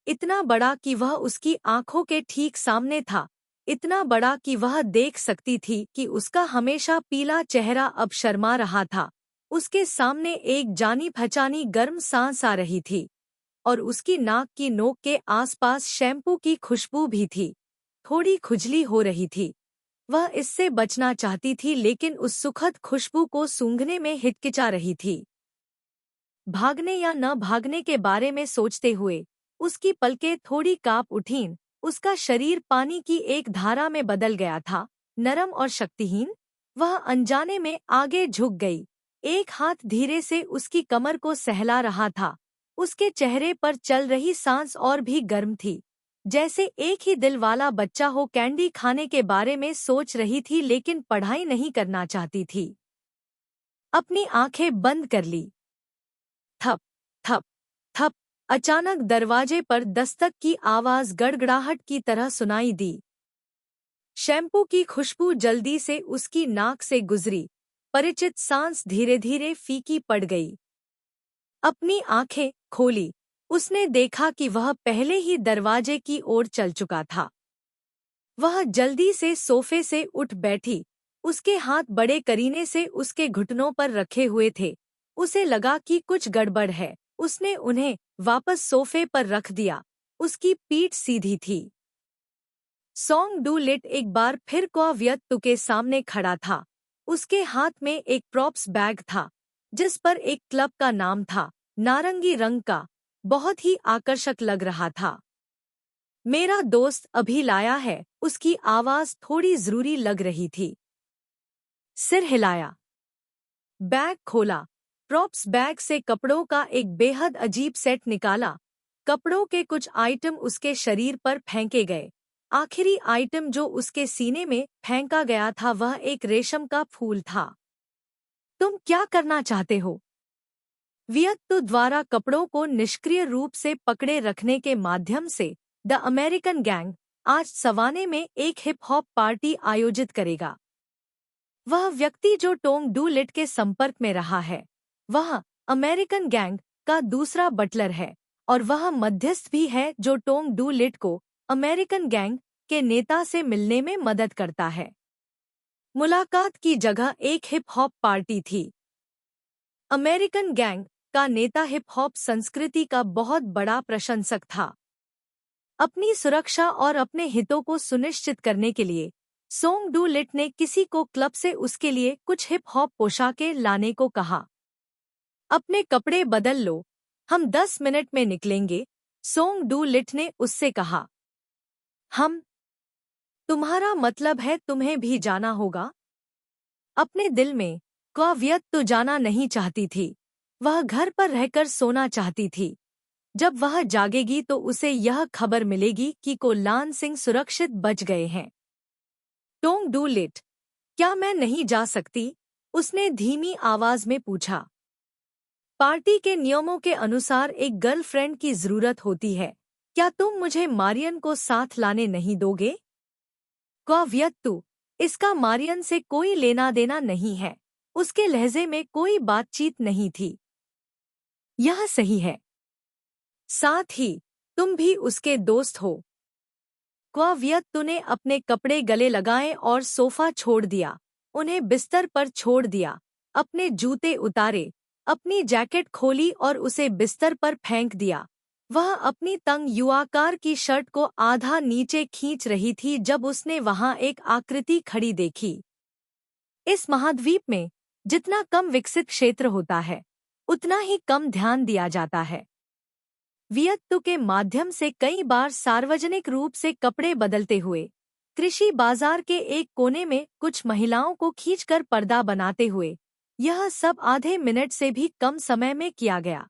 [SPEAKER 1] इतना बड़ा कि वह उसकी आंखों के ठीक सामने था। इतना बड़ा कि वह देख सकती थी कि उसका हमेशा पीला चेहरा अब शर्मा रहा था। उसके सामने एक जानी-पहचानी गर्म सांस आ रही थी, और उसकी नाक की नोक के आसपास शैम्पू की खुशबू भी थी। थोड़ी खुजली हो रही थी। वह इससे बचना चाहती थी, लेकिन उस सुखद खुशबू को सूंघने में हिचकिचा रही थी। भागने या न भागने के बारे में सोचते हुए उसकी पलकें थोड़ी कांप उठीं। उसका शरीर पानी की एक धारा में बदल गया था, नरम और शक्तिहीन। वह अनजाने में आगे झुक गई। एक हाथ धीरे से उसकी कमर को सहला रहा था। उसके चेहरे पर चल रही सांस और भी गर्म थी, जैसे एक ही दिल वाला बच्चा हो कैंडी खाने के बारे में सोच रही थी, लेकिन पढ़ाई नहीं करना चाहती थी। अपनी आंखें बंद कर ली। थप थप अचानक दरवाजे पर दस्तक की आवाज गड़गड़ाहट की तरह सुनाई दी। शैम्पू की खुशबू जल्दी से उसकी नाक से गुजरी, परिचित सांस धीरे धीरे फीकी पड़ गई। अपनी आंखें खोली, उसने देखा कि वह पहले ही दरवाजे की ओर चल चुका था। वह जल्दी से सोफे से उठ बैठी, उसके हाथ बड़े करीने से उसके घुटनों पर रखे हुए थे। उसे लगा कि कुछ गड़बड़ है। उसने उन्हें वापस सोफे पर रख दिया। उसकी पीठ सीधी थी। सोंग डू लिट एक बार फिर क्वा वियत तु के सामने खड़ा था। उसके हाथ में एक प्रॉप्स बैग था, जिस पर एक क्लब का नाम था, नारंगी रंग का, बहुत ही आकर्षक लग रहा था। मेरा दोस्त अभी लाया है, उसकी आवाज थोड़ी जरूरी लग रही थी। सिर हिलाया, बैग खोला, प्रॉप्स बैग से कपड़ों का एक बेहद अजीब सेट निकाला। कपड़ों के कुछ आइटम उसके शरीर पर फेंके गए। आखिरी आइटम जो उसके सीने में फेंका गया था वह एक रेशम का फूल था। तुम क्या करना चाहते हो? वियत तु द्वारा कपड़ों को निष्क्रिय रूप से पकड़े रखने के माध्यम से द अमेरिकन गैंग आज सवाने में एक हिप हॉप पार्टी आयोजित करेगा। वह व्यक्ति जो टोंग डू लिट के संपर्क में रहा है, वह अमेरिकन गैंग का दूसरा बटलर है और वह मध्यस्थ भी है जो टोंग डू लिट को अमेरिकन गैंग के नेता से मिलने में मदद करता है। मुलाकात की जगह एक हिप हॉप पार्टी थी। अमेरिकन गैंग का नेता हिप हॉप संस्कृति का बहुत बड़ा प्रशंसक था। अपनी सुरक्षा और अपने हितों को सुनिश्चित करने के लिए सोंग डू लिट ने किसी को क्लब से उसके लिए कुछ हिप हॉप पोशाकें लाने को कहा। अपने कपड़े बदल लो, हम 10 मिनट में निकलेंगे, सोंग डू लिट ने उससे कहा। हम? तुम्हारा मतलब है तुम्हें भी जाना होगा? अपने दिल में क्वा वियत तो जाना नहीं चाहती थी। वह घर पर रहकर सोना चाहती थी। जब वह जागेगी तो उसे यह खबर मिलेगी कि कोलान सिंह सुरक्षित बच गए हैं। टोंग डू लिट, क्या मैं नहीं जा सकती? उसने धीमी आवाज में पूछा। पार्टी के नियमों के अनुसार एक गर्लफ्रेंड की जरूरत होती है। क्या तुम मुझे मारियन को साथ लाने नहीं दोगे? क्वा वियत तु, इसका मारियन से कोई लेना देना नहीं है। उसके लहजे में कोई बातचीत नहीं थी। यह सही है। साथ ही तुम भी उसके दोस्त हो। क्वा वियत तु ने अपने कपड़े गले लगाए और सोफा छोड़ दिया, उन्हें बिस्तर पर छोड़ दिया, अपने जूते उतारे, अपनी जैकेट खोली और उसे बिस्तर पर फेंक दिया। वह अपनी तंग युवाकार की शर्ट को आधा नीचे खींच रही थी जब उसने वहां एक आकृति खड़ी देखी। इस महाद्वीप में जितना कम विकसित क्षेत्र होता है, उतना ही कम ध्यान दिया जाता है। वियत तु के माध्यम से कई बार सार्वजनिक रूप से कपड़े बदलते हुए, कृषि बाजार के एक कोने में कुछ महिलाओं को खींचकर पर्दा बनाते हुए, यह सब आधे मिनट से भी कम समय में किया गया।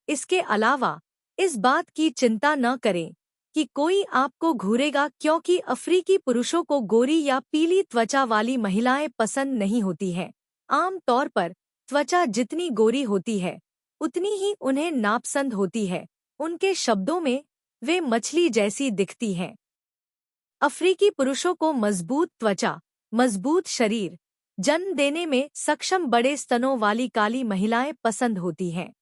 [SPEAKER 1] इसके अलावा इस बात की चिंता न करें कि कोई आपको घूरेगा, क्योंकि अफ्रीकी पुरुषों को गोरी या पीली त्वचा वाली महिलाएं पसंद नहीं होती हैं। आम तौर पर त्वचा जितनी गोरी होती है, उतनी ही उन्हें नापसंद होती है। उनके शब्दों में, वे मछली जैसी दिखती हैं। अफ्रीकी पुरुषों को मजबूत त्वचा, मजबूत शरीर, जन्म देने में सक्षम बड़े स्तनों वाली काली महिलाएं पसंद होती हैं।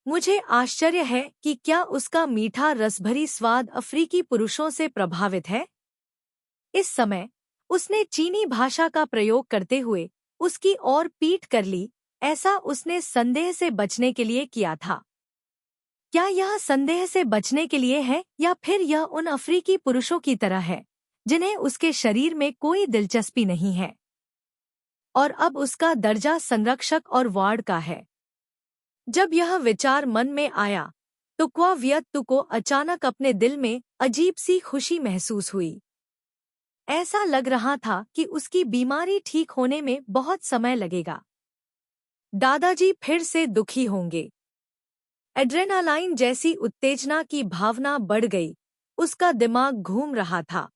[SPEAKER 1] मुझे आश्चर्य है कि क्या उसका मीठा रसभरी स्वाद अफ्रीकी पुरुषों से प्रभावित है। इस समय उसने चीनी भाषा का प्रयोग करते हुए उसकी ओर पीठ कर ली। ऐसा उसने संदेह से बचने के लिए किया था। क्या यह संदेह से बचने के लिए है या फिर यह उन अफ्रीकी पुरुषों की तरह है जिन्हें उसके शरीर में कोई दिलचस्पी नहीं है और अब उसका दर्जा संरक्षक और वार्ड का है? जब यह विचार मन में आया तो क्वा वियत तु को अचानक अपने दिल में अजीब सी खुशी महसूस हुई। ऐसा लग रहा था कि उसकी बीमारी ठीक होने में बहुत समय लगेगा। दादाजी फिर से दुखी होंगे। एड्रेनालाइन जैसी उत्तेजना की भावना बढ़ गई। उसका दिमाग घूम रहा था।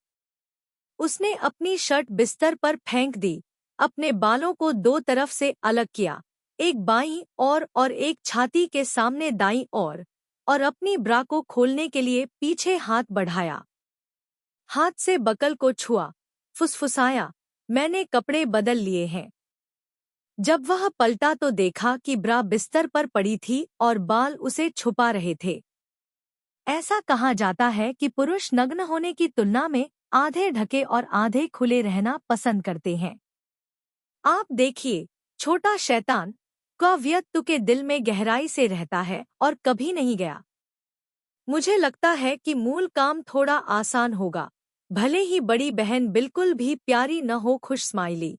[SPEAKER 1] उसने अपनी शर्ट बिस्तर पर फेंक दी, अपने बालों को दो तरफ से अलग किया, एक बाईं ओर और एक छाती के सामने दाईं ओर। और अपनी ब्रा को खोलने के लिए पीछे हाथ बढ़ाया। हाथ से बकल को छुआ, फुसफुसाया, मैंने कपड़े बदल लिए हैं। जब वह पलटा तो देखा कि ब्रा बिस्तर पर पड़ी थी और बाल उसे छुपा रहे थे। ऐसा कहा जाता है कि पुरुष नग्न होने की तुलना में आधे ढके और आधे खुले रहना पसंद करते हैं। आप देखिए, छोटा शैतान का व्यक्ति के दिल में गहराई से रहता है और कभी नहीं गया। मुझे लगता है कि मूल काम थोड़ा आसान होगा, भले ही बड़ी बहन बिल्कुल भी प्यारी न हो। खुश स्माइली।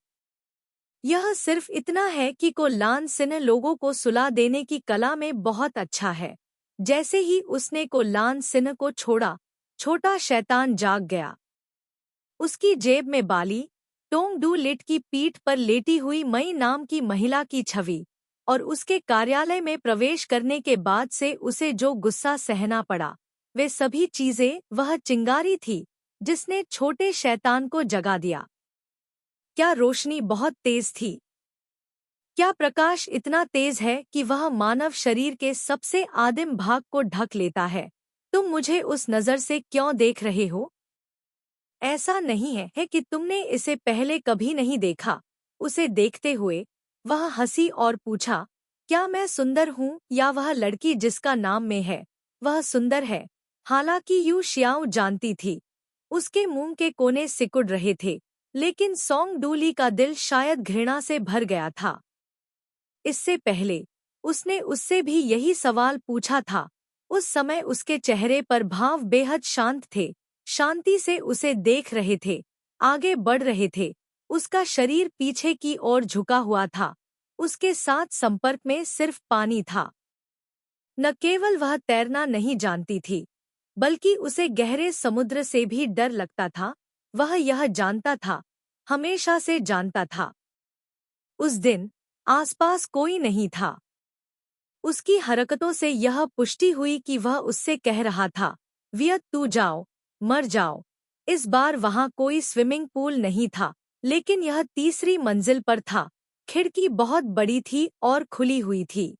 [SPEAKER 1] यह सिर्फ इतना है कि कोल्लान सिन्ह लोगों को सुला देने की कला में बहुत अच्छा है। जैसे ही उसने कोल्लान सिन्ह को छोड़ा, छोटा शैतान जाग गया। उसकी जेब में बाली, टोंग डू लिट की पीठ पर लेटी हुई मई नाम की महिला की छवि, और उसके कार्यालय में प्रवेश करने के बाद से उसे जो गुस्सा सहना पड़ा, वे सभी चीजें वह चिंगारी थी जिसने छोटे शैतान को जगा दिया। क्या रोशनी बहुत तेज थी? क्या प्रकाश इतना तेज है कि वह मानव शरीर के सबसे आदिम भाग को ढक लेता है? तुम मुझे उस नज़र से क्यों देख रहे हो? ऐसा नहीं है कि तुमने इसे पहले कभी नहीं देखा। उसे देखते हुए वह हंसी और पूछा, क्या मैं सुंदर हूँ या वह लड़की जिसका नाम में है वह सुंदर है? हालांकि यू शियाओ जानती थी, उसके मुंह के कोने सिकुड़ रहे थे, लेकिन सोंग डूली का दिल शायद घृणा से भर गया था। इससे पहले उसने उससे भी यही सवाल पूछा था। उस समय उसके चेहरे पर भाव बेहद शांत थे, शांति से उसे देख रहे थे, आगे बढ़ रहे थे। उसका शरीर पीछे की ओर झुका हुआ था, उसके साथ संपर्क में सिर्फ पानी था। न केवल वह तैरना नहीं जानती थी, बल्कि उसे गहरे समुद्र से भी डर लगता था। वह यह जानता था, हमेशा से जानता था। उस दिन आसपास कोई नहीं था। उसकी हरकतों से यह पुष्टि हुई कि वह उससे कह रहा था, वियत तू जाओ, मर जाओ। इस बार वहां कोई स्विमिंग पूल नहीं था, लेकिन यह तीसरी मंजिल पर था। खिड़की बहुत बड़ी थी और खुली हुई थी।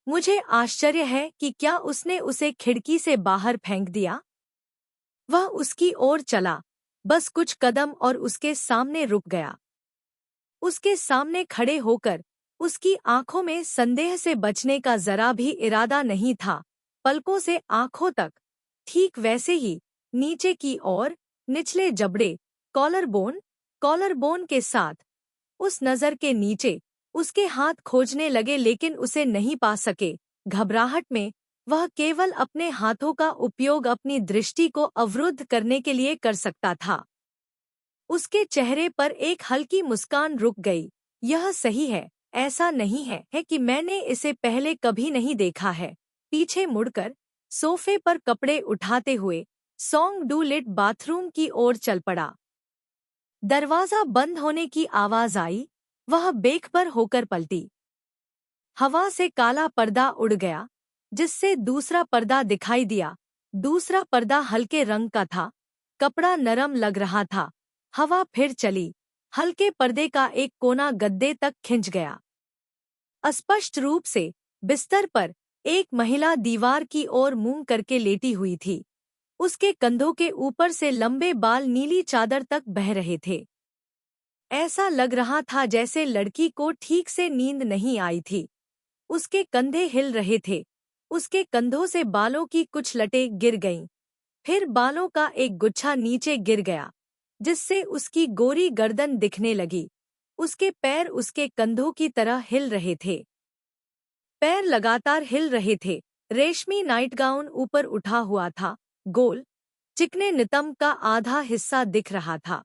[SPEAKER 1] मुझे आश्चर्य है कि क्या उसने उसे खिड़की से बाहर फेंक दिया। वह उसकी ओर चला, बस कुछ कदम, और उसके सामने रुक गया। उसके सामने खड़े होकर उसकी आंखों में संदेह से बचने का जरा भी इरादा नहीं था। पलकों से आंखों तक, ठीक वैसे ही नीचे की ओर, निचले जबड़े, कॉलर बोन के साथ। उस नजर के नीचे उसके हाथ खोजने लगे, लेकिन उसे नहीं पा सके। घबराहट में वह केवल अपने हाथों का उपयोग अपनी दृष्टि को अवरुद्ध करने के लिए कर सकता था। उसके चेहरे पर एक हल्की मुस्कान रुक गई। यह सही है, ऐसा नहीं है कि मैंने इसे पहले कभी नहीं देखा है। पीछे मुड़कर सोफे पर कपड़े उठाते हुए सोंग डू लिट बाथरूम की ओर चल पड़ा। दरवाजा बंद होने की आवाज आई। वह बेखबर होकर पलटी। हवा से काला पर्दा उड़ गया, जिससे दूसरा पर्दा दिखाई दिया। दूसरा पर्दा हल्के रंग का था, कपड़ा नरम लग रहा था। हवा फिर चली, हल्के पर्दे का एक कोना गद्दे तक खिंच गया। अस्पष्ट रूप से बिस्तर पर एक महिला दीवार की ओर मुंह करके लेटी हुई थी। उसके कंधों के ऊपर से लंबे बाल नीली चादर तक बह रहे थे। ऐसा लग रहा था जैसे लड़की को ठीक से नींद नहीं आई थी। उसके कंधे हिल रहे थे। उसके कंधों से बालों की कुछ लटें गिर गईं। फिर बालों का एक गुच्छा नीचे गिर गया, जिससे उसकी गोरी गर्दन दिखने लगी। उसके पैर उसके कंधों की तरह हिल रहे थे। पैर लगातार हिल रहे थे। रेशमी नाइटगाउन ऊपर उठा हुआ था, गोल, चिकने नितंब का आधा हिस्सा दिख रहा था।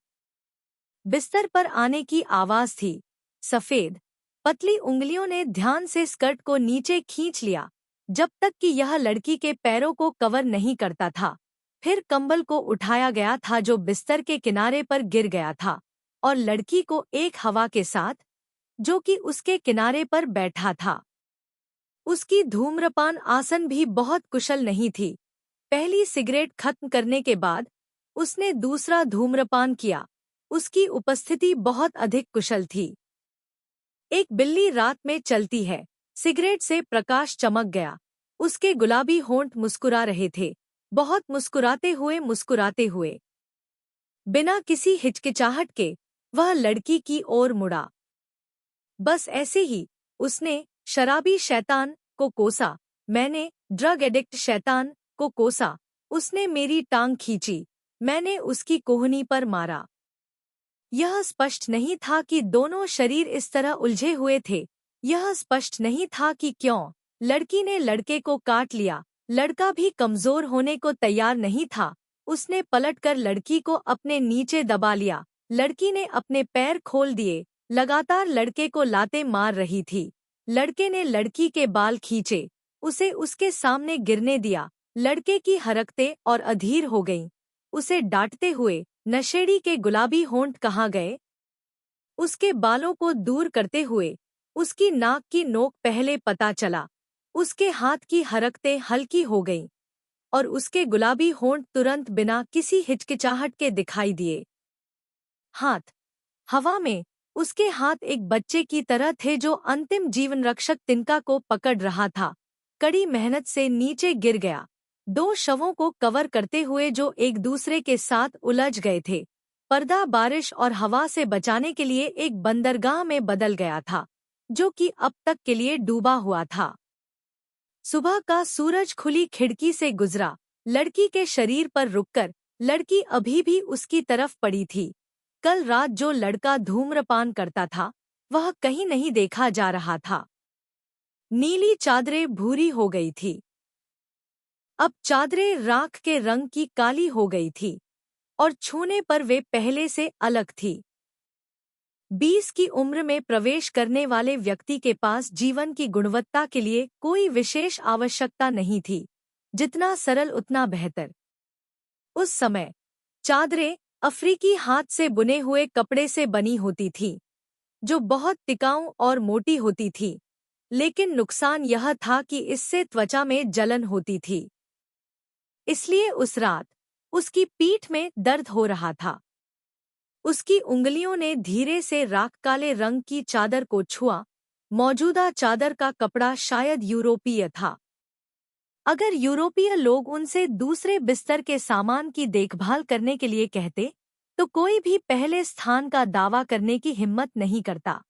[SPEAKER 1] बिस्तर पर आने की आवाज थी। सफेद, पतली उंगलियों ने ध्यान से स्कर्ट को नीचे खींच लिया, जब तक कि यह लड़की के पैरों को कवर नहीं करता था। फिर कंबल को उठाया गया था जो बिस्तर के किनारे पर गिर गया था, और लड़की को एक हवा के साथ, जो कि उसके किनारे पर बैठा था। उसकी धूम्रपान आसन भी बहुत कुशल नहीं थी। पहली सिगरेट खत्म करने के बाद उसने दूसरा धूम्रपान किया। उसकी उपस्थिति बहुत अधिक कुशल थी। एक बिल्ली रात में चलती है। सिगरेट से प्रकाश चमक गया। उसके गुलाबी होंठ मुस्कुरा रहे थे, बहुत मुस्कुराते हुए। बिना किसी हिचकिचाहट के वह लड़की की ओर मुड़ा। बस ऐसे ही उसने शराबी शैतान को कोसा, मैंने ड्रग एडिक्ट शैतान को कोसा। उसने मेरी टांग खींची, मैंने उसकी कोहनी पर मारा। यह स्पष्ट नहीं था कि दोनों शरीर इस तरह उलझे हुए थे। यह स्पष्ट नहीं था कि क्यों लड़की ने लड़के को काट लिया। लड़का भी कमजोर होने को तैयार नहीं था। उसने पलटकर लड़की को अपने नीचे दबा लिया। लड़की ने अपने पैर खोल दिए, लगातार लड़के को लातें मार रही थी। लड़के ने लड़की के बाल खींचे, उसे उसके सामने गिरने दिया। लड़के की हरकतें और अधीर हो गईं। उसे डांटते हुए, नशेड़ी के गुलाबी होंठ कहाँ गए? उसके बालों को दूर करते हुए, उसकी नाक की नोक पहले पता चला। उसके हाथ की हरकतें हल्की हो गईं और उसके गुलाबी होंठ तुरंत बिना किसी हिचकिचाहट के दिखाई दिए। हाथ हवा में, उसके हाथ एक बच्चे की तरह थे जो अंतिम जीवन रक्षक तिनका को पकड़ रहा था। कड़ी मेहनत से नीचे गिर गया, दो शवों को कवर करते हुए जो एक दूसरे के साथ उलझ गए थे। पर्दा बारिश और हवा से बचाने के लिए एक बंदरगाह में बदल गया था, जो कि अब तक के लिए डूबा हुआ था। सुबह का सूरज खुली खिड़की से गुजरा, लड़की के शरीर पर रुककर। लड़की अभी भी उसकी तरफ पड़ी थी। कल रात जो लड़का धूम्रपान करता था, वह कहीं नहीं देखा जा रहा था। नीली चादरें भूरी हो गई थी। अब चादरें राख के रंग की काली हो गई थी और छूने पर वे पहले से अलग थी। 20 की उम्र में प्रवेश करने वाले व्यक्ति के पास जीवन की गुणवत्ता के लिए कोई विशेष आवश्यकता नहीं थी, जितना सरल उतना बेहतर। उस समय चादरें अफ्रीकी हाथ से बुने हुए कपड़े से बनी होती थीं, जो बहुत टिकाऊ और मोटी होती थी, लेकिन नुकसान यह था कि इससे त्वचा में जलन होती थी। इसलिए उस रात उसकी पीठ में दर्द हो रहा था। उसकी उंगलियों ने धीरे से राख काले रंग की चादर को छुआ। मौजूदा चादर का कपड़ा शायद यूरोपीय था। अगर यूरोपीय लोग उनसे दूसरे बिस्तर के सामान की देखभाल करने के लिए कहते, तो कोई भी पहले स्थान का दावा करने की हिम्मत नहीं करता।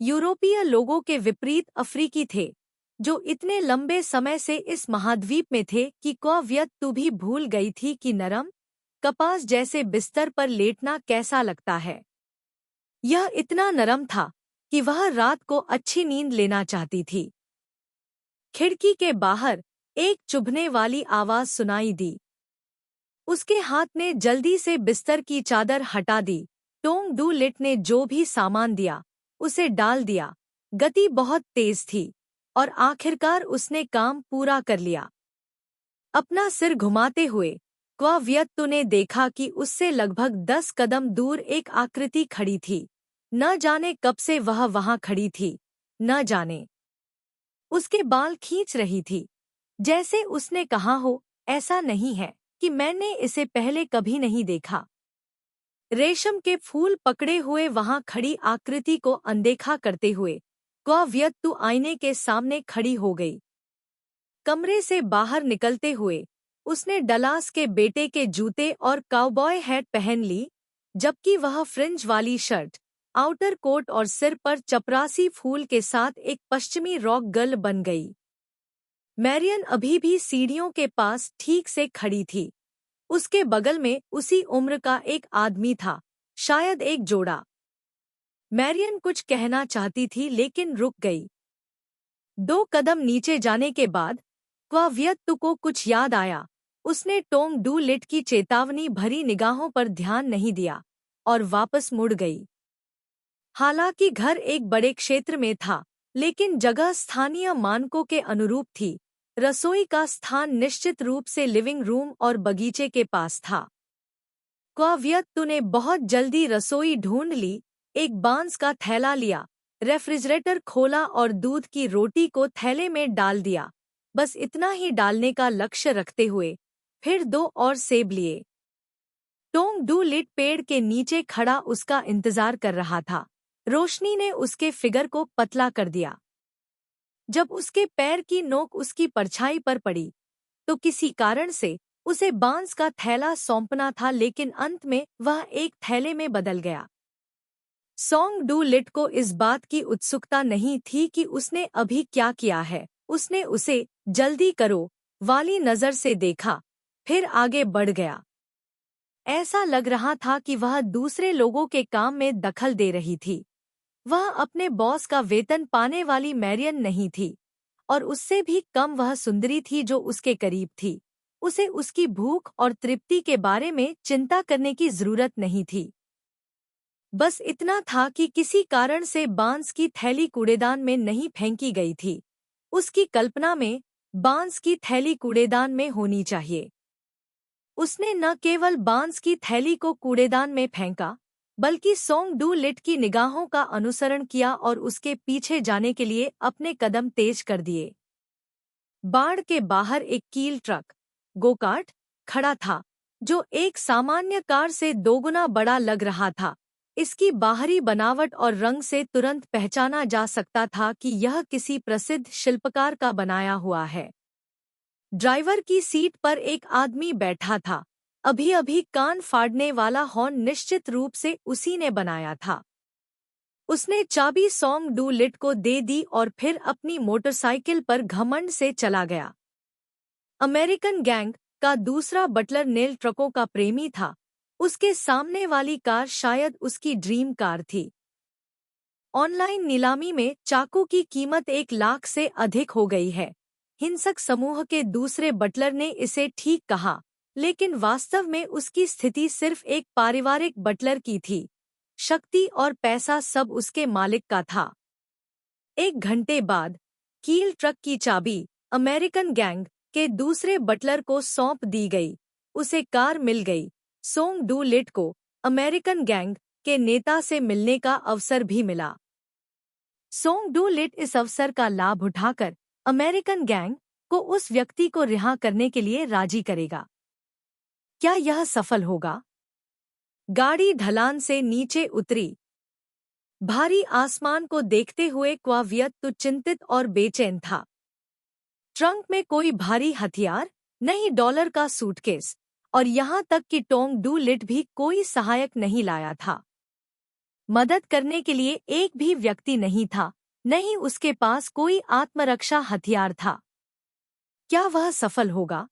[SPEAKER 1] यूरोपीय लोगों के विपरीत अफ्रीकी थे, जो इतने लंबे समय से इस महाद्वीप में थे कि कौवियत तू भी भूल गई थी कि नरम कपास जैसे बिस्तर पर लेटना कैसा लगता है। यह इतना नरम था कि वह रात को अच्छी नींद लेना चाहती थी। खिड़की के बाहर एक चुभने वाली आवाज सुनाई दी। उसके हाथ ने जल्दी से बिस्तर की चादर हटा दी। टोंग डू लिट ने जो भी सामान दिया, उसे डाल दिया। गति बहुत तेज थी और आखिरकार उसने काम पूरा कर लिया। अपना सिर घुमाते हुए क्वावियत्तु ने देखा कि उससे लगभग 10 कदम दूर एक आकृति खड़ी थी। न जाने कब से वह वहां खड़ी थी, न जाने उसके बाल खींच रही थी। जैसे उसने कहा हो, ऐसा नहीं है कि मैंने इसे पहले कभी नहीं देखा। रेशम के फूल पकड़े हुए वहां खड़ी आकृति को अनदेखा करते हुए क्वावियत्तु आईने के सामने खड़ी हो गई। कमरे से बाहर निकलते हुए उसने डलास के बेटे के जूते और काउबॉय हैट पहन ली, जबकि वह फ्रिंज वाली शर्ट, आउटर कोट और सिर पर चपरासी फूल के साथ एक पश्चिमी रॉक गर्ल बन गई। मैरियन अभी भी सीढ़ियों के पास ठीक से खड़ी थी। उसके बगल में उसी उम्र का एक आदमी था, शायद एक जोड़ा। मैरियन कुछ कहना चाहती थी लेकिन रुक गई। 2 कदम नीचे जाने के बाद क्वावियत्तु को कुछ याद आया। उसने टोंग डू लिट की चेतावनी भरी निगाहों पर ध्यान नहीं दिया और वापस मुड़ गई। हालांकि घर एक बड़े क्षेत्र में था, लेकिन जगह स्थानीय मानकों के अनुरूप थी। रसोई का स्थान निश्चित रूप से लिविंग रूम और बगीचे के पास था। क्वावियत्तु ने बहुत जल्दी रसोई ढूंढ ली, एक बांस का थैला लिया, रेफ्रिजरेटर खोला और दूध की रोटी को थैले में डाल दिया। बस इतना ही डालने का लक्ष्य रखते हुए फिर 2 और सेब लिए। टोंग डू लिट पेड़ के नीचे खड़ा उसका इंतजार कर रहा था। रोशनी ने उसके फिगर को पतला कर दिया। जब उसके पैर की नोक उसकी परछाई पर पड़ी तो किसी कारण से उसे बांस का थैला सौंपना था, लेकिन अंत में वह एक थैले में बदल गया। सोंग डू लिट को इस बात की उत्सुकता नहीं थी कि उसने अभी क्या किया है। उसने उसे जल्दी करो वाली नजर से देखा, फिर आगे बढ़ गया। ऐसा लग रहा था कि वह दूसरे लोगों के काम में दखल दे रही थी। वह अपने बॉस का वेतन पाने वाली मैरियन नहीं थी, और उससे भी कम वह सुंदरी थी जो उसके करीब थी। उसे उसकी भूख और तृप्ति के बारे में चिंता करने की जरूरत नहीं थी। बस इतना था कि किसी कारण से बांस की थैली कूड़ेदान में नहीं फेंकी गई थी। उसकी कल्पना में बांस की थैली कूड़ेदान में होनी चाहिए। उसने न केवल बांस की थैली को कूड़ेदान में फेंका, बल्कि सोंग डू लिट की निगाहों का अनुसरण किया और उसके पीछे जाने के लिए अपने कदम तेज कर दिए। बाड़ के बाहर एक कील ट्रक गोकार्ट खड़ा था, जो एक सामान्य कार से दोगुना बड़ा लग रहा था। इसकी बाहरी बनावट और रंग से तुरंत पहचाना जा सकता था कि यह किसी प्रसिद्ध शिल्पकार का बनाया हुआ है। ड्राइवर की सीट पर एक आदमी बैठा था। अभी अभी कान फाड़ने वाला हॉर्न निश्चित रूप से उसी ने बनाया था। उसने चाबी सोंग डू लिट को दे दी और फिर अपनी मोटरसाइकिल पर घमंड से चला गया। अमेरिकन गैंग का दूसरा बटलर नेल ट्रकों का प्रेमी था। उसके सामने वाली कार शायद उसकी ड्रीम कार थी। ऑनलाइन नीलामी में चाकू की कीमत 1 लाख से अधिक हो गई है। हिंसक समूह के दूसरे बटलर ने इसे ठीक कहा, लेकिन वास्तव में उसकी स्थिति सिर्फ एक पारिवारिक बटलर की थी। शक्ति और पैसा सब उसके मालिक का था। 1 घंटे बाद कील ट्रक की चाबी अमेरिकन गैंग के दूसरे बटलर को सौंप दी गई। उसे कार मिल गई। सोंग डू लिट को अमेरिकन गैंग के नेता से मिलने का अवसर भी मिला। सोंग डू लिट इस अवसर का लाभ उठाकर अमेरिकन गैंग को उस व्यक्ति को रिहा करने के लिए राजी करेगा। क्या यह सफल होगा? गाड़ी ढलान से नीचे उतरी। भारी आसमान को देखते हुए क्वावियत चिंतित और बेचैन था। ट्रंक में कोई भारी हथियार नहीं, डॉलर का सूटकेस, और यहाँ तक कि टोंग डू लिट भी कोई सहायक नहीं लाया था। मदद करने के लिए एक भी व्यक्ति नहीं था, नहीं उसके पास कोई आत्मरक्षा हथियार था। क्या वह सफल होगा?